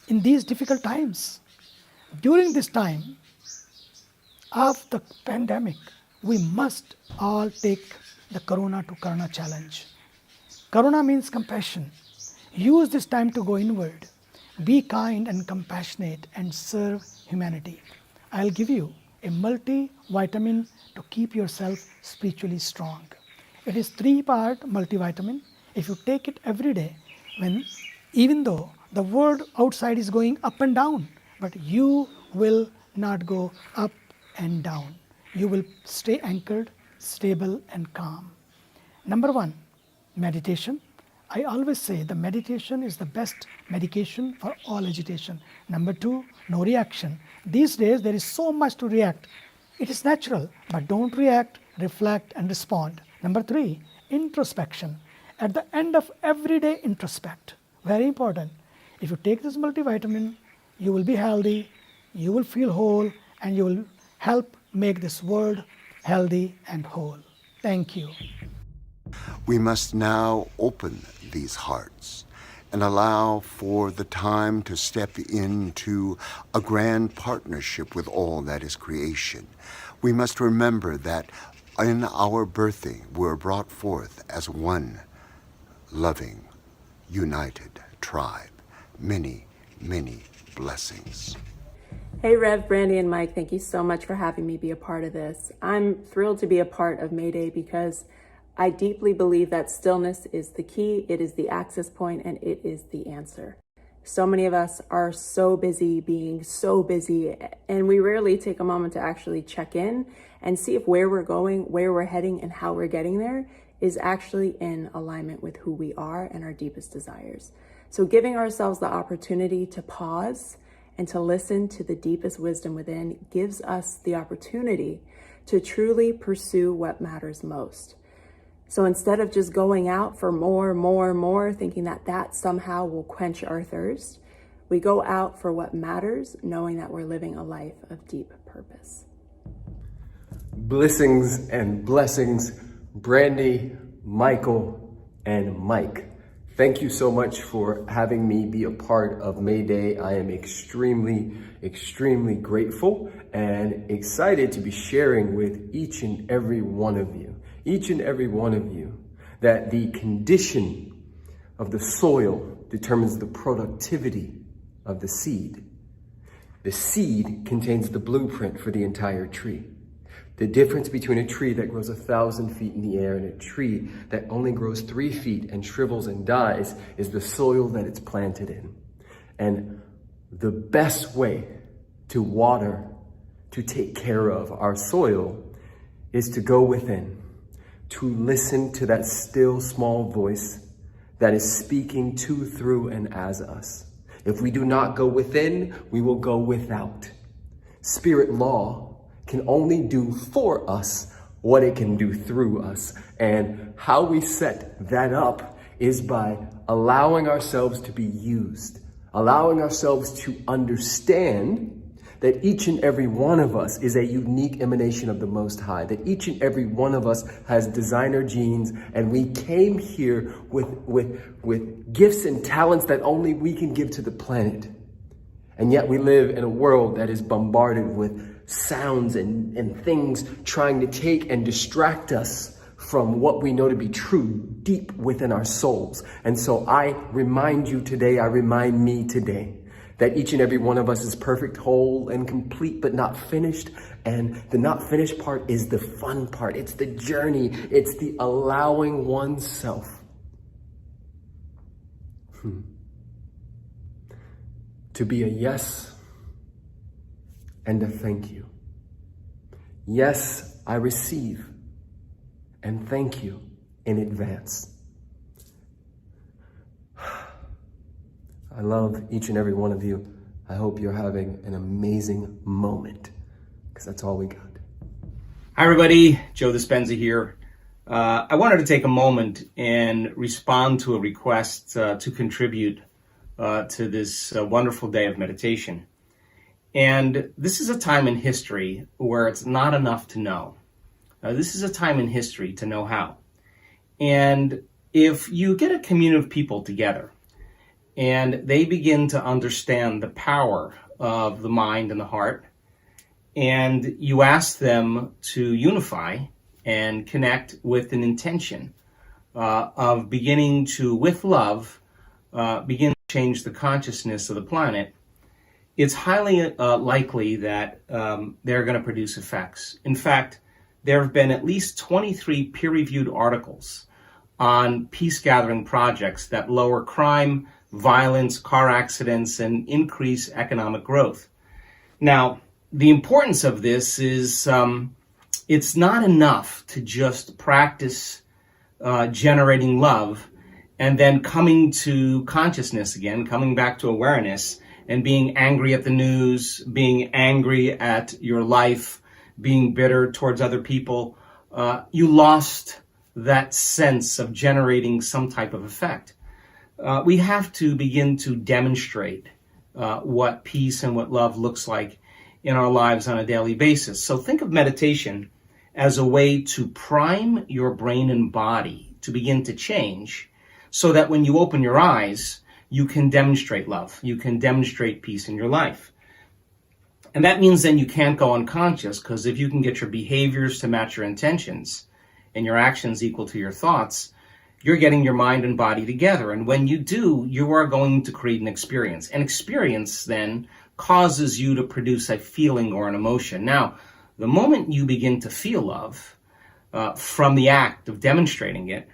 S2: in these difficult times. During this time of the pandemic, we must all take the Corona to Karuna challenge. Karuna means compassion. Use this time to go inward. Be kind and compassionate and serve humanity. I'll give you a multivitamin to keep yourself spiritually strong. It is 3-part multivitamin. If you take it every day, even though the world outside is going up and down, but you will not go up and down. You will stay anchored, stable and calm. Number 1, meditation. I always say the meditation is the best medication for all agitation. Number 2, no reaction. These days there is so much to react. It is natural, but don't react, reflect and respond. Number 3, introspection. At the end of every day, introspect. Very important. If you take this multivitamin, you will be healthy, you will feel whole, and you will help make this world healthy and whole. Thank you.
S7: We must now open these hearts and allow for the time to step into a grand partnership with all that is creation. We must remember that in our birthing, we're brought forth as one loving, united tribe. Many, many blessings.
S8: Hey Rev, Brandy, and Mike, thank you so much for having me be a part of this. I'm thrilled to be a part of May Day because I deeply believe that stillness is the key, it is the access point, and it is the answer. So many of us are so busy, being so busy, and we rarely take a moment to actually check in and see if where we're going, where we're heading, and how we're getting there is actually in alignment with who we are and our deepest desires. So giving ourselves the opportunity to pause and to listen to the deepest wisdom within gives us the opportunity to truly pursue what matters most. So instead of just going out for more, thinking that that somehow will quench our thirst, we go out for what matters, knowing that we're living a life of deep purpose.
S9: Blessings and blessings, Brandy, Michael, and Mike. Thank you so much for having me be a part of May Day. I am extremely, extremely grateful and excited to be sharing with each and every one of you, that the condition of the soil determines the productivity of the seed. The seed contains the blueprint for the entire tree. The difference between a tree that grows 1,000 feet in the air and a tree that only grows 3 feet and shrivels and dies is the soil that it's planted in. And the best way to water, to take care of our soil, is to go within, to listen to that still small voice that is speaking to, through, and as us. If we do not go within, we will go without. Spirit law can only do for us what it can do through us. And how we set that up is by allowing ourselves to be used, allowing ourselves to understand that each and every one of us is a unique emanation of the Most High, that each and every one of us has designer genes, and we came here with gifts and talents that only we can give to the planet. And yet we live in a world that is bombarded with sounds and things trying to take and distract us from what we know to be true deep within our souls. And so I remind you today, I remind me today, that each and every one of us is perfect, whole, and complete, but not finished. And the not finished part is the fun part. It's the journey. It's the allowing oneself to be a yes and a thank you. Yes, I receive, and thank you in advance. I love each and every one of you. I hope you're having an amazing moment, because that's all we got.
S11: Hi everybody, Joe Dispenza here. I wanted to take a moment and respond to a request to contribute to this wonderful day of meditation. And this is a time in history where it's not enough to know. This is a time in history to know how. And if you get a community of people together and they begin to understand the power of the mind and the heart, and you ask them to unify and connect with an intention of beginning to, with love, begin to change the consciousness of the planet, it's highly likely that they're going to produce effects. In fact, there have been at least 23 peer-reviewed articles on peace-gathering projects that lower crime, violence, car accidents, and increase economic growth. Now, the importance of this is it's not enough to just practice generating love and then coming to consciousness again, coming back to awareness, and being angry at the news, being angry at your life, being bitter towards other people. You lost that sense of generating some type of effect. We have to begin to demonstrate what peace and what love looks like in our lives on a daily basis. So think of meditation as a way to prime your brain and body to begin to change, so that when you open your eyes, you can demonstrate love. You can demonstrate peace in your life. And that means then you can't go unconscious, because if you can get your behaviors to match your intentions and your actions equal to your thoughts, you're getting your mind and body together. And when you do, you are going to create an experience. An experience then causes you to produce a feeling or an emotion. Now, the moment you begin to feel love from the act of demonstrating it,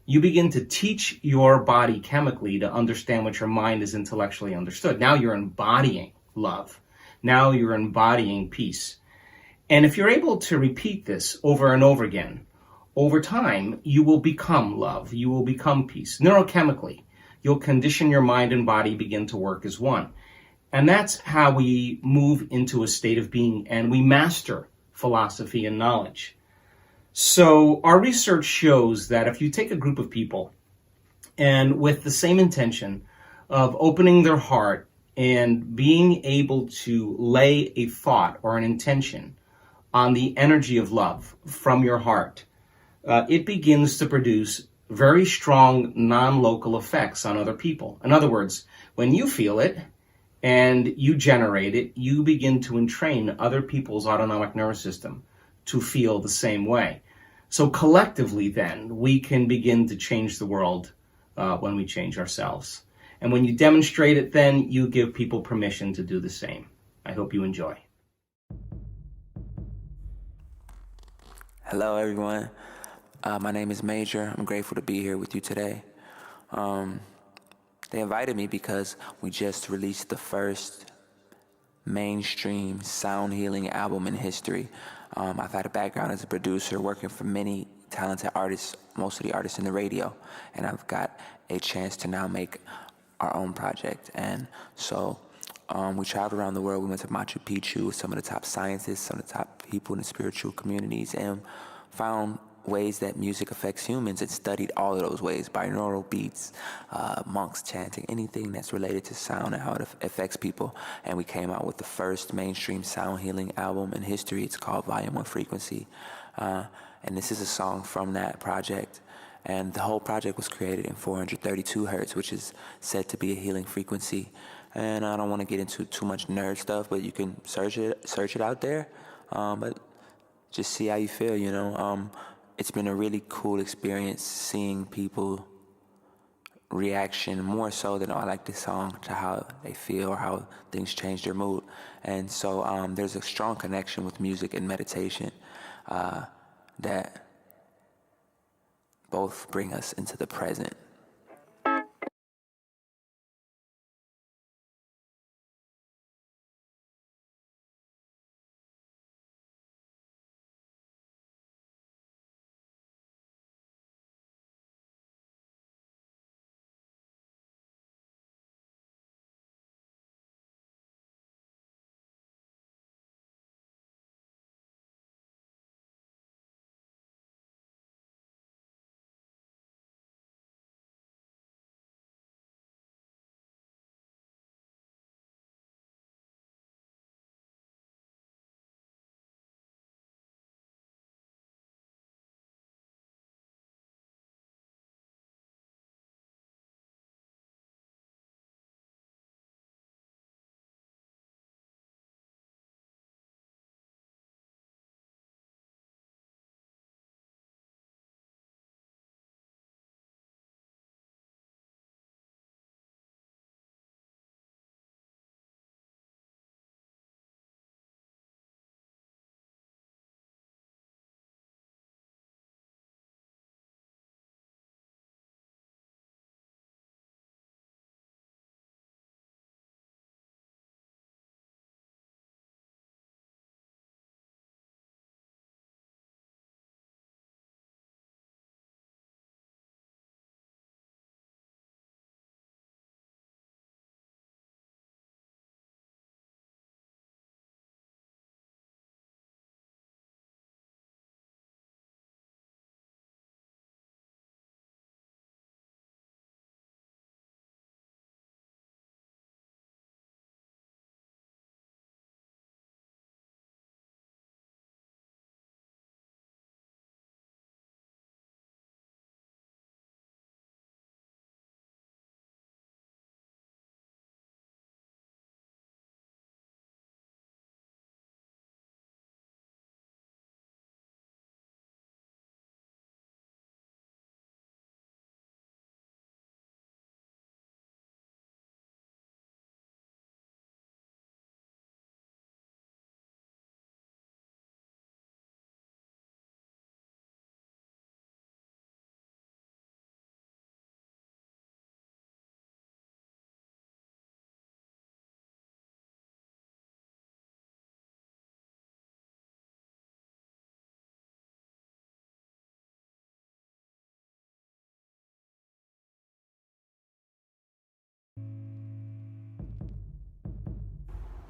S11: you begin to teach your body chemically to understand what your mind is intellectually understood. Now you're embodying love. Now you're embodying peace. And if you're able to repeat this over and over again, over time, you will become love. You will become peace. Neurochemically, you'll condition your mind and body begin to work as one. And that's how we move into a state of being, and we master philosophy and knowledge. So our research shows that if you take a group of people and with the same intention of opening their heart and being able to lay a thought or an intention on the energy of love from your heart, it begins to produce very strong non-local effects on other people. In other words, when you feel it and you generate it, you begin to entrain other people's autonomic nervous system to feel the same way. So collectively then, we can begin to change the world when we change ourselves. And when you demonstrate it, then you give people permission to do the same. I hope you enjoy.
S12: Hello, everyone. My name is Maejor. I'm grateful to be here with you today. They invited me because we just released the first mainstream sound healing album in history. I've had a background as a producer, working for many talented artists, most of the artists in the radio, and I've got a chance to now make our own project. And so we traveled around the world. We went to Machu Picchu with some of the top scientists, some of the top people in the spiritual communities, and found ways that music affects humans, and studied all of those ways: binaural beats, monks chanting, anything that's related to sound and how it affects people. And we came out with the first mainstream sound healing album in history. It's called Volume 1 Frequency. And this is a song from that project. And the whole project was created in 432 hertz, which is said to be a healing frequency. And I don't want to get into too much nerd stuff, but you can search it out there. But just see how you feel, you know. It's been a really cool experience seeing people reaction, more so than, oh, I like this song, to how they feel or how things change their mood. And so there's a strong connection with music and meditation that both bring us into the present.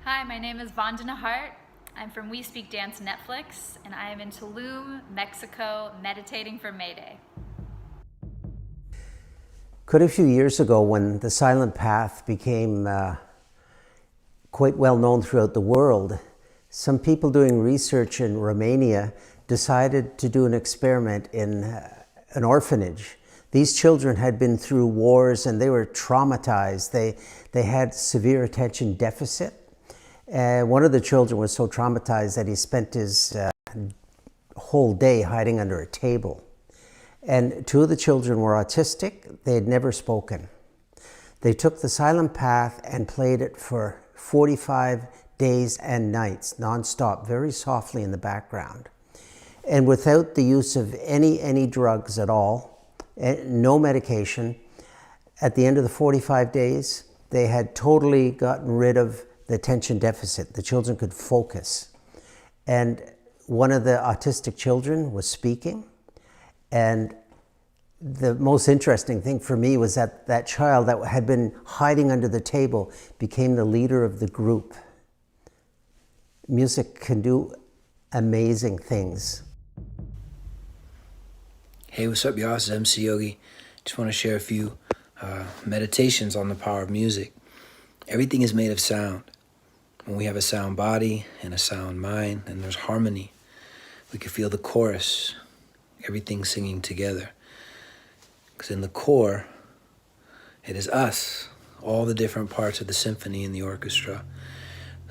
S13: Hi, my name is Vandana Hart. I'm from We Speak Dance Netflix, and I am in Tulum, Mexico, meditating for May Day.
S14: Quite a few years ago, when the silent path became quite well known throughout the world, some people doing research in Romania decided to do an experiment in an orphanage. These children had been through wars and they were traumatized. They had severe attention deficit. One of the children was so traumatized that he spent his whole day hiding under a table. And two of the children were autistic. They had never spoken. They took the silent path and played it for 45 days and nights, nonstop, very softly in the background. And without the use of any drugs at all, no medication, at the end of the 45 days, they had totally gotten rid of the attention deficit. The children could focus. And one of the autistic children was speaking. And the most interesting thing for me was that that child that had been hiding under the table became the leader of the group. Music can do amazing things.
S15: Hey, what's up, y'all? This is MC Yogi. Just want to share a few meditations on the power of music. Everything is made of sound. When we have a sound body and a sound mind, and there's harmony, we can feel the chorus, everything singing together. Because in the core, it is us, all the different parts of the symphony in the orchestra.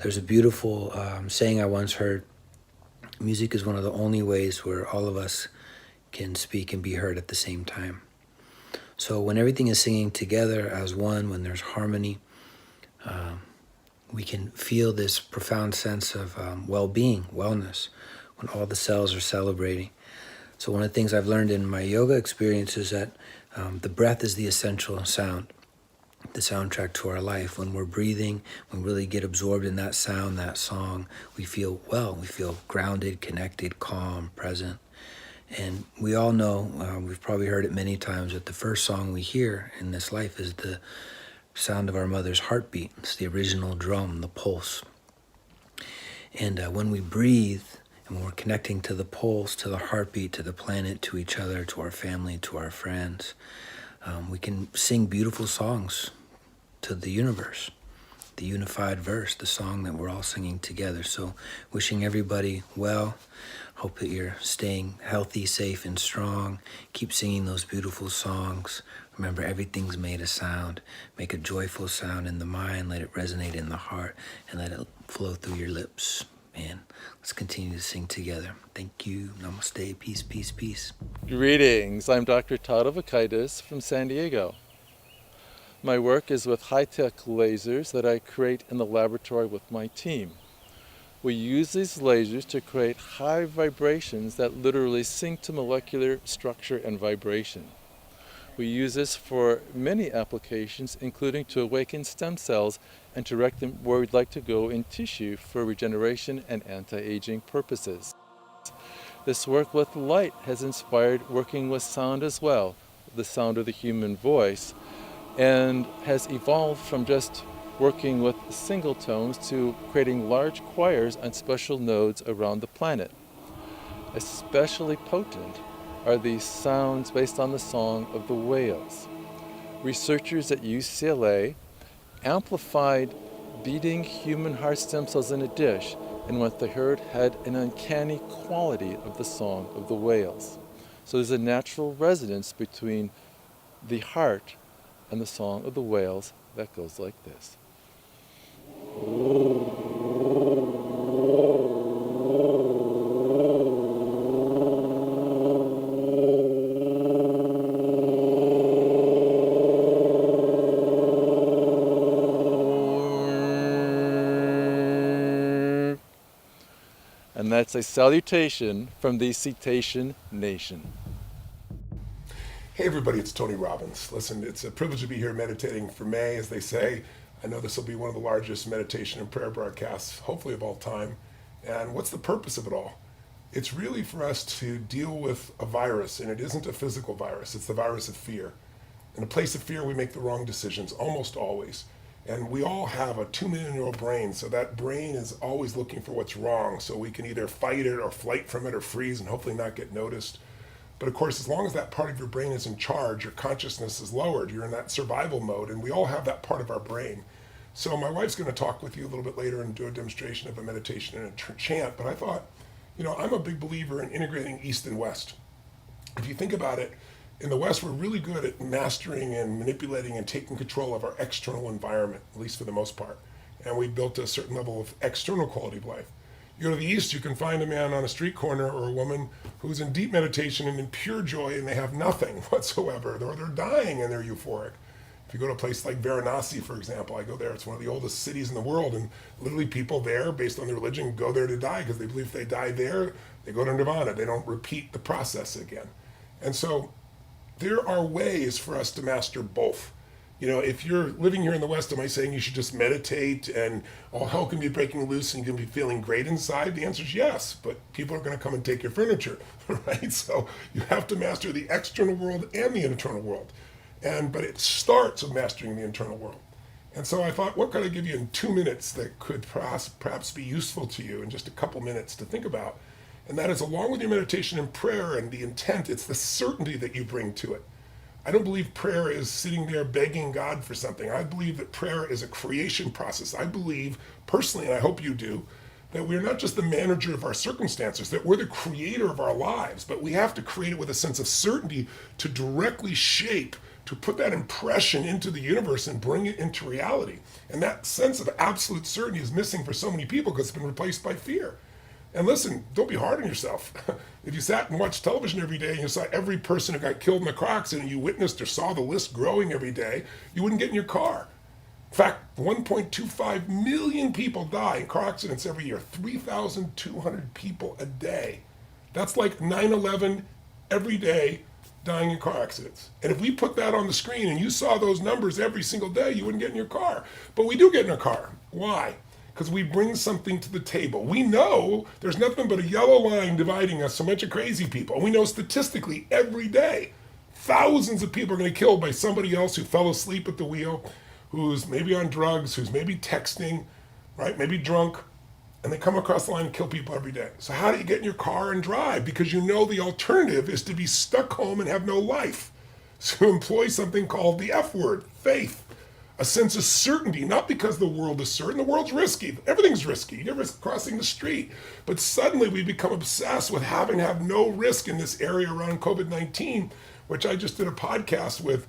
S15: There's a beautiful saying I once heard: music is one of the only ways where all of us can speak and be heard at the same time. So when everything is singing together as one, when there's harmony, we can feel this profound sense of well-being, wellness, when all the cells are celebrating. So one of the things I've learned in my yoga experience is that the breath is the essential sound, the soundtrack to our life. When we're breathing, we really get absorbed in that sound, that song, we feel well, we feel grounded, connected, calm, present. And we all know, we've probably heard it many times, that the first song we hear in this life is the sound of our mother's heartbeat. It's the original drum, the pulse. And when we breathe, and when we're connecting to the pulse, to the heartbeat, to the planet, to each other, to our family, to our friends, we can sing beautiful songs to the universe, the unified verse, the song that we're all singing together. So wishing everybody well. Hope that you're staying healthy, safe, and strong. Keep singing those beautiful songs. Remember, everything's made of sound. Make a joyful sound in the mind, let it resonate in the heart, and let it flow through your lips. Man, let's continue to sing together. Thank you. Namaste. Peace, peace, peace.
S18: Greetings. I'm Dr. Todd Avakaitis from San Diego. My work is with high-tech lasers that I create in the laboratory with my team. We use these lasers to create high vibrations that literally sync to molecular structure and vibration. We use this for many applications, including to awaken stem cells and direct them where we'd like to go in tissue for regeneration and anti-aging purposes. This work with light has inspired working with sound as well, the sound of the human voice, and has evolved from just working with single tones to creating large choirs on special nodes around the planet. Especially potent are these sounds based on the song of the whales. Researchers at UCLA amplified beating human heart stem cells in a dish, and what they heard had an uncanny quality of the song of the whales. So there's a natural resonance between the heart and the song of the whales that goes like this. And that's a salutation from the Cetacean Nation.
S19: Hey everybody, it's Tony Robbins. Listen, it's a privilege to be here meditating for May, as they say. I know this will be one of the largest meditation and prayer broadcasts, hopefully of all time. And what's the purpose of it all? It's really for us to deal with a virus, and it isn't a physical virus, it's the virus of fear. In a place of fear, we make the wrong decisions, almost always. And we all have a 2 million-year-old brain, so that brain is always looking for what's wrong, so we can either fight it or flight from it or freeze and hopefully not get noticed. But of course, as long as that part of your brain is in charge, your consciousness is lowered. You're in that survival mode, and we all have that part of our brain. So my wife's going to talk with you a little bit later and do a demonstration of a meditation and a chant, but I thought, I'm a big believer in integrating East and West. If you think about it, in the West, we're really good at mastering and manipulating and taking control of our external environment, at least for the most part. And we built a certain level of external quality of life. You go to the East, you can find a man on a street corner or a woman who's in deep meditation and in pure joy, and they have nothing whatsoever, or they're dying and they're euphoric. If you go to a place like Varanasi, for example, I go there, it's one of the oldest cities in the world, and literally people there, based on their religion, go there to die because they believe if they die there, they go to nirvana. They don't repeat the process again. And so there are ways for us to master both. If you're living here in the West, am I saying you should just meditate and all hell can be breaking loose and you can be feeling great inside? The answer is yes, but people are going to come and take your furniture, right? So you have to master the external world and the internal world. But it starts with mastering the internal world. And so I thought, what could I give you in 2 minutes that could perhaps be useful to you in just a couple minutes to think about? And that is, along with your meditation and prayer and the intent, it's the certainty that you bring to it. I don't believe prayer is sitting there begging God for something. I believe that prayer is a creation process. I believe, personally, and I hope you do, that we're not just the manager of our circumstances, that we're the creator of our lives, but we have to create it with a sense of certainty to directly shape, to put that impression into the universe and bring it into reality. And that sense of absolute certainty is missing for so many people because it's been replaced by fear. And listen, don't be hard on yourself. If you sat and watched television every day and you saw every person who got killed in a car accident and you witnessed or saw the list growing every day, you wouldn't get in your car. In fact, 1.25 million people die in car accidents every year, 3,200 people a day. That's like 9/11 every day dying in car accidents. And if we put that on the screen and you saw those numbers every single day, you wouldn't get in your car. But we do get in our car. Why? Because we bring something to the table. We know there's nothing but a yellow line dividing us, a bunch of crazy people. We know statistically every day, thousands of people are going to be killed by somebody else who fell asleep at the wheel, who's maybe on drugs, who's maybe texting, right? Maybe drunk, and they come across the line and kill people every day. So how do you get in your car and drive? Because you know the alternative is to be stuck home and have no life. So employ something called the F word, faith. A sense of certainty, not because the world is certain. The world's risky. Everything's risky. You risk crossing the street. But suddenly we become obsessed with having to have no risk in this area around COVID-19, which I just did a podcast with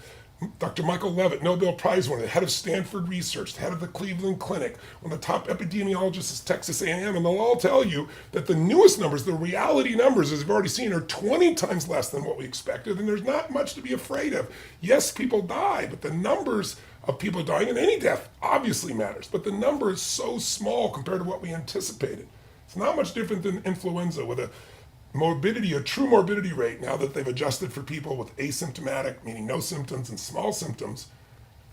S19: Dr. Michael Levitt, Nobel Prize winner, the head of Stanford Research, the head of the Cleveland Clinic, one of the top epidemiologists at Texas A&M, and they'll all tell you that the newest numbers, the reality numbers, as we've already seen, are 20 times less than what we expected, and there's not much to be afraid of. Yes, people die, but the numbers of people dying, and any death obviously matters, but the number is so small compared to what we anticipated. It's not much different than influenza with a true morbidity rate, now that they've adjusted for people with asymptomatic, meaning no symptoms, and small symptoms.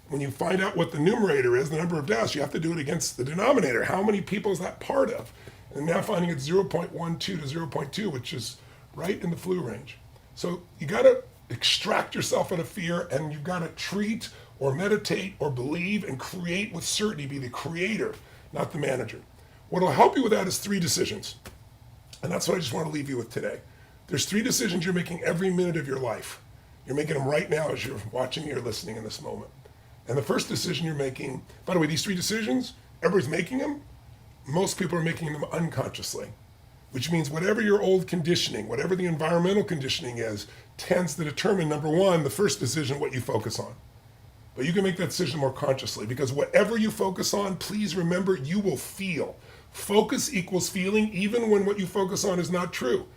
S19: When you find out what the numerator is, the number of deaths, you have to do it against the denominator. How many people is that part of? And now finding it's 0.12 to 0.2, which is right in the flu range. So you got to extract yourself out of fear, and you've got to treat or meditate or believe and create with certainty, be the creator, not the manager. What will help you with that is 3 decisions. And that's what I just want to leave you with today. There's 3 decisions you're making every minute of your life. You're making them right now as you're watching or listening in this moment. And the first decision you're making, by the way, these 3 decisions, everybody's making them. Most people are making them unconsciously, which means whatever your old conditioning, whatever the environmental conditioning is, tends to determine, number 1, the first decision, what you focus on. But you can make that decision more consciously, because whatever you focus on, please remember, you will feel. Focus equals feeling, even when what you focus on is not true.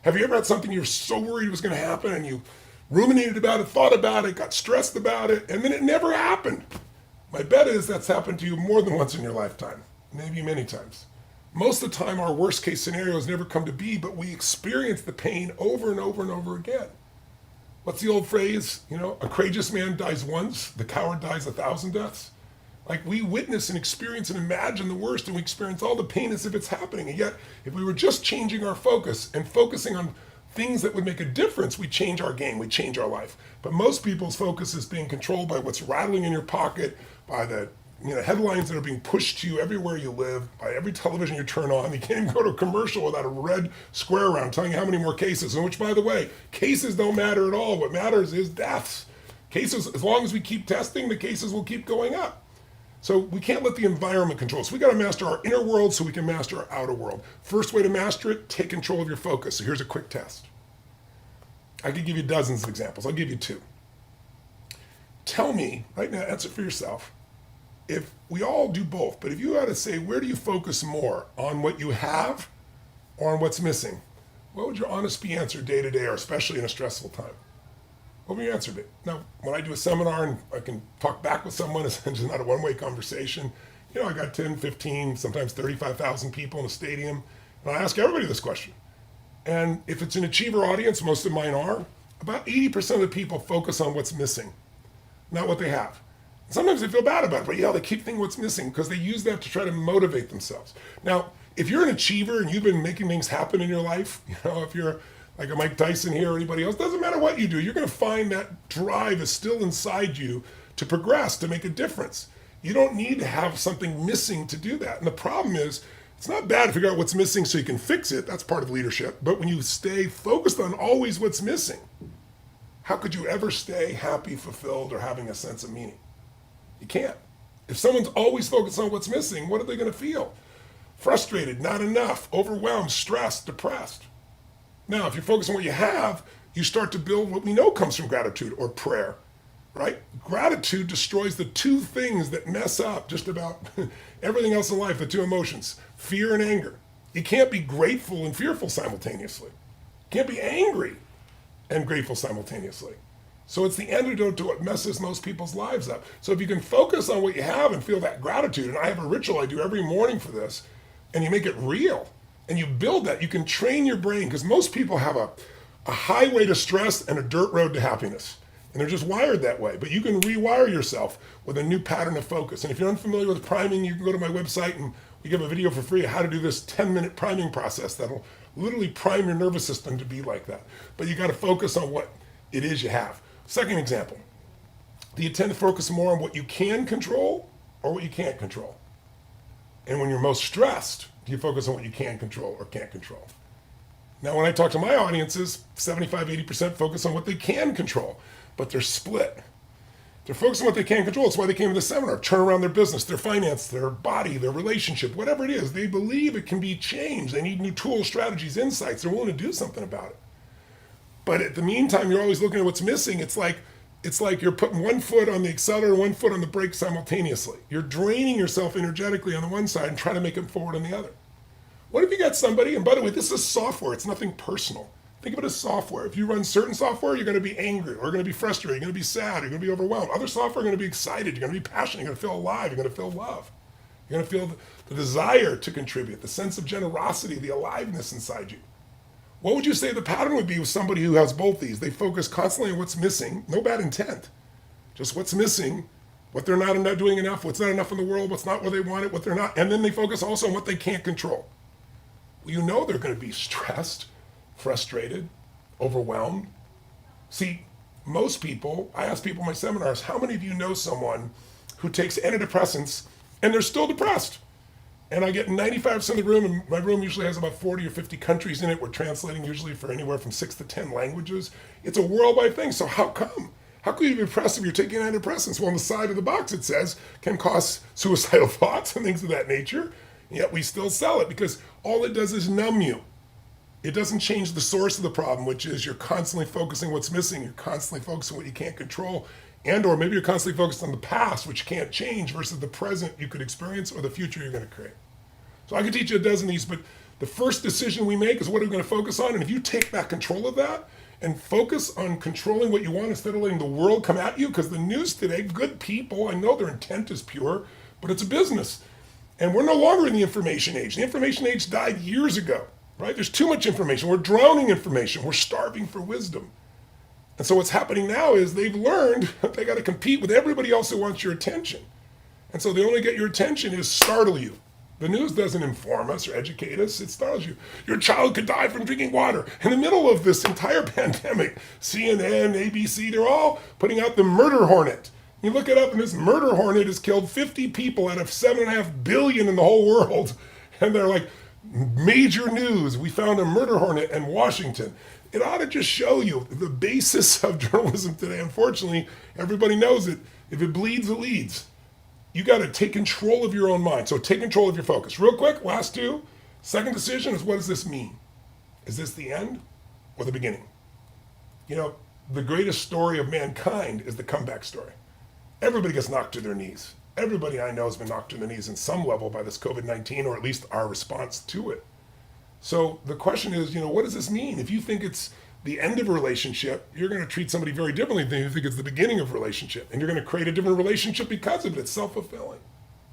S19: Have you ever had something you're so worried was going to happen, and you ruminated about it, thought about it, got stressed about it, and then it never happened? My bet is that's happened to you more than once in your lifetime, maybe many times. Most of the time, our worst case scenarios never come to be, but we experience the pain over and over and over again. What's the old phrase? A courageous man dies once, the coward dies 1,000 deaths. Like, we witness and experience and imagine the worst, and we experience all the pain as if it's happening. And yet, if we were just changing our focus and focusing on things that would make a difference, we change our game, we change our life. But most people's focus is being controlled by what's rattling in your pocket, by the headlines that are being pushed to you everywhere you live, by every television you turn on. You can't even go to a commercial without a red square around telling you how many more cases, and which, by the way, cases don't matter at all. What matters is deaths. Cases, as long as we keep testing, the cases will keep going up. So we can't let the environment control us. We got to master our inner world so we can master our outer world. First way to master it, take control of your focus. So here's a quick test. I could give you dozens of examples. I'll give you two. Tell me, right now, answer for yourself. If we all do both, but if you had to say, where do you focus more, on what you have or on what's missing? What would your honest be answer day to day, or especially in a stressful time? What would your answer be? Now, when I do a seminar and I can talk back with someone, it's just not a one-way conversation. I got 10, 15, sometimes 35,000 people in a stadium, and I ask everybody this question. And if it's an achiever audience, most of mine are, about 80% of the people focus on what's missing, not what they have. Sometimes they feel bad about it, but they keep thinking what's missing because they use that to try to motivate themselves. Now, if you're an achiever and you've been making things happen in your life, if you're like a Mike Tyson here or anybody else, doesn't matter what you do, you're going to find that drive is still inside you to progress, to make a difference. You don't need to have something missing to do that. And the problem is, it's not bad to figure out what's missing so you can fix it. That's part of leadership. But when you stay focused on always what's missing, how could you ever stay happy, fulfilled, or having a sense of meaning? You can't. If someone's always focused on what's missing, what are they going to feel? Frustrated, not enough, overwhelmed, stressed, depressed. Now, if you're focused on what you have, you start to build what we know comes from gratitude or prayer, right? Gratitude destroys the two things that mess up just about everything else in life, the two emotions, fear and anger. You can't be grateful and fearful simultaneously. You can't be angry and grateful simultaneously. So it's the antidote to what messes most people's lives up. So if you can focus on what you have and feel that gratitude, and I have a ritual I do every morning for this, and you make it real, and you build that, you can train your brain, because most people have a highway to stress and a dirt road to happiness. And they're just wired that way. But you can rewire yourself with a new pattern of focus. And if you're unfamiliar with priming, you can go to my website and we give a video for free of how to do this 10-minute priming process that'll literally prime your nervous system to be like that. But you got to focus on what it is you have. Second example, do you tend to focus more on what you can control or what you can't control? And when you're most stressed, do you focus on what you can control or can't control? Now, when I talk to my audiences, 75, 80% focus on what they can control, but they're split. They're focused on what they can control. That's why they came to the seminar. Turn around their business, their finance, their body, their relationship, whatever it is. They believe it can be changed. They need new tools, strategies, insights. They're willing to do something about it. But at the meantime, you're always looking at what's missing. It's like you're putting one foot on the accelerator, one foot on the brake simultaneously. You're draining yourself energetically on the one side and trying to make it forward on the other. What if you got somebody, and by the way, this is software. It's nothing personal. Think of it as software. If you run certain software, you're going to be angry, or you're going to be frustrated, you're going to be sad, you're going to be overwhelmed. Other software, you're going to be excited, you're going to be passionate, you're going to feel alive, you're going to feel love. You're going to feel the desire to contribute, the sense of generosity, the aliveness inside you. What would you say the pattern would be with somebody who has both these? They focus constantly on what's missing, no bad intent, just what's missing, what they're not doing enough, what's not enough in the world, what's not where they want it, what they're not, and then they focus also on what they can't control. Well, you know they're going to be stressed, frustrated, overwhelmed. See, most people, I ask people in my seminars, how many of you know someone who takes antidepressants and they're still depressed? And I get 95% of the room, and my room usually has about 40 or 50 countries in it. We're translating usually for anywhere from 6 to 10 languages. It's a worldwide thing, so how come? How could you be depressed if you're taking antidepressants? Well, on the side of the box it says, can cause suicidal thoughts and things of that nature. Yet we still sell it because all it does is numb you. It doesn't change the source of the problem, which is you're constantly focusing what's missing. You're constantly focusing what you can't control. And or maybe you're constantly focused on the past, which you can't change, versus the present you could experience or the future you're going to create. So I could teach you a dozen of these, but the first decision we make is what are we going to focus on? And if you take back control of that and focus on controlling what you want instead of letting the world come at you, because the news today, good people, I know their intent is pure, but it's a business. And we're no longer in the information age. The information age died years ago, right? There's too much information. We're drowning in information. We're starving for wisdom. And so what's happening now is they've learned that they got to compete with everybody else who wants your attention. And so they only get your attention is startle you. The news doesn't inform us or educate us. It startles you. Your child could die from drinking water. In the middle of this entire pandemic, CNN, ABC, they're all putting out the murder hornet. You look it up, and this murder hornet has killed 50 people out of 7.5 billion in the whole world. And they're like, major news, we found a murder hornet in Washington. It ought to just show you the basis of journalism today. Unfortunately, everybody knows it. If it bleeds, it leads. You got to take control of your own mind. So take control of your focus. Real quick, last two. Second decision is, what does this mean? Is this the end or the beginning? You know, the greatest story of mankind is the comeback story. Everybody gets knocked to their knees. Everybody I know has been knocked to the knees in some level by this COVID-19, or at least our response to it. So the question is, you know, what does this mean? If you think it's the end of a relationship, you're going to treat somebody very differently than you think it's the beginning of a relationship. And you're going to create a different relationship because of it. It's self-fulfilling.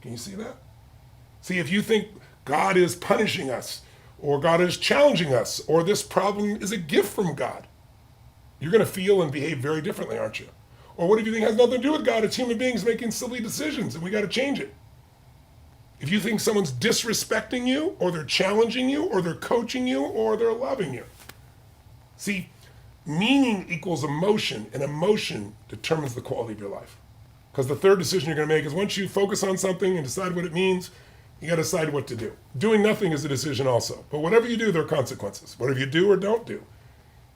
S19: Can you see that? See, if you think God is punishing us, or God is challenging us, or this problem is a gift from God, you're going to feel and behave very differently, aren't you? Or what if you think it has nothing to do with God? It's human beings making silly decisions, and we got to change it. If you think someone's disrespecting you, or they're challenging you, or they're coaching you, or they're loving you. See, meaning equals emotion, and emotion determines the quality of your life. Because the third decision you're going to make is, once you focus on something and decide what it means, you got to decide what to do. Doing nothing is a decision also. But whatever you do, there are consequences. Whatever you do or don't do.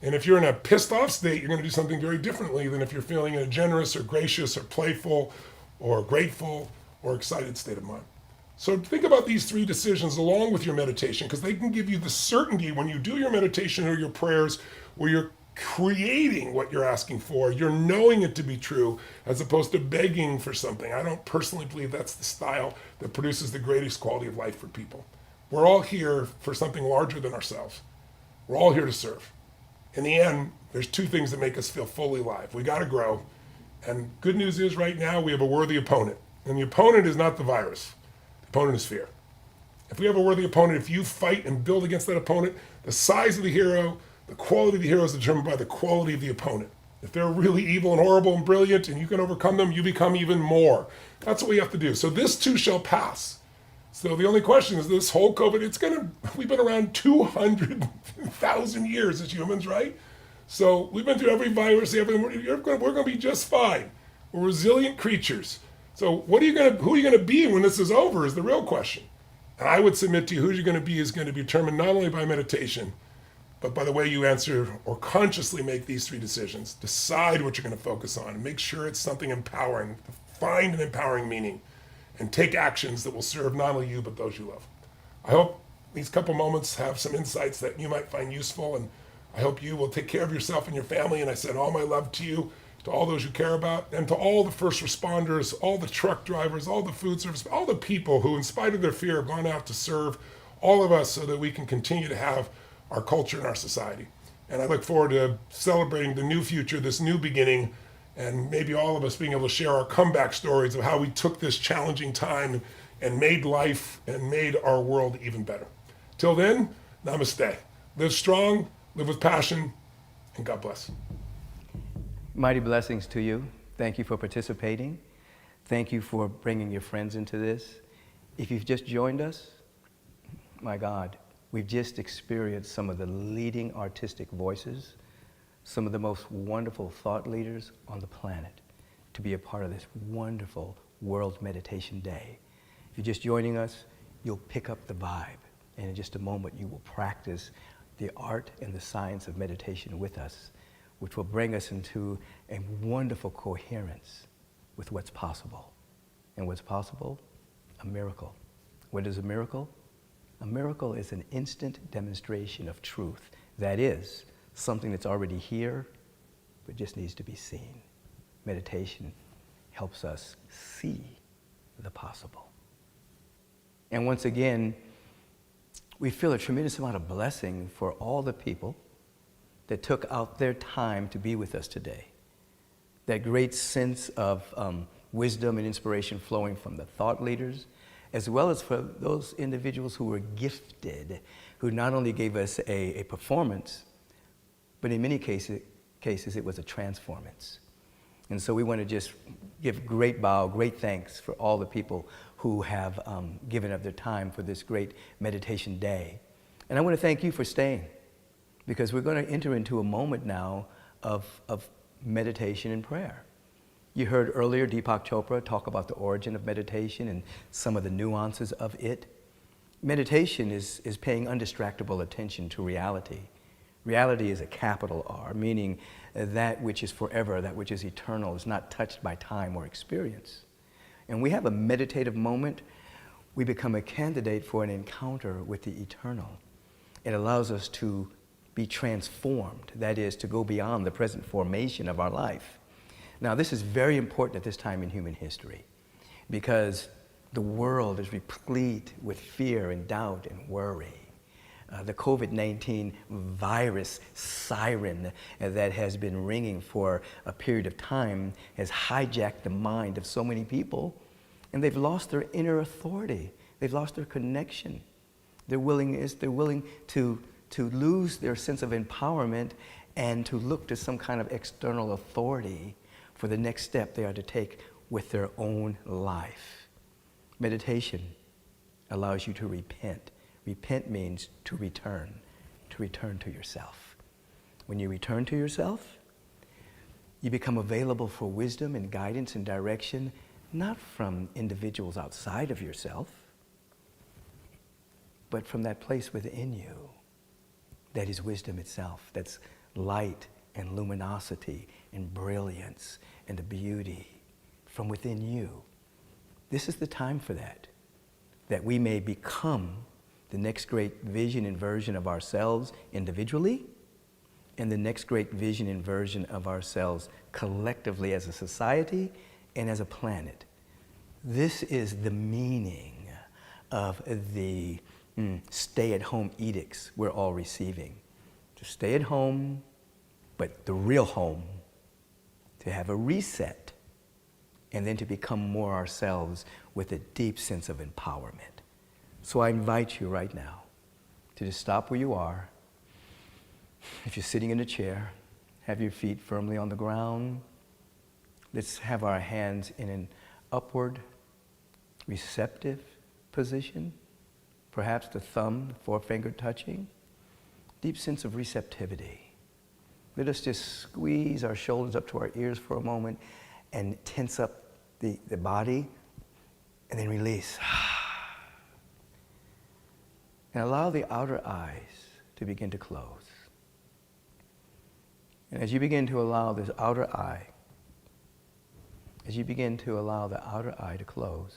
S19: And if you're in a pissed off state, you're going to do something very differently than if you're feeling in a generous or gracious or playful or grateful or excited state of mind. So think about these three decisions along with your meditation, because they can give you the certainty when you do your meditation or your prayers, where you're creating what you're asking for, you're knowing it to be true, as opposed to begging for something. I don't personally believe that's the style that produces the greatest quality of life for people. We're all here for something larger than ourselves. We're all here to serve. In the end, there's two things that make us feel fully alive. We got to grow. And good news is, right now, we have a worthy opponent. And the opponent is not the virus. The opponent is fear. If we have a worthy opponent, if you fight and build against that opponent, the size of the hero, the quality of the hero is determined by the quality of the opponent. If they're really evil and horrible and brilliant and you can overcome them, you become even more. That's what we have to do. So this too shall pass. So the only question is, this whole COVID, we've been around 200,000 years as humans, right? So we've been through every virus, we're going to be just fine. We're resilient creatures. So who are you going to be when this is over is the real question. And I would submit to you, who you're going to be is going to be determined not only by meditation, but by the way you answer or consciously make these three decisions. Decide what you're going to focus on, and make sure it's something empowering. Find an empowering meaning, and take actions that will serve not only you, but those you love. I hope these couple moments have some insights that you might find useful, and I hope you will take care of yourself and your family. And I send all my love to you, to all those you care about, and to all the first responders, all the truck drivers, all the food service, all the people who, in spite of their fear, have gone out to serve all of us so that we can continue to have our culture and our society. And I look forward to celebrating the new future, this new beginning, and maybe all of us being able to share our comeback stories of how we took this challenging time and made life and made our world even better. Till then, namaste. Live strong, live with passion, and God bless.
S10: Mighty blessings to you. Thank you for participating. Thank you for bringing your friends into this. If you've just joined us, my God, we've just experienced some of the leading artistic voices, some of the most wonderful thought leaders on the planet to be a part of this wonderful World Meditation Day. If you're just joining us, you'll pick up the vibe. And in just a moment, you will practice the art and the science of meditation with us, which will bring us into a wonderful coherence with what's possible. And what's possible? A miracle. What is a miracle? A miracle is an instant demonstration of truth. That is, something that's already here, but just needs to be seen. Meditation helps us see the possible. And once again, we feel a tremendous amount of blessing for all the people that took out their time to be with us today. That great sense of wisdom and inspiration flowing from the thought leaders, as well as for those individuals who were gifted, who not only gave us a performance, but in many cases it was a transformance. And so we want to just give great bow, great thanks for all the people who have given up their time for this great meditation day. And I want to thank you for staying, because we're going to enter into a moment now of meditation and prayer. You heard earlier Deepak Chopra talk about the origin of meditation and some of the nuances of it. Meditation is paying undistractable attention to reality. Reality is a capital R, meaning that which is forever, that which is eternal, is not touched by time or experience. And we have a meditative moment, we become a candidate for an encounter with the eternal. It allows us to be transformed, that is, to go beyond the present formation of our life. Now, this is very important at this time in human history because the world is replete with fear and doubt and worry. The COVID-19 virus siren that has been ringing for a period of time has hijacked the mind of so many people, and they've lost their inner authority. They've lost their connection. They're willing to lose their sense of empowerment and to look to some kind of external authority for the next step they are to take with their own life. Meditation allows you to repent. Repent means to return to yourself. When you return to yourself, you become available for wisdom and guidance and direction, not from individuals outside of yourself, but from that place within you that is wisdom itself, that's light and luminosity and brilliance and the beauty from within you. This is the time for that we may become the next great vision and version of ourselves individually, and the next great vision and version of ourselves collectively as a society and as a planet. This is the meaning of the stay-at-home edicts we're all receiving. To stay at home, but the real home, to have a reset, and then to become more ourselves with a deep sense of empowerment. So I invite you right now to just stop where you are. If you're sitting in a chair, have your feet firmly on the ground. Let's have our hands in an upward, receptive position. Perhaps the thumb, the forefinger touching. Deep sense of receptivity. Let us just squeeze our shoulders up to our ears for a moment and tense up the body and then release. And allow the outer eyes to begin to close. And as you begin to allow this outer eye, as you begin to allow the outer eye to close,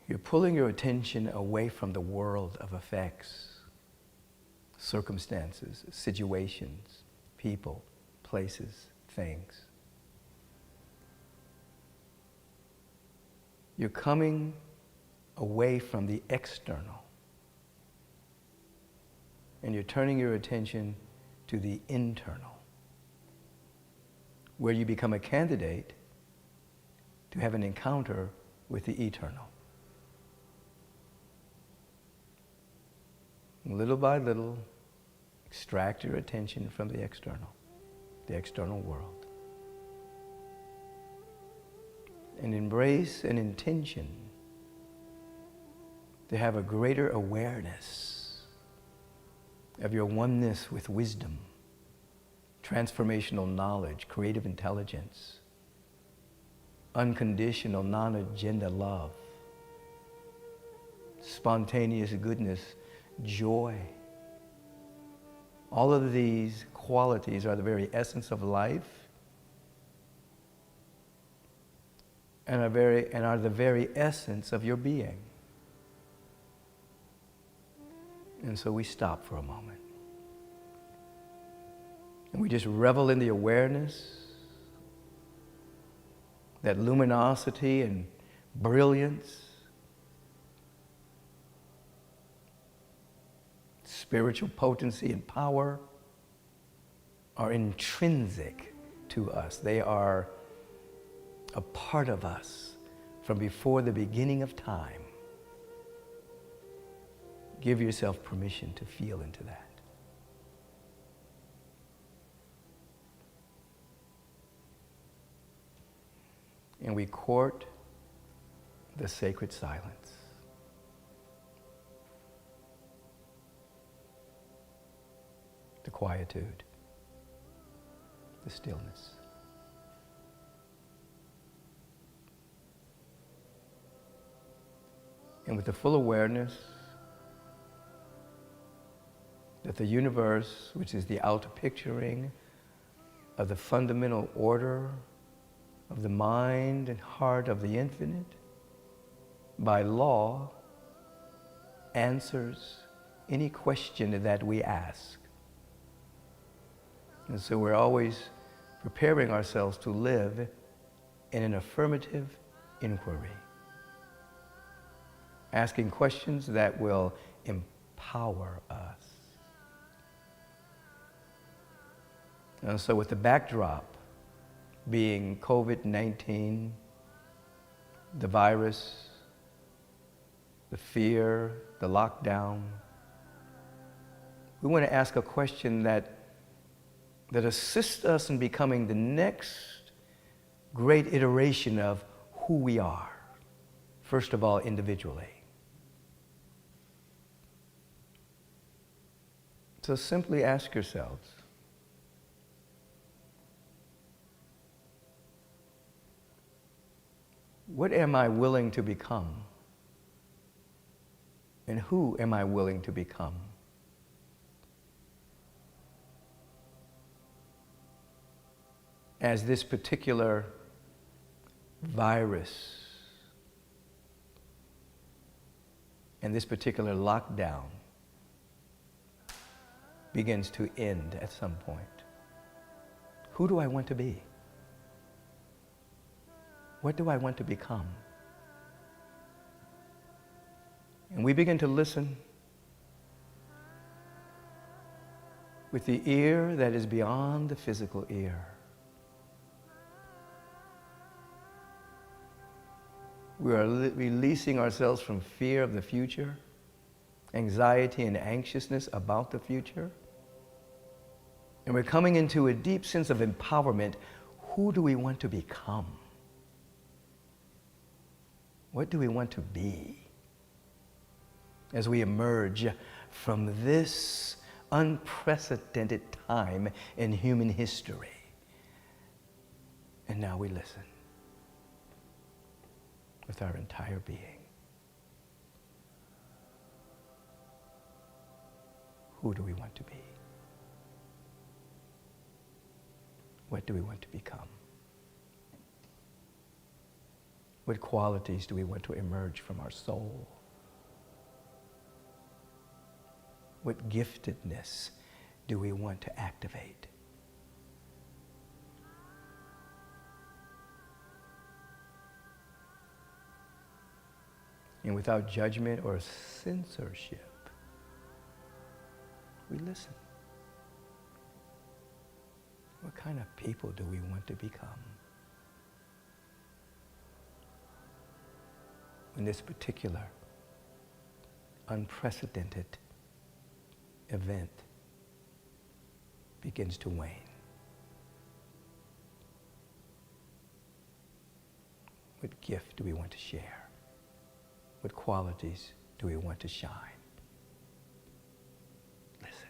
S10: you're pulling your attention away from the world of effects, circumstances, situations, people, places, things. You're coming away from the external, and you're turning your attention to the internal, where you become a candidate to have an encounter with the eternal. Little by little, extract your attention from the external world, and embrace an intention to have a greater awareness of your oneness with wisdom, transformational knowledge, creative intelligence, unconditional, non-agenda love, spontaneous goodness, joy. All of these qualities are the very essence of life and are the very essence of your being. And so we stop for a moment. And we just revel in the awareness, that luminosity and brilliance, spiritual potency and power are intrinsic to us. They are a part of us from before the beginning of time. Give yourself permission to feel into that. And we court the sacred silence. The quietude, the stillness. and with the full awareness that the universe, which is the outer picturing of the fundamental order of the mind and heart of the infinite, by law, answers any question that we ask. And so we're always preparing ourselves to live in an affirmative inquiry, asking questions that will empower us. And so with the backdrop being COVID-19, the virus, the fear, the lockdown, we want to ask a question that assists us in becoming the next great iteration of who we are, first of all, individually. So simply ask yourselves, what am I willing to become? And who am I willing to become? As this particular virus and this particular lockdown begins to end at some point, who do I want to be? What do I want to become? And we begin to listen with the ear that is beyond the physical ear. We are releasing ourselves from fear of the future, anxiety and anxiousness about the future. And we're coming into a deep sense of empowerment. Who do we want to become? What do we want to be as we emerge from this unprecedented time in human history? And now we listen with our entire being. Who do we want to be? What do we want to become? What qualities do we want to emerge from our soul? What giftedness do we want to activate? And without judgment or censorship, we listen. What kind of people do we want to become? When this particular unprecedented event begins to wane. What gift do we want to share? What qualities do we want to shine? Listen.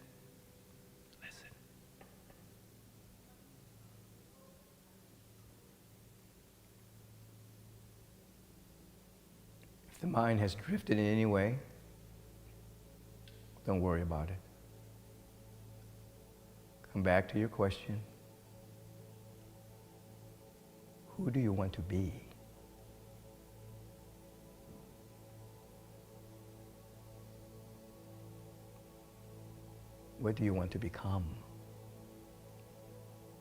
S10: Listen. If the mind has drifted in any way, don't worry about it. Come back to your question. Who do you want to be? What do you want to become?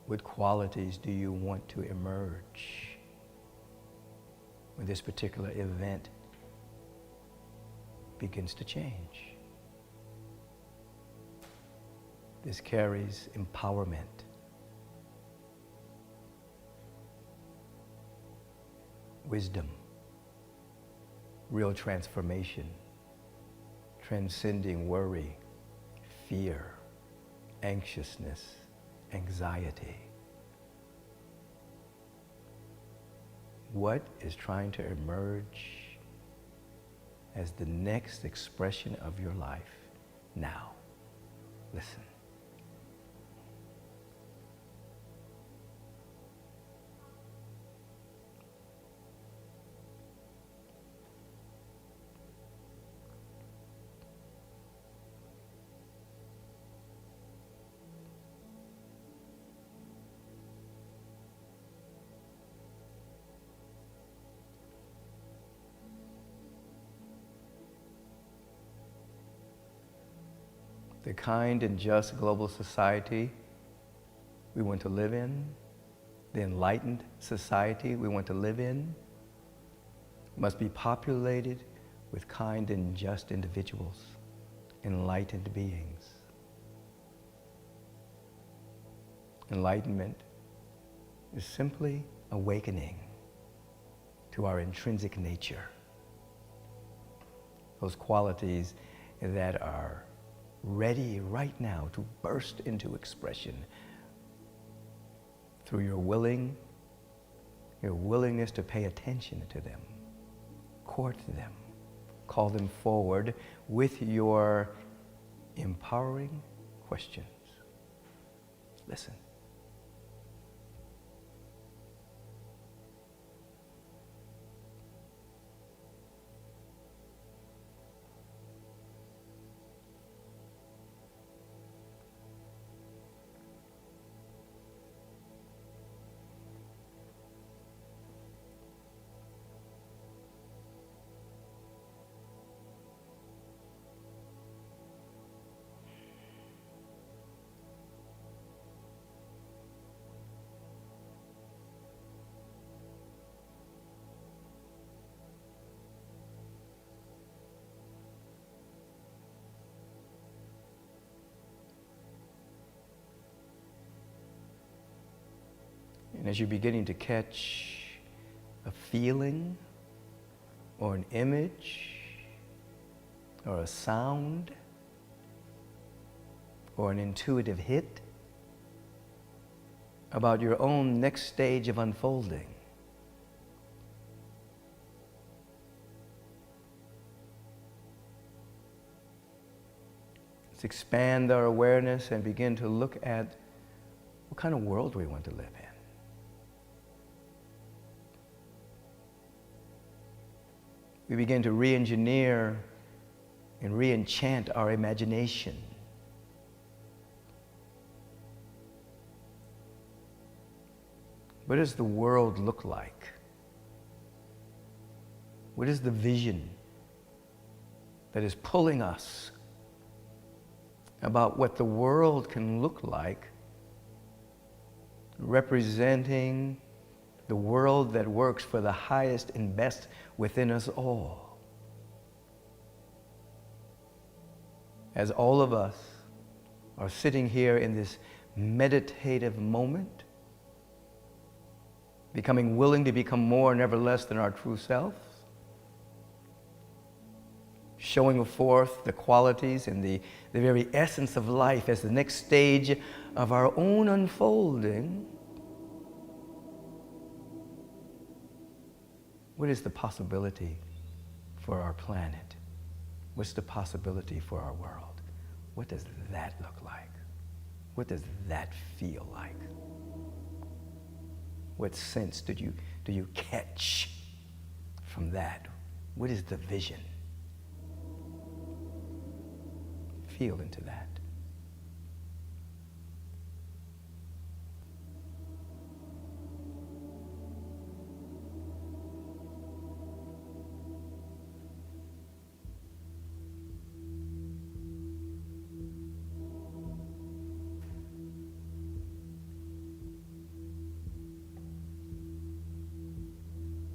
S10: What qualities do you want to emerge when this particular event begins to change? This carries empowerment, wisdom, real transformation, transcending worry, fear, anxiousness, anxiety. What is trying to emerge as the next expression of your life now? Listen. the kind and just global society we want to live in, the enlightened society we want to live in, must be populated with kind and just individuals, enlightened beings. Enlightenment is simply awakening to our intrinsic nature, those qualities that are ready right now to burst into expression through your willingness to pay attention to them, court them, call them forward with your empowering questions. Listen. And as you're beginning to catch a feeling or an image or a sound or an intuitive hit about your own next stage of unfolding, let's expand our awareness and begin to look at what kind of world we want to live in. We begin to re-engineer and re-enchant our imagination. What does the world look like? What is the vision that is pulling us about what the world can look like, representing the world that works for the highest and best within us all? As all of us are sitting here in this meditative moment, becoming willing to become more, never less than our true self, showing forth the qualities and the very essence of life as the next stage of our own unfolding, what is the possibility for our planet? What's the possibility for our world? What does that look like? What does that feel like? What sense do you catch from that? What is the vision? Feel into that.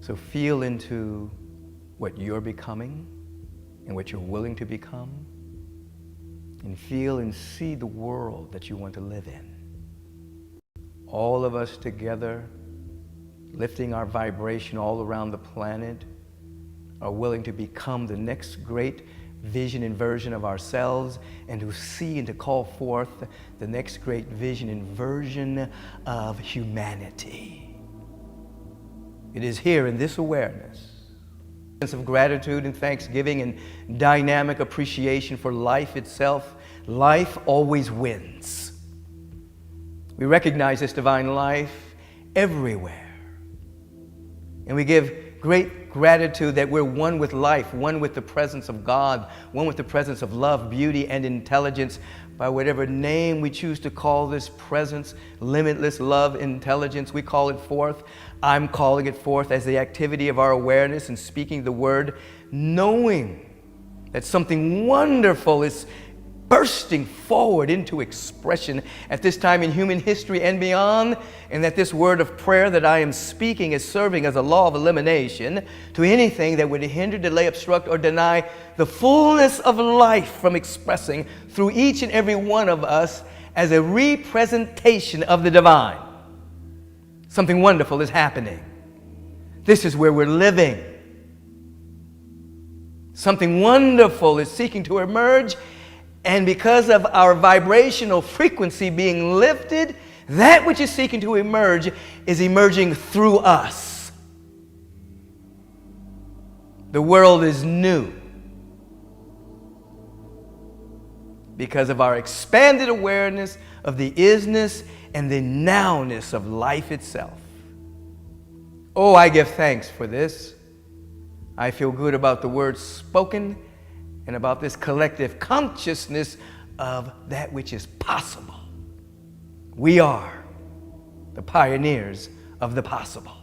S10: So feel into what you're becoming and what you're willing to become, and feel and see the world that you want to live in. All of us together, lifting our vibration all around the planet, are willing to become the next great vision and version of ourselves, and to see and to call forth the next great vision and version of humanity. It is here in this awareness, sense of gratitude and thanksgiving and dynamic appreciation for life itself. Life always wins. We recognize this divine life everywhere. And we give great gratitude that we're one with life, one with the presence of God, one with the presence of love, beauty, and intelligence, by whatever name we choose to call this presence, limitless love, intelligence. We call it forth. I'm calling it forth as the activity of our awareness and speaking the word, knowing that something wonderful is bursting forward into expression at this time in human history and beyond, and that this word of prayer that I am speaking is serving as a law of elimination to anything that would hinder, delay, obstruct, or deny the fullness of life from expressing through each and every one of us as a representation of the divine. Something wonderful is happening. This is where we're living. Something wonderful is seeking to emerge, and because of our vibrational frequency being lifted, that which is seeking to emerge is emerging through us. The world is new because of our expanded awareness of the isness and the nowness of life itself. Oh, I give thanks for this. I feel good about the words spoken and about this collective consciousness of that which is possible. We are the pioneers of the possible.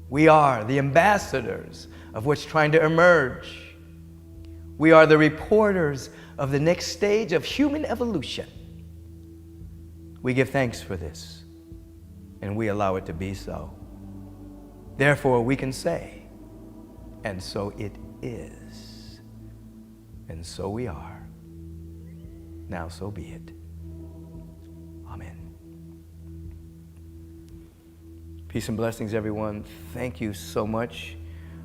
S10: We are the ambassadors of what's trying to emerge. We are the reporters of the next stage of human evolution. We give thanks for this, and we allow it to be so. Therefore, we can say, and so it is, and so we are. Now so be it. Amen. Peace and blessings, everyone. Thank you so much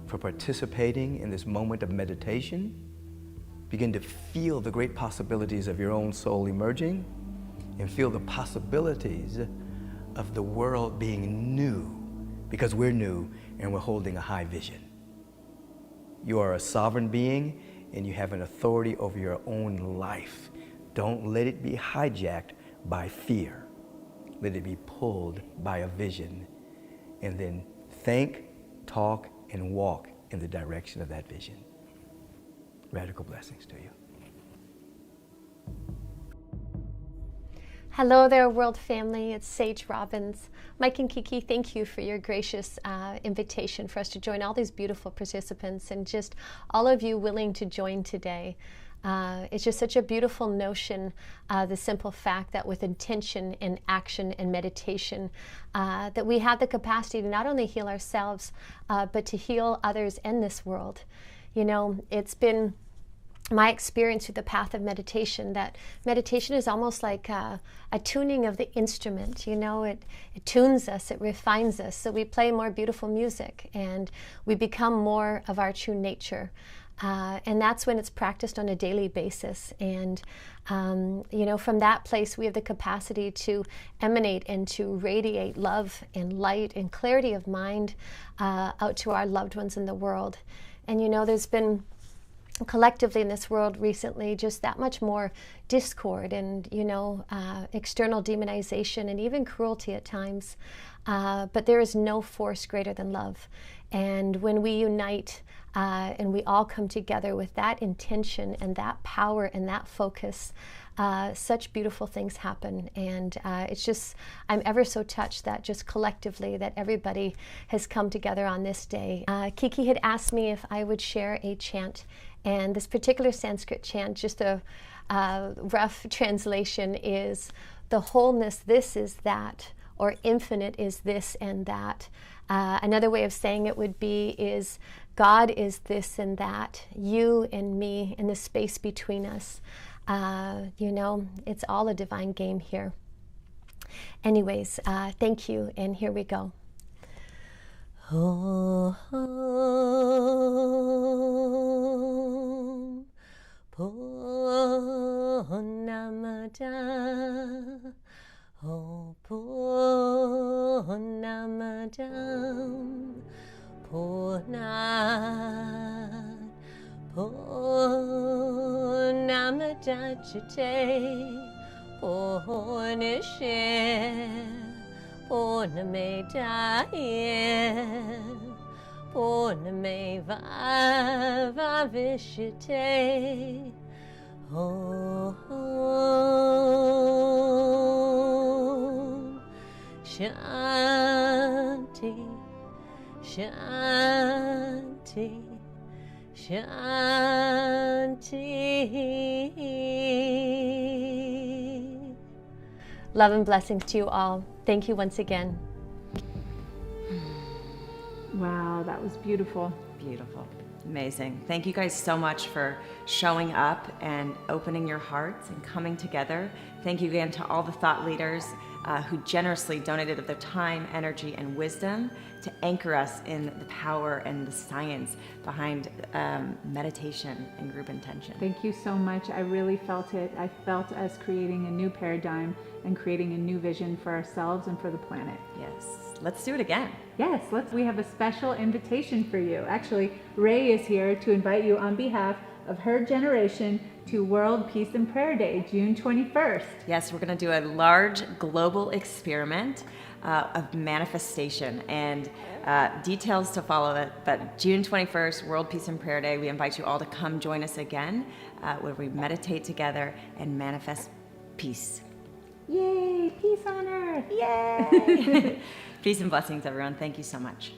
S10: for participating in this moment of meditation. Begin to feel the great possibilities of your own soul emerging, and feel the possibilities of the world being new, because we're new and we're holding a high vision. You are a sovereign being, and you have an authority over your own life. Don't let it be hijacked by fear. Let it be pulled by a vision, and then think, talk, and walk in the direction of that vision. Radical blessings to you.
S1: Hello there, world family. It's Sage Robbins. Mike and Kiki, thank you for your gracious invitation for us to join all these beautiful participants, and just all of you willing to join today. It's just such a beautiful notion, the simple fact that with intention and action and meditation, that we have the capacity to not only heal ourselves, but to heal others in this world. You know, it's been my experience through the path of meditation that meditation is almost like a tuning of the instrument. You know, it tunes us, it refines us, so we play more beautiful music and we become more of our true nature. And that's when it's practiced on a daily basis. And, you know, from that place, we have the capacity to emanate and to radiate love and light and clarity of mind out to our loved ones in the world. And, you know, there's been collectively in this world recently just that much more discord and, you know, external demonization and even cruelty at times. But there is no force greater than love. And when we unite and we all come together with that intention and that power and that focus, such beautiful things happen. And it's just, I'm ever so touched that just collectively that everybody has come together on this day. Kiki had asked me if I would share a chant, and this particular Sanskrit chant, just a rough translation, is the wholeness, this is that, or infinite is this and that. Another way of saying it would be is God is this and that, you and me, and the space between us. You know, it's all a divine game here. Anyways, thank you, and here we go. Om Purnamada Om Purnamadam Purnat Purnamadachate Purnishir Purnamedaya Purnameva Vavishite Om Shanti Shanti Shanti. Love and blessings to you all. Thank you once again.
S3: Wow, that was beautiful.
S17: Beautiful. Amazing. Thank you guys so much for showing up and opening your hearts and coming together. Thank you again to all the thought leaders who generously donated of their time, energy, and wisdom to anchor us in the power and the science behind meditation and group intention.
S3: Thank you so much. I really felt it. I felt us creating a new paradigm and creating a new vision for ourselves and for the planet.
S17: Yes. Let's do it again.
S3: Yes, we have a special invitation for you. Actually, Ray is here to invite you on behalf of her generation to World Peace and Prayer Day, June 21st.
S17: Yes, we're going to do a large global experiment of manifestation, and details to follow it. But June 21st, World Peace and Prayer Day, we invite you all to come join us again where we meditate together and manifest peace.
S3: Yay, peace on earth.
S17: Yay. Peace and blessings, everyone. Thank you so much.